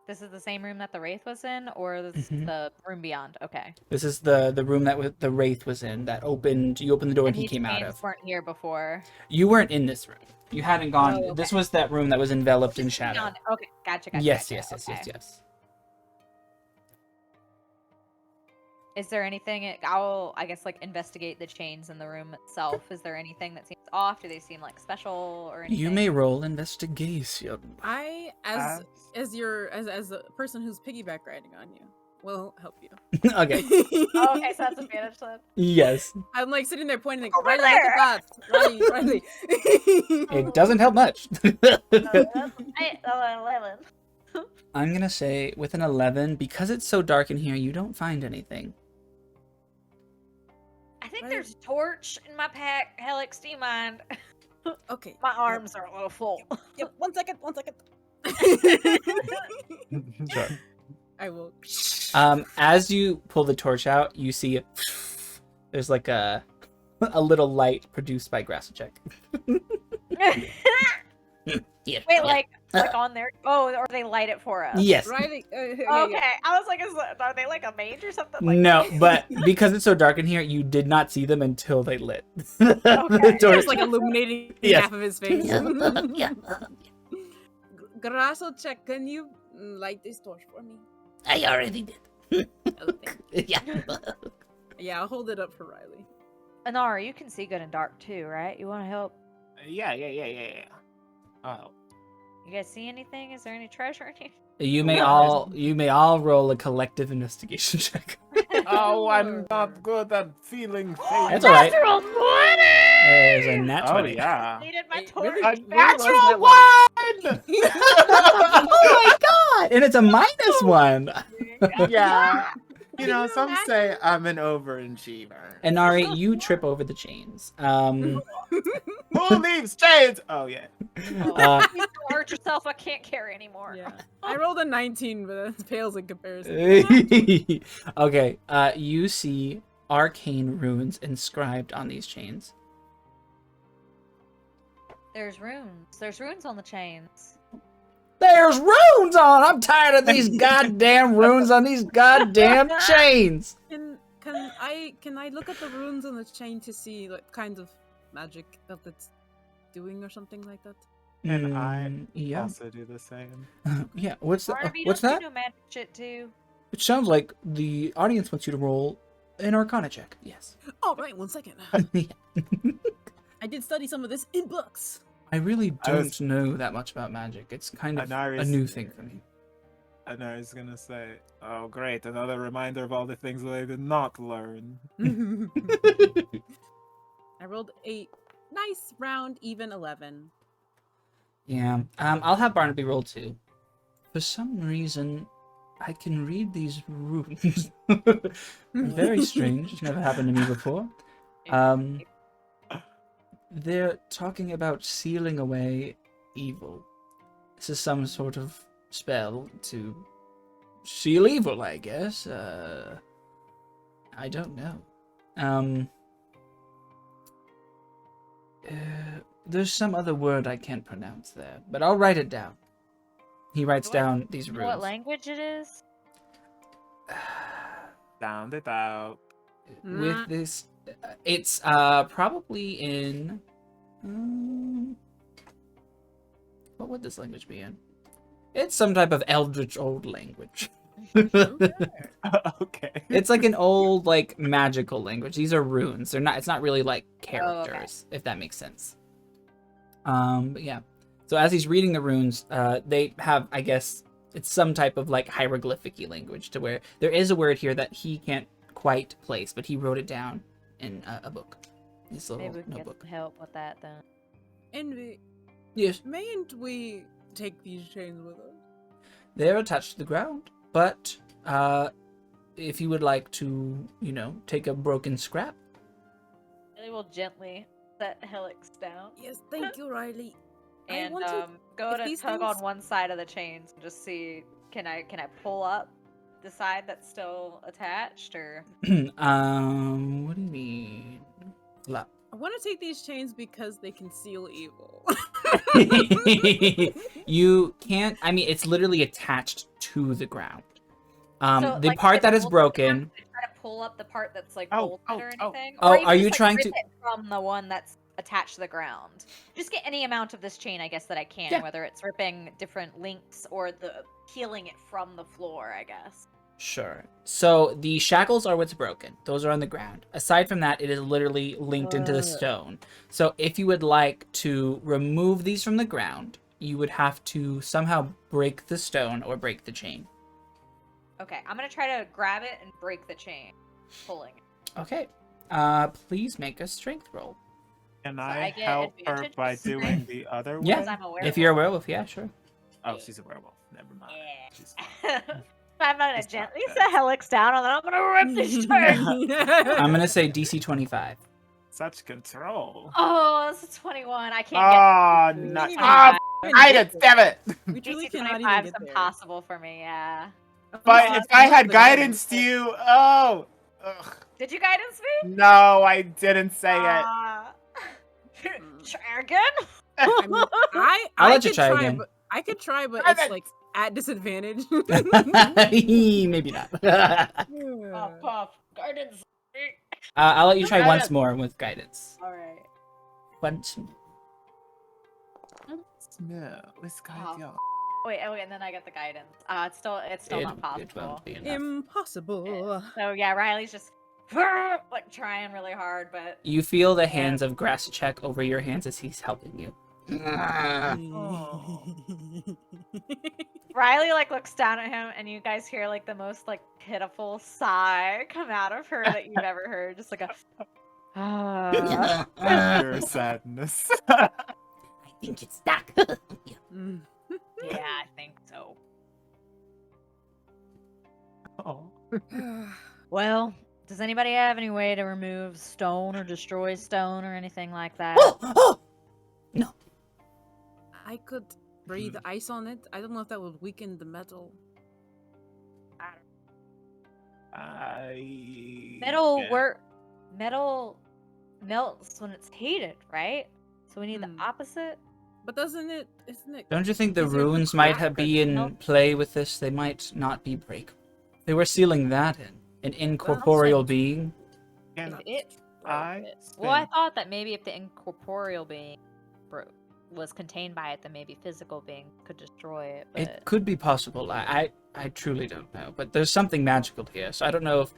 This is the same room that the Wraith was in, or this is the room beyond? Okay. This is the room that the Wraith was in. That opened. You opened the door and he these came out chains of. weren't here before. You weren't in this room. You hadn't gone. Oh, okay. This was that room that was enveloped in shadow. Beyond. Okay, gotcha. Yes, gotcha. yes. Is there anything? I'll, I guess, like investigate the chains in the room itself. Is there anything that seems off? Do they seem like special or anything? You may roll investigation. I, as a person who's piggyback riding on you, will help you. Okay. Oh, okay, so that's advantage then. Yes. I'm like sitting there pointing, like, Over Riley, there! look at that. Riley. It doesn't help much. That's 11. I'm gonna say with an 11, because it's so dark in here, you don't find anything. I think Right. there's a torch in my pack. Helix, do you mind? Okay. My arms are a little full. Yep, 1 second. Sure. I will. As you pull the torch out, you see there's like a little light produced by Grassachek. Here, Wait, here. like on there? Oh, or they light it for us? Yes. Riley. Okay, I was like, are they like a mage or something? Like No, but because it's so dark in here, you did not see them until they lit. The torch. Just like illuminating Yes. half of his face. Yeah. Grassachek, can you light this torch for me? I already did. Okay. Yeah. Yeah, I'll hold it up for Riley. Anara, you can see good and dark too, right? You want to help? Yeah. Oh. You guys see anything? Is there any treasure in here? You may all roll a collective investigation check. Oh, I'm not good at feeling things. That's all right. Natural 20! There's a nat Oh 20. yeah. Needed my It torch. really- A really natural was one! Oh my god! And it's a -1. Yeah. You know, some say I'm an overachiever. And Ari, you trip over the chains. Who leaves chains? Oh yeah. Uh, Please don't hurt yourself. I can't carry anymore. Yeah. I rolled a 19, but that pales in comparison. okay, you see arcane runes inscribed on these chains. There's runes. There's runes on the chains. There's runes on! I'm tired of these goddamn runes on these goddamn chains! Can I look at the runes on the chain to see like kinds of magic that it's doing or something like that? And I yeah. also do the same. Yeah, what's that? Barnaby, What's don't that? you know magic shit too? It sounds like the audience wants you to roll an Arcana check. Yes. Oh, right, 1 second. Yeah. I did study some of this in books. I really I don't was- know that much about magic. It's kind of a new thing for me. And I was gonna say, oh great, another reminder of all the things that I did not learn. I rolled a nice round even 11. Yeah. I'll have Barnaby roll too. For some reason, I can read these runes. Very strange. It's never happened to me before. They're talking about sealing away evil. This is some sort of spell to seal evil, I guess. I don't know. There's some other word I can't pronounce there, but I'll write it down. He writes down these You know runes. what language it is? Sound it out. With this, it's probably in. What would this language be in? It's some type of eldritch old language. Okay. It's like an old, like, magical language. These are runes. They're not. It's not really like characters, if that makes sense. But yeah. So as he's reading the runes, they have, I guess, it's some type of like hieroglyphic-y language, to where there is a word here that he can't quite place, but he wrote it down in a book. This little Maybe we can get notebook. some help with that then. Envy, Yes, mayn't we take these chains with us? they're attached to the ground, but if you would like to, take a broken scrap, They will gently set Helix down. Yes, thank you, Riley. I And wanted- go if to these tug things- on one side of the chains and just see can I pull up the side that's still attached or What do you mean? La- I want to take these chains because they conceal evil. You can't. I mean, it's literally attached to the ground. So, The like, part if that I is pull- broken. Try to pull up the part that's like Oh, bolted or anything. Oh, or even are you just, like, trying rip to- it from the one that's attached to the ground? Just get any amount of this chain, I guess, that I can, Yeah. whether it's ripping different links or the peeling it from the floor, I guess. Sure. So the shackles are what's broken. Those are on the ground. Aside from that, it is literally linked into the stone. So if you would like to remove these from the ground, you would have to somehow break the stone or break the chain. Okay, I'm gonna try to grab it and break the chain, pulling it. Okay. Please make a strength roll. Can I I get help her advantage by with doing strength? the other Yeah. one? I'm a If you're a werewolf. werewolf, yeah, sure. Oh, she's a werewolf. Never mind. Yeah. She's fine. I'm gonna It's not gently bad. set Helix down and then I'm gonna rip this chain. I'm gonna say DC 25. Such control. Oh, this is 21. I can't Ah, We nuts. can't Ah, even guidance, get damn it! We get truly DC cannot 25 even is get there. impossible for me, yeah. But if I had guidance to you, oh. Ugh. Did you guidance me? No, I didn't say it. Ah. Try again? I mean, I'll I let you could try try, again. but I could try, but Try it's it. like at disadvantage. Maybe not. Oh, puff. Guidance. I'll let you try once more with guidance. Alright. Once more. No, let's guide Oh. y'all. Wait, and then I get the guidance. It's still It not possible. won't be enough. Impossible. So yeah, Riley's just like trying really hard, but You feel the hands of Grass check over your hands as he's helping you. Riley like looks down at him, and you guys hear like the most like pitiful sigh come out of her that you've ever heard, just like a. Pure sadness. I think it's stuck. Mm. Yeah, I think so. Oh. Well, does anybody have any way to remove stone or destroy stone or anything like that? Oh! I could breathe ice on it. I don't know if that would weaken the metal. Metal melts when it's heated, right? So we need the Hmm. opposite. But isn't it? Don't you think the easier to runes might crack be in Nope. play with this? They might not be breakable. They were sealing that in. An incorporeal being. Can If it I broke it. Well, I spend- thought that maybe if the incorporeal being was contained by it, then maybe physical being could destroy it. But It could be possible. I truly don't know. But there's something magical here, so I don't know if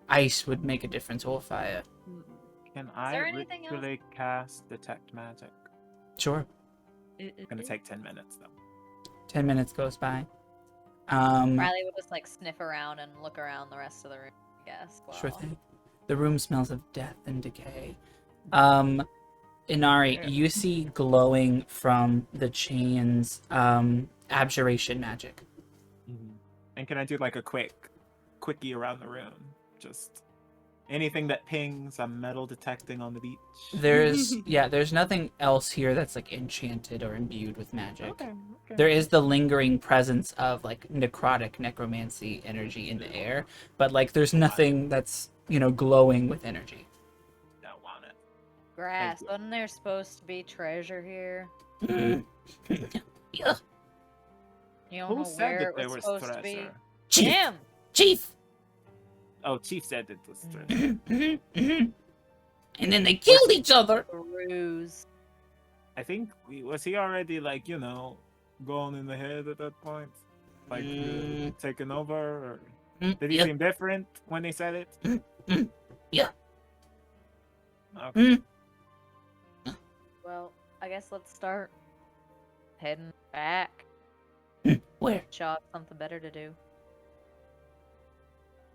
ice would make a difference or fire. Can there I anything else? ritually cast detect magic? Sure. It's gonna take 10 minutes though. 10 minutes goes by. Riley would just like sniff around and look around the rest of the room, I guess. Sure while- thing. The room smells of death and decay. Inari, Yeah. you see glowing from the chains, abjuration magic. And can I do like a quickie around the room? Just anything that pings, I'm metal detecting on the beach. There's nothing else here that's like enchanted or imbued with magic. Okay. There is the lingering presence of like necrotic necromancy energy in the air, but like there's nothing that's, glowing with energy. Don't want it. Grass. you. Wasn't there supposed to be treasure here? Yeah. You don't Who know said where that it there was was supposed to be. treasure? Chief. Him. Chief. Oh, Chief said it was treasure. And then they killed each other. Ruse. I think was he already like gone in the head at that point, like taken over, or did he Yeah. seem different when he said it? Yeah. Okay. Well, I guess let's start heading back. Where? Shaw have something better to do.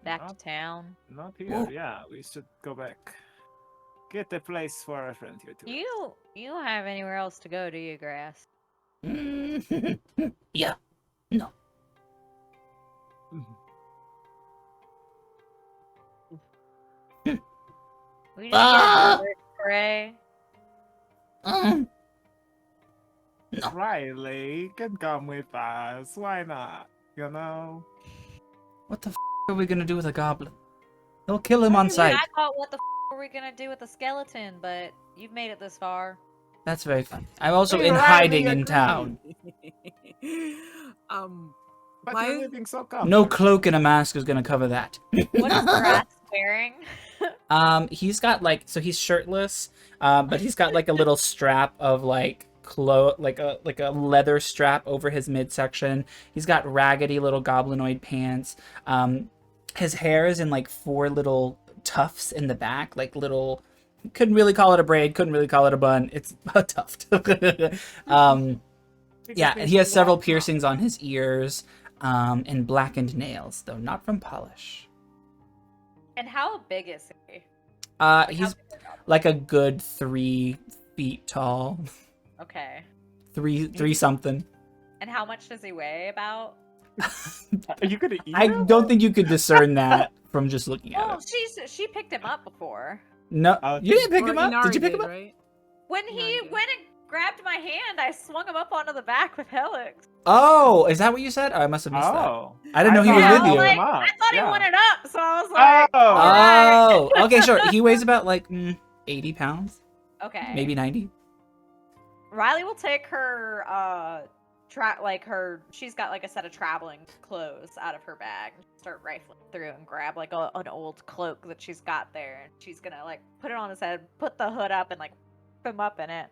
Back to Not- town. Not here. Whoa. Yeah, we should go back. Get a place for our friend here too. You don't have anywhere else to go, do you, Grass? Yeah. No. We just get Ah! another spray. Mm. No. Riley, you can come with us. Why not? You know? What the are we gonna do with a goblin? They'll kill him on I sight. thought, what the are we gonna do with the skeleton? But you've made it this far. That's very funny. I'm also We in rightly hiding in agree. town. But Why- you're living so comfortably. No cloak and a mask is gonna cover that. What is Grass wearing? He's got like, so he's shirtless, but he's got like a little strap of like like a leather strap over his midsection. He's got raggedy little goblinoid pants. His hair is in like 4 little tufts in the back, like little. Couldn't really call it a braid. Couldn't really call it a bun. It's a tuft. Yeah, and he has several piercings on his ears, and blackened nails, though not from polish. And how big is he? He's like a good 3 feet tall. Okay. Three something. And how much does he weigh about? Are you gonna eat I him? don't think you could discern that from just looking at Oh, him. she picked him up before. No, you didn't pick Or him up. Inari Did you pick him up? Right? When he Yeah, I did. went and grabbed my hand, I swung him up onto the back with Helix. Oh, is that what you said? Oh, I must have missed that. Oh. I didn't know he thought was Yeah, with I you. like- him up. I thought Yeah. he wanted up, so I was like, Oh. alright. Oh, okay, sure. He weighs about like 80 pounds, Okay. maybe 90. Riley will take her she's got like a set of traveling clothes out of her bag and start rifling through and grab like an old cloak that she's got there, and she's gonna like put it on his head, put the hood up, and like whip him up in it.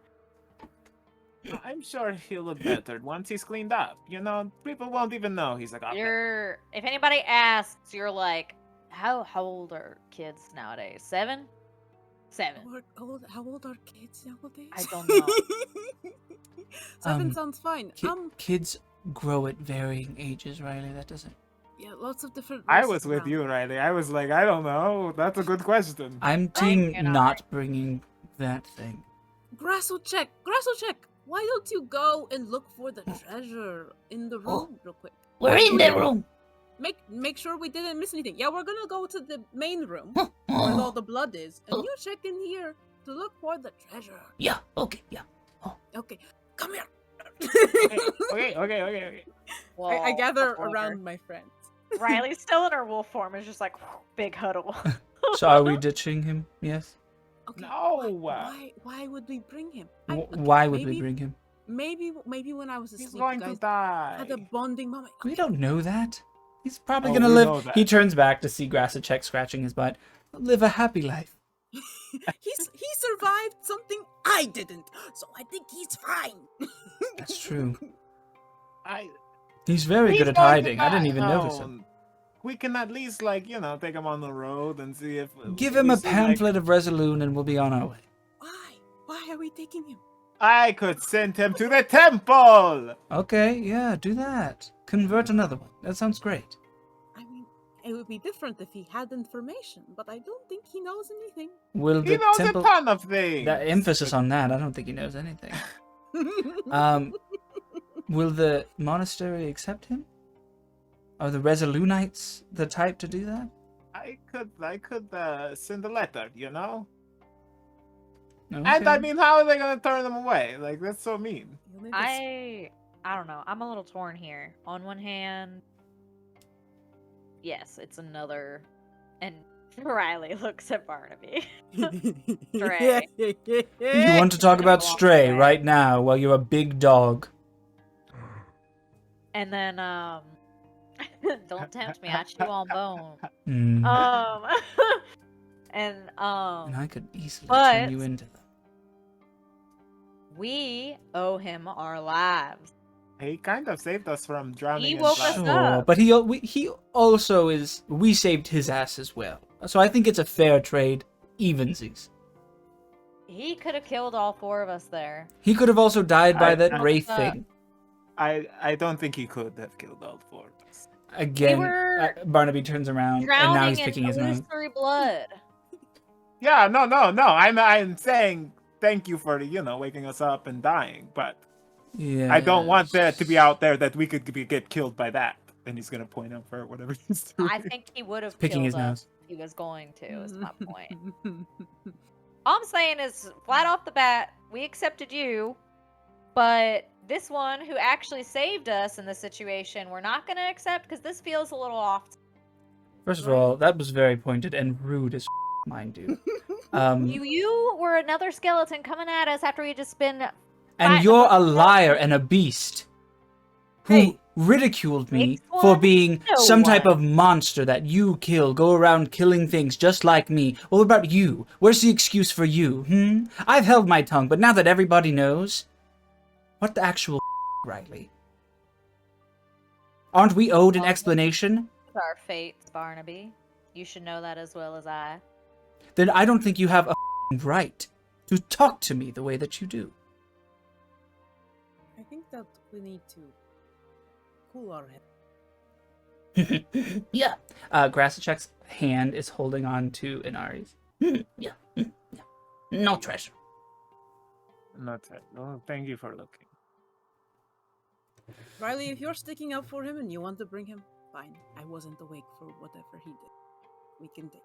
I'm sure he'll look better once he's cleaned up. You know, people won't even know he's a goblin. If anybody asks, you're like, how old are kids nowadays? 7? 7. How old are kids nowadays? I don't know. 7 sounds fine. Kids grow at varying ages, Riley. That doesn't. Yeah, lots of different. I races was with around. you, Riley. I was like, I don't know. That's a good question. I'm team you, not bringing that thing. Grasso check. Why don't you go and look for the treasure in the room real quick? We're in the room. Make sure we didn't miss anything. Yeah, we're gonna go to the main room where all the blood is, and you check in here to look for the treasure. Yeah, okay, yeah. Okay, come here. Okay. Well, I gather I'll follow her. around my friends. Riley's still in her wolf form, is just like big huddle. So are we ditching him? Yes. Okay, No. Why would we bring him? Why would we bring him? Maybe when I was He's asleep, going you to guys die. had a bonding moment. We don't know that. He's probably Oh, gonna we know live. that. He turns back to see Grassacek scratching his butt. Live a happy life. He survived something I didn't, so I think he's fine. That's true. I. He's very He's good at going to hiding. I didn't die. even notice him. No. We can at least, like, you know, take him on the road and see if. Give him we a see, like- pamphlet of Resolution and we'll be on our way. Why are we taking him? I could send him to the temple. Okay, yeah, do that. Convert another one. That sounds great. I mean, it would be different if he had information, but I don't think he knows anything. Will He the knows temple? a ton of things. That emphasis on that. I don't think he knows anything. Will the monastery accept him? Are the Resolunites the type to do that? I could send a letter, you know. Okay. And I mean, how are they gonna turn them away? Like, that's so mean. You'll need to s- I don't know. I'm a little torn here. On one hand, yes, it's another, and Riley looks at Barnaby. Stray. You want to talk about Walk Stray away. right now while you're a big dog? And then, don't tempt me. I chew on bone. Hmm. And and I could easily but- turn you into them. we owe him our lives. He kind of saved us from drowning. He in woke us blood. Sure, up. but he also is. We saved his ass as well, so I think it's a fair trade, evensies. He could have killed all 4 of us there. He could have also died by that I- wraith uh, thing. I don't think he could have killed all 4 of us. Again, were Barnaby turns around and now Drowning he's in picking his nose. illusory blood. Yeah, no. I'm saying thank you for waking us up and dying, but Yeah. I don't want that to be out there that we could get killed by that. And he's gonna point out for whatever he's doing. I think he would have Picking killed his us nose. if he was going to, is my point. All I'm saying is, flat off the bat, we accepted you, but this one who actually saved us in this situation, we're not going to accept because this feels a little off. First of all, that was very pointed and rude as mind you. You were another skeleton coming at us after we had just been. And you're a liar and a beast who ridiculed me for being some type of monster that you kill, go around killing things just like me. Well, what about you? Where's the excuse for you, I've held my tongue, but now that everybody knows, what the actual Riley? Aren't we owed an explanation? Our fates, Barnaby. You should know that as well as I. Then I don't think you have a right to talk to me the way that you do. I think that we need to cool our head. Yeah. Grassachek's hand is holding on to Inari's. Yeah. No treasure. Not that. Oh, thank you for looking. Riley, if you're sticking up for him and you want to bring him, fine. I wasn't awake for whatever he did. We can take.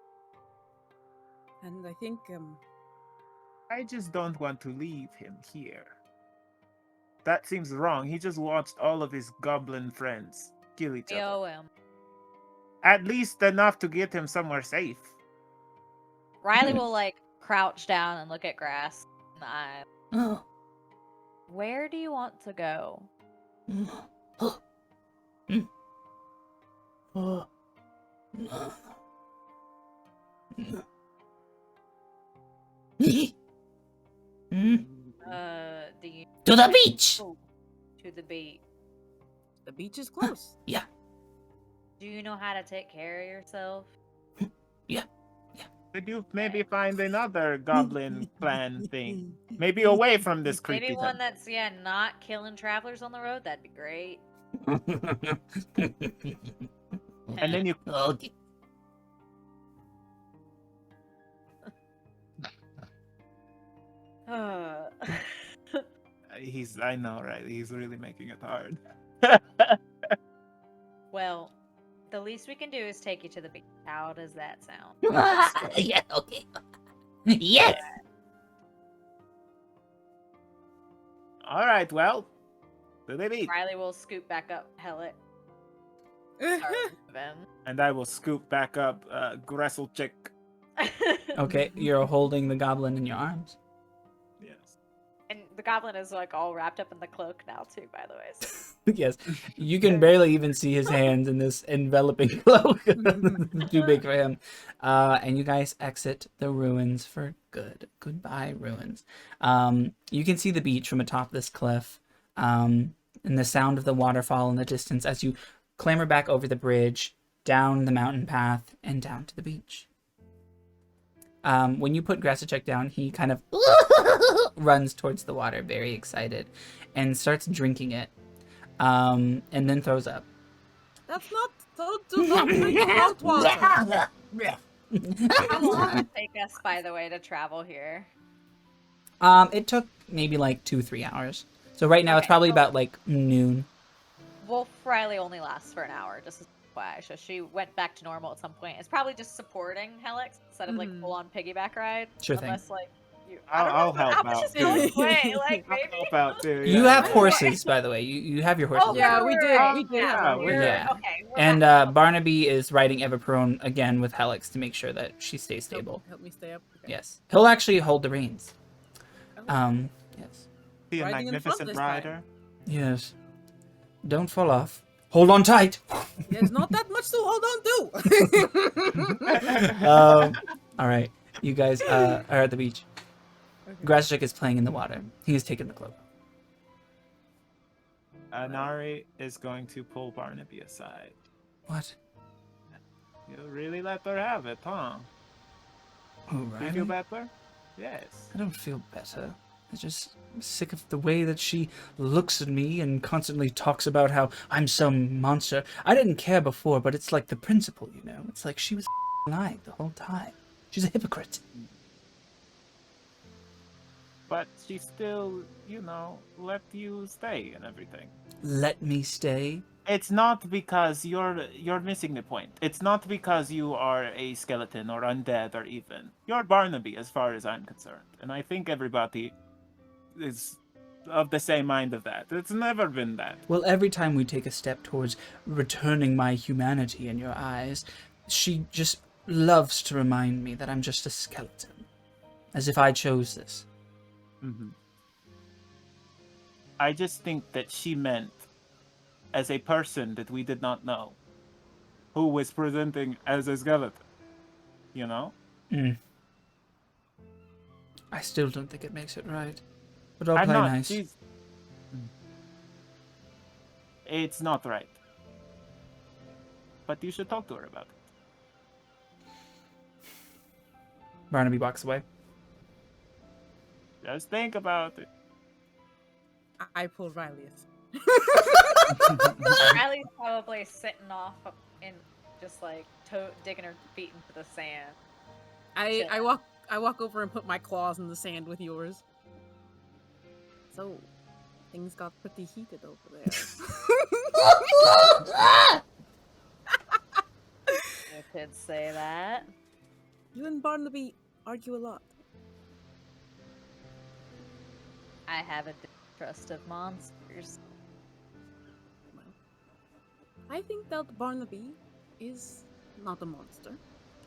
And I think, I just don't want to leave him here. That seems wrong. He just watched all of his goblin friends kill each other. owe him. At least enough to get him somewhere safe. Riley will crouch down and look at Grass in the eye. Oh. Where do you want to go? Do you To the beach. to the beach? the beach is close. Yeah. Do you know how to take care of yourself? Could you maybe find another goblin clan thing? Maybe away from this creepy Maybe one town. that's not killing travelers on the road. That'd be great. And then you Okay. I know, right? He's really making it hard. Well, the least we can do is take you to the beach. How does that sound? Yeah, okay. Yes. All right, well, to the beach. Riley will scoop back up Hellet. And I will scoop back up Gresselchick. Okay, you're holding the goblin in your arms. Yes. And the goblin is all wrapped up in the cloak now too, by the way. So. Yes, you can barely even see his hands in this enveloping cloak. Too big for him. And you guys exit the ruins for good. Goodbye, ruins. You can see the beach from atop this cliff, and the sound of the waterfall in the distance as you clamber back over the bridge, down the mountain path, and down to the beach. When you put Grassachek down, he kind of runs towards the water, very excited, and starts drinking it, and then throws up. That's not. Do not drink salt water. How long did it take us, by the way, to travel here? It took maybe 2-3 hours. So right now it's probably about noon. Well, Riley only lasts for an hour, just as why. So she went back to normal at some point. It's probably just supporting Helix instead of full on piggyback ride. Sure thing. Unless you. I'll help how much out, is going too. away? I'll Maybe. help out too. You yeah. have horses, by the way. You have your horses. Oh, Yeah, we did. We did. Yeah, we're Yeah. Okay. we're And not- Barnaby is riding Everprone again with Helix to make sure that she stays stable. Help me stay up. Okay. Yes. He'll actually hold the reins. Yes. Be a Riding in front magnificent this time. rider. Yes. Don't fall off. Hold on tight. There's not that much to hold on to. All right. You guys are at the beach. Grasschick is playing in the water. He has taken the cloak. Nari is going to pull Barnaby aside. What? You really let her have it, huh? Oh, You right. feel better? Yes. I don't feel better. I'm just sick of the way that she looks at me and constantly talks about how I'm some monster. I didn't care before, but it's like the principle, you know? It's like she was lying the whole time. She's a hypocrite. But she still, let you stay and everything. Let me stay? It's not because you're missing the point. It's not because you are a skeleton or undead or even. You're Barnaby as far as I'm concerned. And I think everybody is of the same mind of that. It's never been that. Well, every time we take a step towards returning my humanity in your eyes, she just loves to remind me that I'm just a skeleton. As if I chose this. Mm-hmm. I just think that she meant as a person that we did not know, who was presenting as a skeleton. You know? I still don't think it makes it right. But I'll I'm play not. nice. It's not right. But you should talk to her about it. Barnaby walks away. Just think about it. I pull Riley aside. Riley's probably sitting off and just like digging her feet into the sand. I walk over and put my claws in the sand with yours. So, things got pretty heated over there. You could say that. You and Barnaby argue a lot. I have a distrust of monsters. Well, I think that Barnaby is not a monster,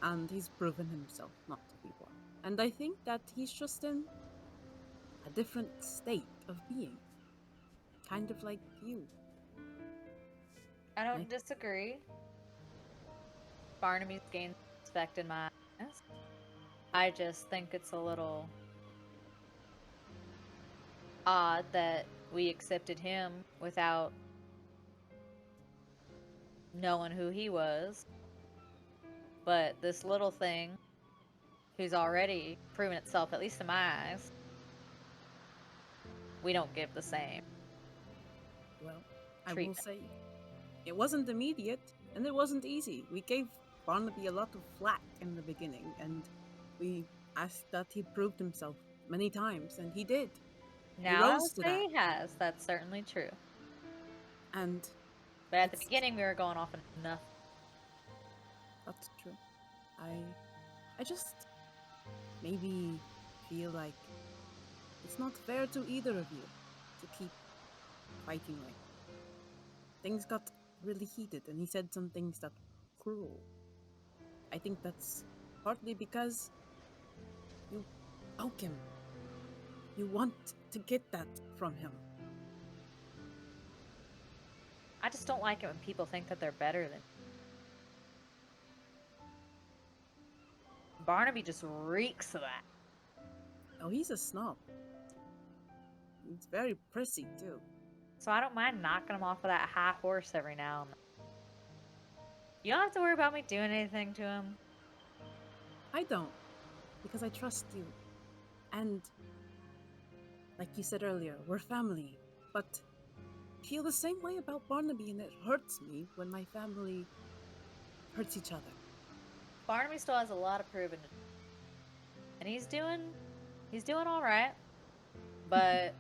and he's proven himself not to be one. And I think that he's just in a different state of being. Kind of like you. I don't disagree. Barnaby's gained respect in my eyes. I just think it's a little odd that we accepted him without knowing who he was. But this little thing, who's already proven itself, at least in my eyes, we don't give the same. Well, I will treatment. say, it wasn't immediate, and it wasn't easy. We gave Barnaby a lot of flack in the beginning, and we asked that he proved himself many times, and he did. Now rose to that. he has. That's certainly true. And But at the It's- beginning, we were going off of nothing. that's true. I just maybe feel like it's not fair to either of you to keep fighting like things got really heated, and he said some things that were cruel. I think that's partly because you poke him. You want to get that from him. I just don't like it when people think that they're better than. Barnaby just reeks of that. Oh, he's a snob. He's very prissy too. So I don't mind knocking him off of that high horse every now and then. You don't have to worry about me doing anything to him. I don't, because I trust you. And like you said earlier, we're family. But I feel the same way about Barnaby, and it hurts me when my family hurts each other. Barnaby still has a lot of proving to do. And he's doing all right. But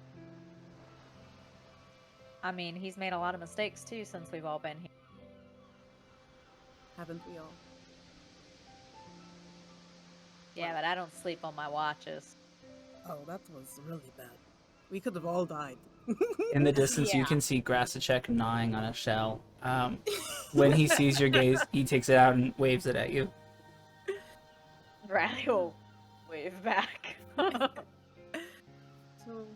I mean, he's made a lot of mistakes too since we've all been here. Haven't we all? Yeah, but I don't sleep on my watches. Oh, that was really bad. We could have all died. In the distance, you Yeah. can see Grassachek gnawing on a shell. When he sees your gaze, he takes it out and waves it at you. Riley will wave back. So,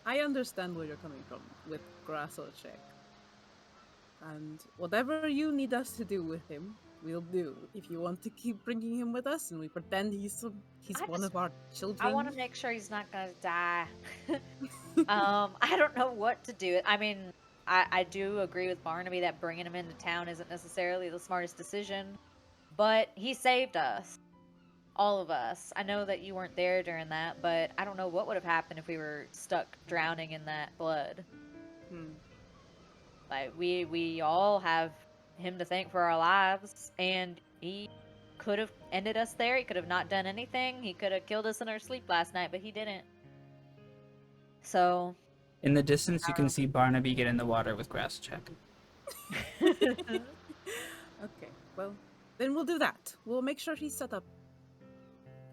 I understand where you're coming from with Grassachek. And whatever you need us to do with him, we'll do. If you want to keep bringing him with us and we pretend he's one just- of our children. I want to make sure he's not gonna die. I don't know what to do. I mean, I do agree with Barnaby that bringing him into town isn't necessarily the smartest decision, but he saved us. All of us. I know that you weren't there during that, but I don't know what would have happened if we were stuck drowning in that blood. Like, we all have him to thank for our lives, and he could have ended us there. He could have not done anything. He could have killed us in our sleep last night, but he didn't. So, In the distance, you can see Barnaby get in the water with Grassachek. Okay, well, then we'll do that. We'll make sure he's set up.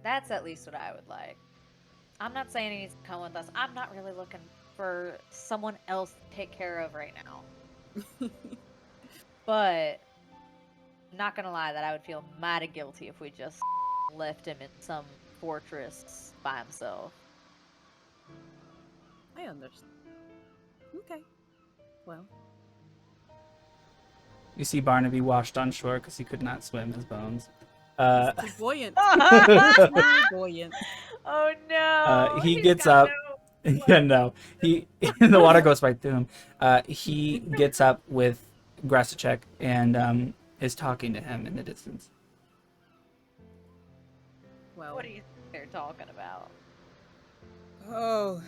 that's at least what I would like. I'm not saying he needs to come with us. I'm not really looking for someone else to take care of right now. But not gonna lie, that I would feel mighty guilty if we just left him in some fortress by himself. I understand. Okay. Well, You see Barnaby washed on shore because he could not swim his bones. he's too buoyant. Too buoyant. Oh no! He He's gets got up. no- Yeah, no. The water goes right through him. He gets up with Grasacek and is talking to him in the distance. Well, What do you think they're talking about? oh,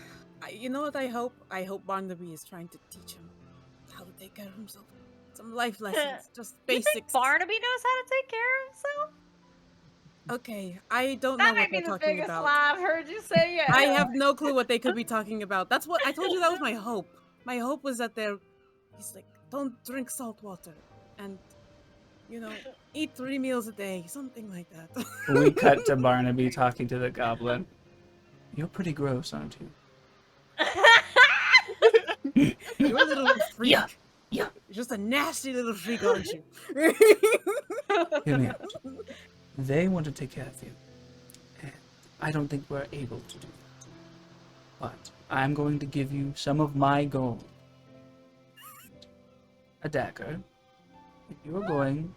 you know what I hope? I hope Barnaby is trying to teach him how to take care of himself. Some life lessons, just You think basics. Barnaby knows how to take care of himself? Okay, I don't know That what might be they're the talking biggest about. lie I've heard you say yet. I have no clue what they could be talking about. That's what I told you. That was my hope. My hope was that he's like, don't drink salt water, and eat 3 meals a day, something like that. We cut to Barnaby talking to the goblin. You're pretty gross, aren't you? You're a little freak. Yeah. You're just a nasty little freak, aren't you? Hear me out. They want to take care of you. And I don't think we're able to do that. But I'm going to give you some of my gold. A dagger. And you're going to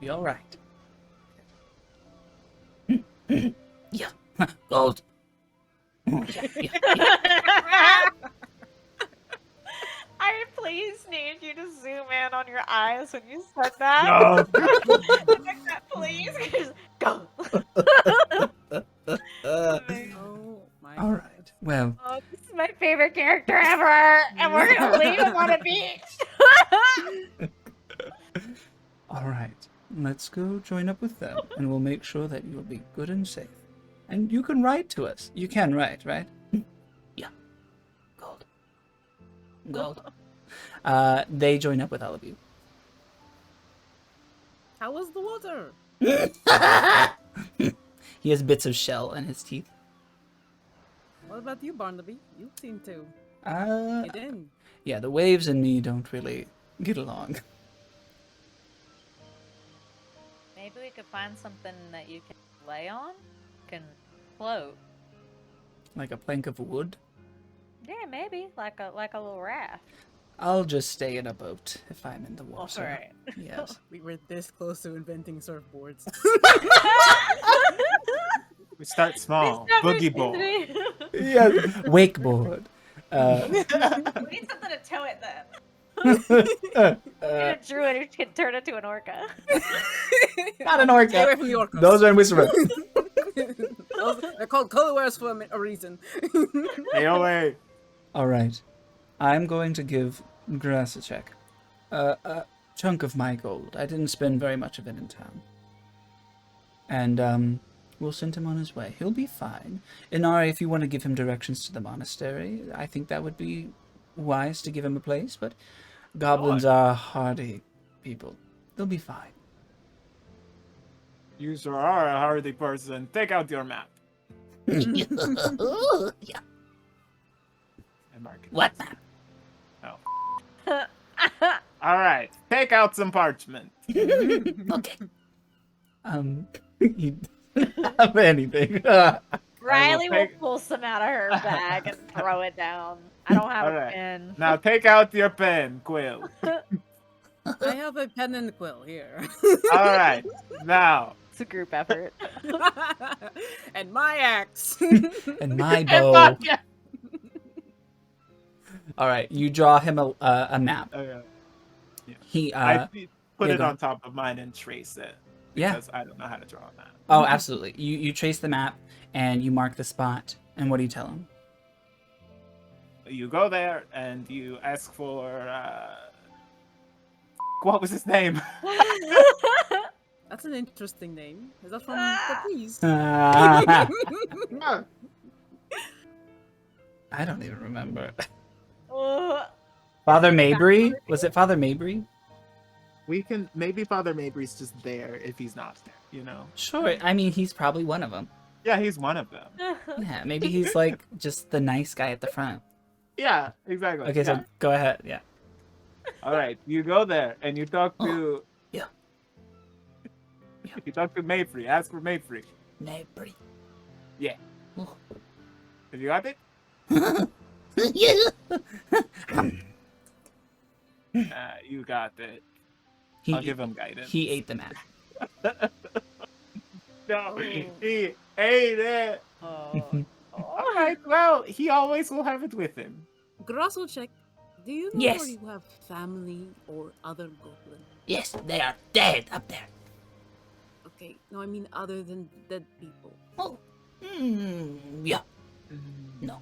be alright. Yeah. Gold. Yeah. I please need you to zoom in on your eyes when you said that. No. Like that, please. Just go. Oh my. Alright. Well, Oh, this is my favorite character ever, and we're gonna leave him on a beach. alright. Let's go join up with them, and we'll make sure that you'll be good and safe. And you can write to us. You can write, right? Gold. Gold. They join up with all of you. How was the water? He has bits of shell in his teeth. What about you, Barnaby? You seem to get in. Yeah, the waves and me don't really get along. Maybe we could find something that you can lay on, can float. Like a plank of wood. Yeah, maybe like a little raft. I'll just stay in a boat if I'm in the water. Alright. Yes. We were this close to inventing surfboards. We start small. Boogie bowl. Yes. Wakeboard. We need something to tow it then. A druid who can turn into an orca. Not an Stay away orca. from the orcas. Those are in Whisper. They're called colorwares for a reason. Hey, away. All right. I'm going to give Grasacek a chunk of my gold. I didn't spend very much of it in town. And we'll send him on his way. He'll be fine. Inari, if you want to give him directions to the monastery, I think that would be wise to give him a place, but goblins are hardy people. They'll be fine. You sure are a hardy person. Take out your map. Yeah. And mark it. What map? All right. Take out some parchment. Okay. He doesn't have anything. Riley will take- pull some out of her bag and throw it down. I don't have a Alright. pen. Now take out your pen, Quill. I have a pen and quill here. All right. Now. It's a group effort. And my axe. And my bow. All right, you draw him a map. Okay. He I put yeah, it go on top of mine and trace it. Yeah. Because I don't know how to draw a map. Oh, absolutely. You trace the map and you mark the spot. And what do you tell him? You go there and you ask for what was his name? That's an interesting name. Is that from Portuguese? I don't even remember. Ugh. Father Mabry? Was it Father Mabry? We can maybe Father Mabry's just there if he's not there, you know. Sure. I mean, he's probably one of them. Yeah, he's one of them. Yeah, maybe he's like just the nice guy at the front. Yeah, exactly. Okay, so go ahead. Yeah. All right, you go there and you talk to. Yeah. You talk to Mayfree. Ask for Mayfree. Mayfree. Yeah. Oh. Have you got it? You got it. I'll give him guidance. He ate the map. No, he ate it. Oh. All right, well, he always will have it with him. Grosso check. Do you know Yes. where you have family or other goblins? Yes, they are dead up there. Okay, no, I mean other than dead people. Oh, yeah. No.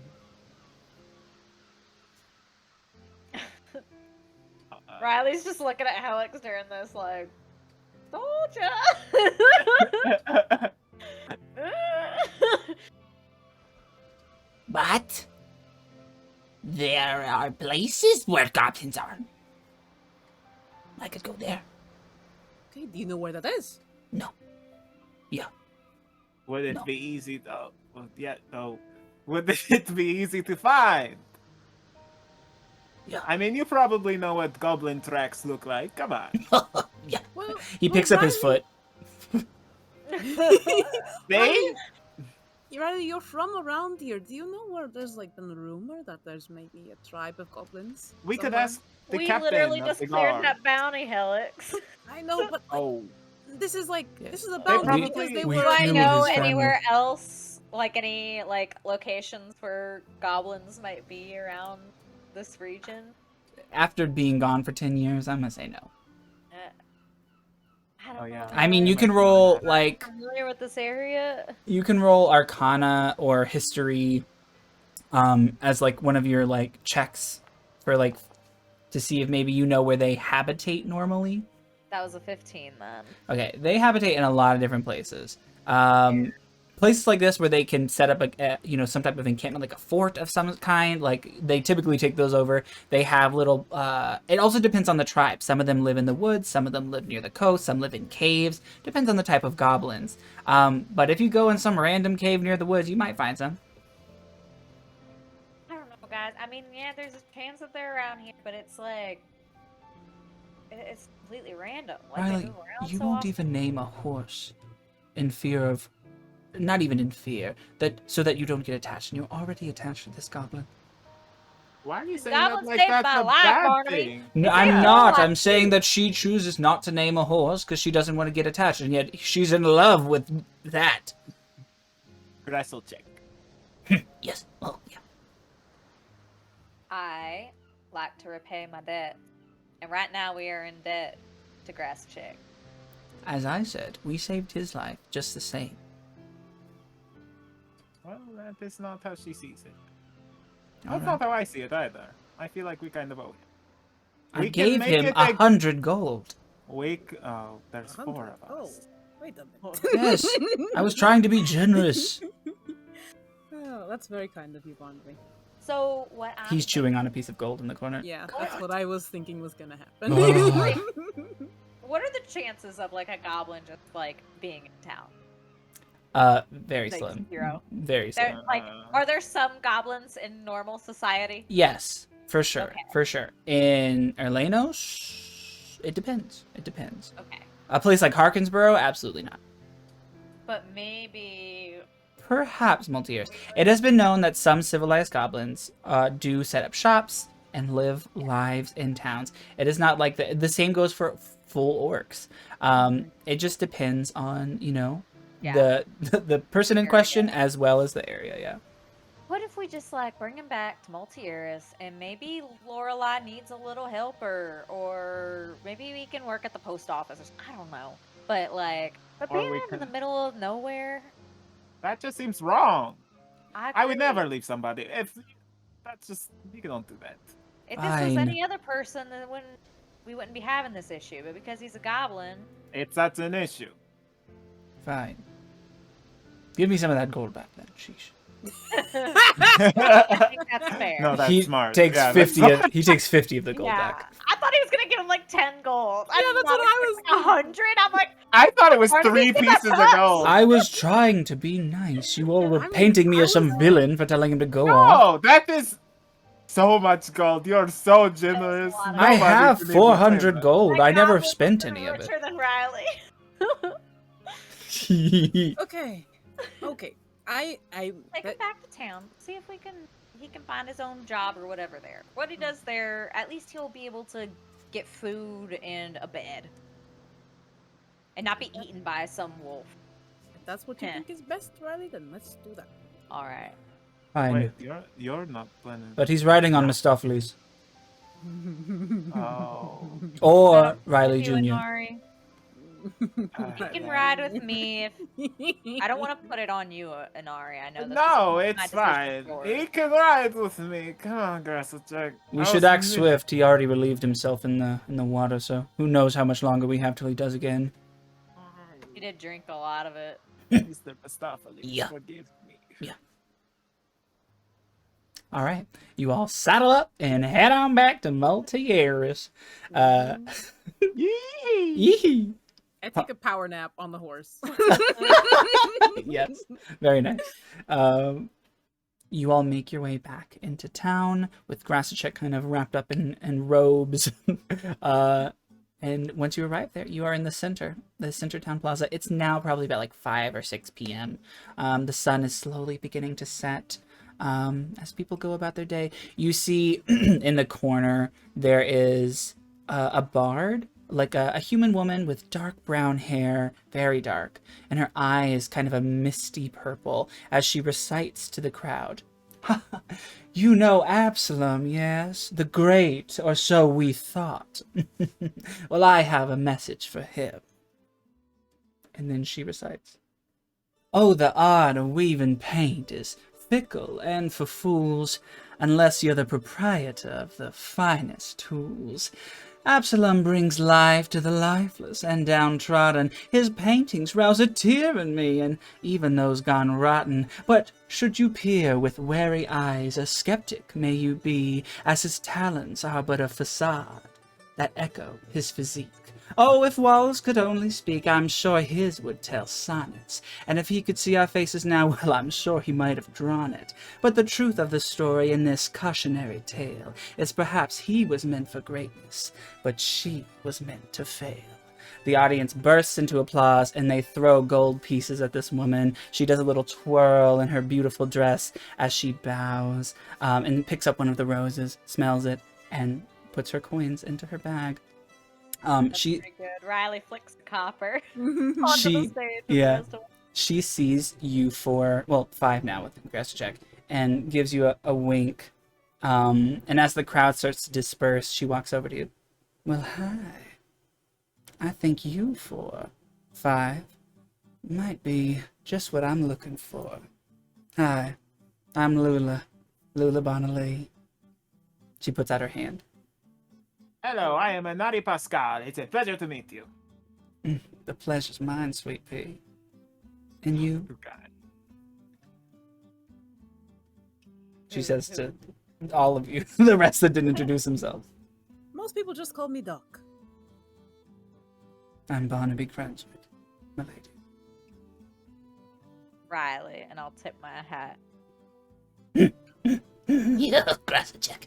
Riley's just looking at Helix during this, like, told ya. But there are places where goblins are. I could go there. Okay, do you know where that is? No. Yeah. Would it No. be easy though? Well, yeah, though. Would it be easy to find? Yeah. I mean, you probably know what goblin tracks look like. Come on. Yeah. Well, He picks up his foot. See? Riley, you're from around here. Do you know where there's like been a rumor that there's maybe a tribe of goblins? We could somewhere? ask the We captain literally of just the cleared guard. that bounty, Helix. I know, but like, Oh, this is like this is a They bounty probably- because they we Do were. I killed know his family. anywhere else, like any like locations where goblins might be around this region? After being gone for 10 years, I'm gonna say no. I don't Oh, yeah. know. I mean, you might can be roll right. like Familiar with this area? you can roll Arcana or History, as like one of your like checks for like to see if maybe you know where they habitate normally. That was a 15 then. Okay, they habitate in a lot of different places. Places like this where they can set up a some type of encampment, like a fort of some kind. Like they typically take those over. They have little. It also depends on the tribe. Some of them live in the woods. Some of them live near the coast. Some live in caves. Depends on the type of goblins. But if you go in some random cave near the woods, you might find some. I don't know, guys. I mean, yeah, there's a chance that they're around here, but it's like it's completely random. Like they Riley, move around you so won't often. even name a horse in fear of. Not even in fear so that you don't get attached, and you're already attached to this goblin. why are you saying Goblin that like saved that's my a life, bad Barnaby. thing? No, It's I'm a not. lot I'm saying that she chooses not to name a horse because she doesn't want to get attached, and yet she's in love with that. Wrestle check. Yes. Oh, yeah. I like to repay my debt, and right now we are in debt to Grass Chick. As I said, we saved his life just the same. Well, that is not how she sees it. All That's right. not how I see it either. I feel like we kind of owe it. I We can gave make him it 100 gold. Oh, there's 4 of us. Wait a minute. Yes, I was trying to be generous. Oh, that's very kind of you, Barnaby. So what I'm He's chewing on a piece of gold in the corner. Yeah, that's what I was thinking was gonna happen. Oh. What are the chances of like a goblin just like being in town? Very Like, slim. 0. Very There, slim. like, are there some goblins in normal society? Yes, for sure, Okay. for sure. In Erlenos, it depends. It depends. Okay, A place like Harkinsboro, absolutely not. but maybe Perhaps multi-years. It has been known that some civilized goblins do set up shops and live lives in towns. It is not like the same goes for full orcs. It just depends on Yeah. the person in Area. question as well as the area. Yeah. what if we just like bring him back to Multieris and maybe Lorelai needs a little helper, or maybe we can work at the post office or I don't know. But Or being we out in the can- middle of nowhere, That just seems wrong. I would agree. never leave somebody. If that's just you don't do that. If this was Fine. any other person, then we wouldn't be having this issue. But because he's a goblin, It's that's an issue. Fine. Give me some of that gold back then. Sheesh. I think that's fair. No, that's he smart. takes Yeah, 50. that's He takes 50 of the gold yeah, back. I thought he was gonna give him like 10 gold. Yeah, that's what I was 100. I'm like, I thought it was Are 3 these pieces of nuts? gold. I was trying to be nice. You all were I mean, painting me I as some was- villain for telling him to go off. No, that is so much gold. You're so generous. lot of I Nobody have can even say 400 that. gold. my I never goblins spent are any of it. richer than Riley. Okay. Okay. I Take him back to town. See if he can find his own job or whatever there. What he does there, at least he'll be able to get food and a bed. And not be eaten by some wolf. if that's what you Heh. think is best, Riley, then let's do that. Alright. Fine. Wait, you're not planning. But he's riding on Mistopheles. Oh. Or Riley Jr. Inari. You can ride with me if I don't want to put it on you, Inari. I know. No, my it's decision fine. for He it. can ride with me. Come on, Grasslejack. We should act swift. He already relieved himself in the water, so who knows how much longer we have till he does again. He did drink a lot of it. Mr. Mistopheles, Yeah. forgive me. Yeah. All right, you all saddle up and head on back to Multieris. Yee. I take a power nap on the horse. Yes, very nice. You all make your way back into town with Grassachek kind of wrapped up in robes. And once you arrive there, you are in the center town plaza. It's now probably about like 5 or 6 p.m. The sun is slowly beginning to set. As people go about their day, you see in the corner there is a bard, like a human woman with dark brown hair, very dark, and her eye is kind of a misty purple as she recites to the crowd. You know Absalom, yes? The great, or so we thought. Well, I have a message for him. And then she recites, Oh, the art of weaving paint is fickle and for fools, unless you're the proprietor of the finest tools. Absalom brings life to the lifeless and downtrodden. His paintings rouse a tear in me, and even those gone rotten. But should you peer with wary eyes, a skeptic may you be, as his talents are but a facade that echo his physique. Oh, if walls could only speak, I'm sure his would tell sonnets. And if he could see our faces now, well, I'm sure he might have drawn it. But the truth of the story in this cautionary tale is perhaps he was meant for greatness, but she was meant to fail. The audience bursts into applause, and they throw gold pieces at this woman. She does a little twirl in her beautiful dress as she bows, and picks up one of the roses, smells it, and puts her coins into her bag. That's pretty good. Riley flicks the copper onto the She- stage. with yeah. the rest of them. She sees you for, 5 now with the grass check, and gives you a wink. And as the crowd starts to disperse, she walks over to you. Well, hi. I think you for 5 might be just what I'm looking for. Hi, I'm Lula Bonnalee. She puts out her hand. Hello, I am Nari Pascal. It's a pleasure to meet you. The pleasure's mine, sweet pea. And you? You're kind. She says to all of you, the rest that didn't introduce themselves. Most people just call me Doc. I'm Barnaby Cranswick, my lady. Riley, and I'll tip my hat. Yeah, Grassachek.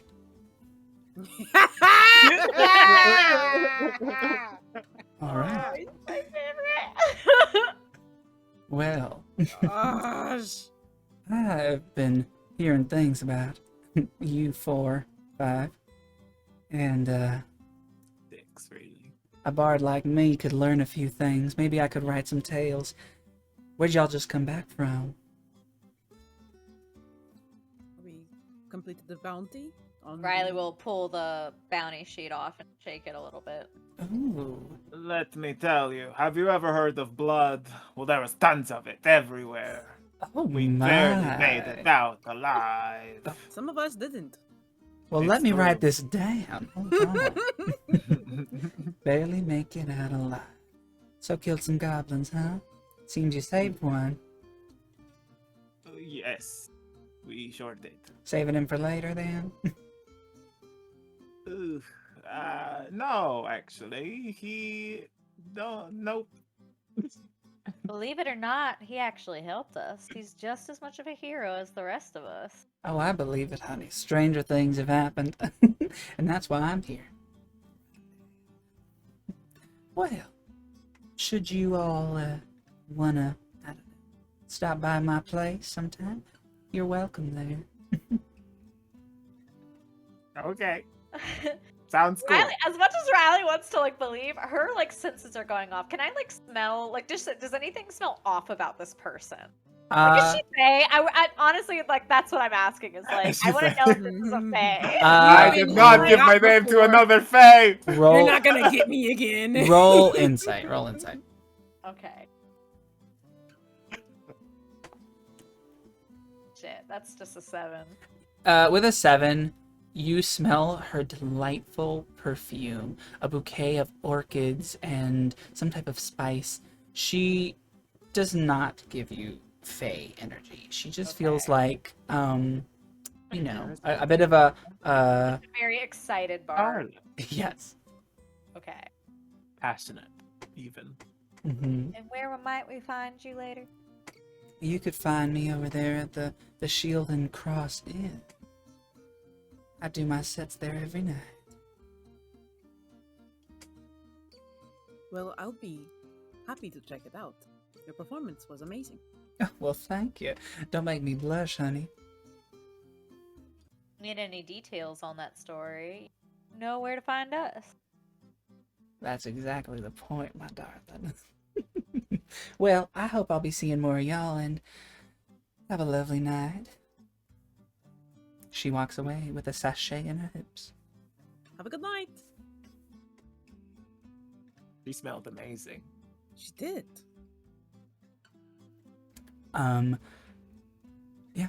All right. My favorite. Well, Gosh. I've been hearing things about you 4, 5, and 6, really. a bard like me could learn a few things. Maybe I could write some tales. Where'd y'all just come back from? We completed the bounty. On Riley will pull the bounty sheet off and shake it a little bit. Ooh. Let me tell you, have you ever heard of blood? Well, there was tons of it everywhere. Oh, We my. barely made it out alive. Some of us didn't. Well, It's let me write true. this down. Hold on. Barely make it out alive. So killed some goblins, huh? Seems you saved one. Yes, we sure did. Saving him for later, then? Ooh, No, actually. Nope. Believe it or not, he actually helped us. He's just as much of a hero as the rest of us. Oh, I believe it, honey. Stranger things have happened. And that's why I'm here. Well, should you all wanna, I don't know, stop by my place sometime, you're welcome there. Okay. Sounds cool. Riley, as much as Riley wants to like believe, her like senses are going off. Can I like smell like does anything smell off about this person? Like, is she Fae? I honestly like that's what I'm asking. Is like Is she I want to Fae? know if this is a Fae. I did not give my name to another Fae. Roll, You're not gonna get me again. roll insight. Roll insight. Okay. Shit, that's just a 7. With a 7, you smell her delightful perfume, a bouquet of orchids and some type of spice. She does not give you Fae energy. She just feels like, you know, a bit of a, Very excited bard. yes. Okay. Passionate, even. Mm-hmm. And where might we find you later? You could find me over there at the Shield and Cross Inn. I do my sets there every night. Well, I'll be happy to check it out. Your performance was amazing. Oh, well, thank you. Don't make me blush, honey. Need any details on that story? Know where to find us. That's exactly the point, my darling. Well, I hope I'll be seeing more of y'all, and have a lovely night. She walks away with a sachet in her hips. Have a good night. She smelled amazing. She did. Yeah.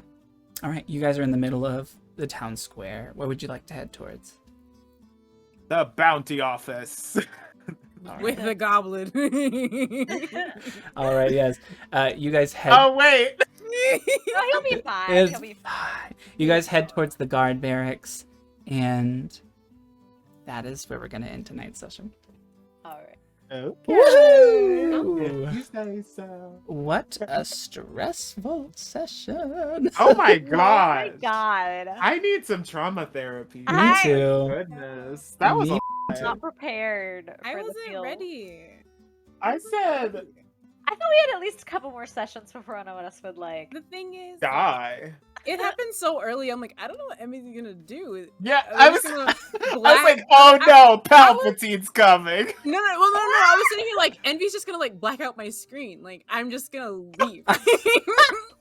All right, you guys are in the middle of the town square. Where would you like to head towards? The bounty office. All With right. the goblin. All right, yes. You guys head. Oh wait. Oh, he'll be fine. It's He'll be fine. fine. You guys head towards the guard barracks, and that is where we're gonna end tonight's session. All right. Okay. Woo! You say so. What a stressful session. Oh my Oh god. my god. I need some trauma therapy. Me I- too. Goodness. That was Me a Not prepared. I for the wasn't field. ready. I said I thought we had at least a couple more sessions before one of us would like. The thing is, die. it happened so early. I'm like, I don't know what Emmy's gonna do. Yeah, I I was was gonna I was black- like, oh no, Palpatine's coming. No, I was sitting here like, Envy's just gonna like black out my screen. Like, I'm just gonna leave.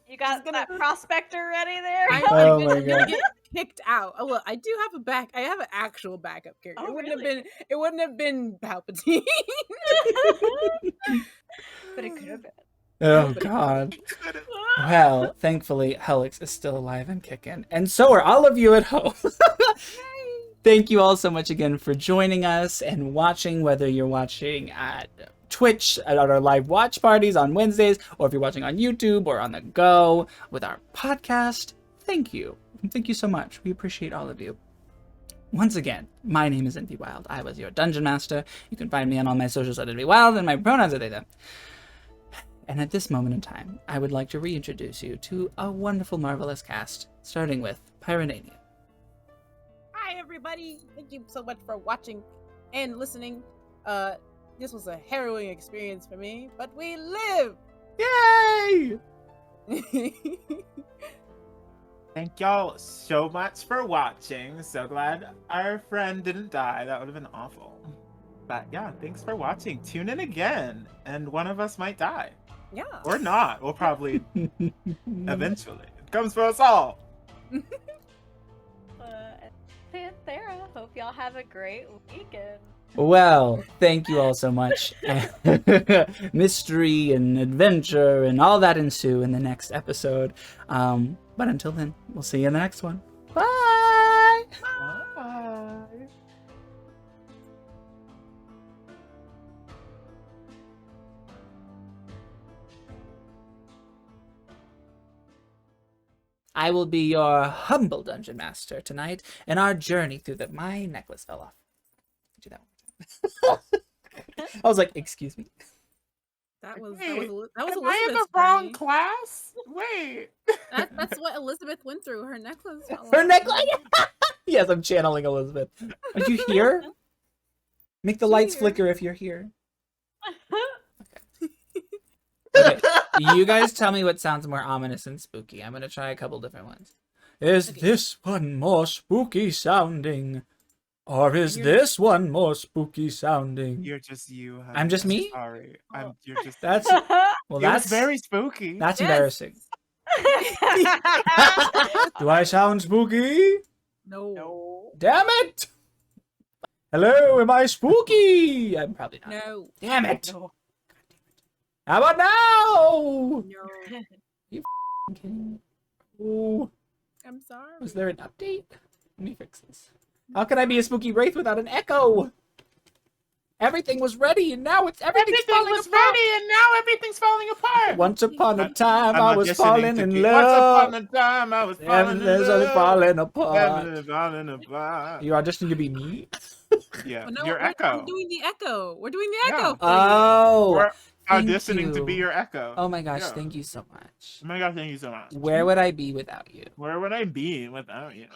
You got gonna- that prospector ready there? I'm Oh like, my I'm gonna God. get kicked out. Oh well, I do have I have an actual backup character. Oh, It really? wouldn't have been Palpatine. But it could have been. Oh god. Well, thankfully, Helix is still alive and kicking, and so are all of you at home. Thank you all so much again for joining us and watching, whether you're watching at Twitch at our live watch parties on Wednesdays, or if you're watching on YouTube or on the go with our podcast. Thank you. Thank you so much. We appreciate all of you. Once again, my name is NP Wild. I was your Dungeon Master. You can find me on all my socials at NP Wild, and my pronouns are they, them. And at this moment in time, I would like to reintroduce you to a wonderful, marvelous cast, starting with Pyronaynia. Hi everybody. Thank you so much for watching and listening. This was a harrowing experience for me, but we live. Yay! Thank y'all so much for watching. So glad our friend didn't die. That would have been awful. But yeah, thanks for watching. Tune in again, and one of us might die. Yeah. Or not. We'll probably eventually. It comes for us all. Panthera, hope y'all have a great weekend. Well, thank you all so much. Mystery and adventure and all that ensue in the next episode. But until then, we'll see you in the next one. Bye! Bye. I will be your humble dungeon master tonight in our journey through the... My necklace fell off. do that one. I was like, excuse me. That was Wait, that was am I in the Elizabeth's wrong journey. class? Wait. That's what Elizabeth went through. Her necklace. fell Her off. necklace. Yes, I'm channeling Elizabeth. Are you here? Make the She's lights here. flicker if you're here. Okay, you guys tell me what sounds more ominous and spooky. I'm gonna try a couple different ones. Is Okay. this one more spooky sounding? Or is You're- this one more spooky sounding? You're just you. Honey. I'm just I'm me? sorry. You're just. That's well It that's was very spooky. that's Yes. embarrassing. Do I sound spooky? No. Damn it! Hello, am I spooky? I'm probably not. No. Damn it! No. How about now? No. kidding me? Oh, I'm sorry. was there an update? Let me fix this. How can I be a spooky wraith without an echo? Everything was ready, and now everything's Everything falling was apart. ready, and now everything's falling apart. Once upon a time, I'm I was auditioning falling to in be- love. Once upon a time, I was falling in Everything's only love. falling apart. Everything's falling apart. You're auditioning to be me? Yeah, Oh, no, your we're echo. doing the echo. We're doing the Yeah. echo. Oh, We're thank auditioning to be you. your echo. Oh my gosh, Yeah. thank you so much. Oh my god, thank you so much. Where would I be without you? Where would I be without you?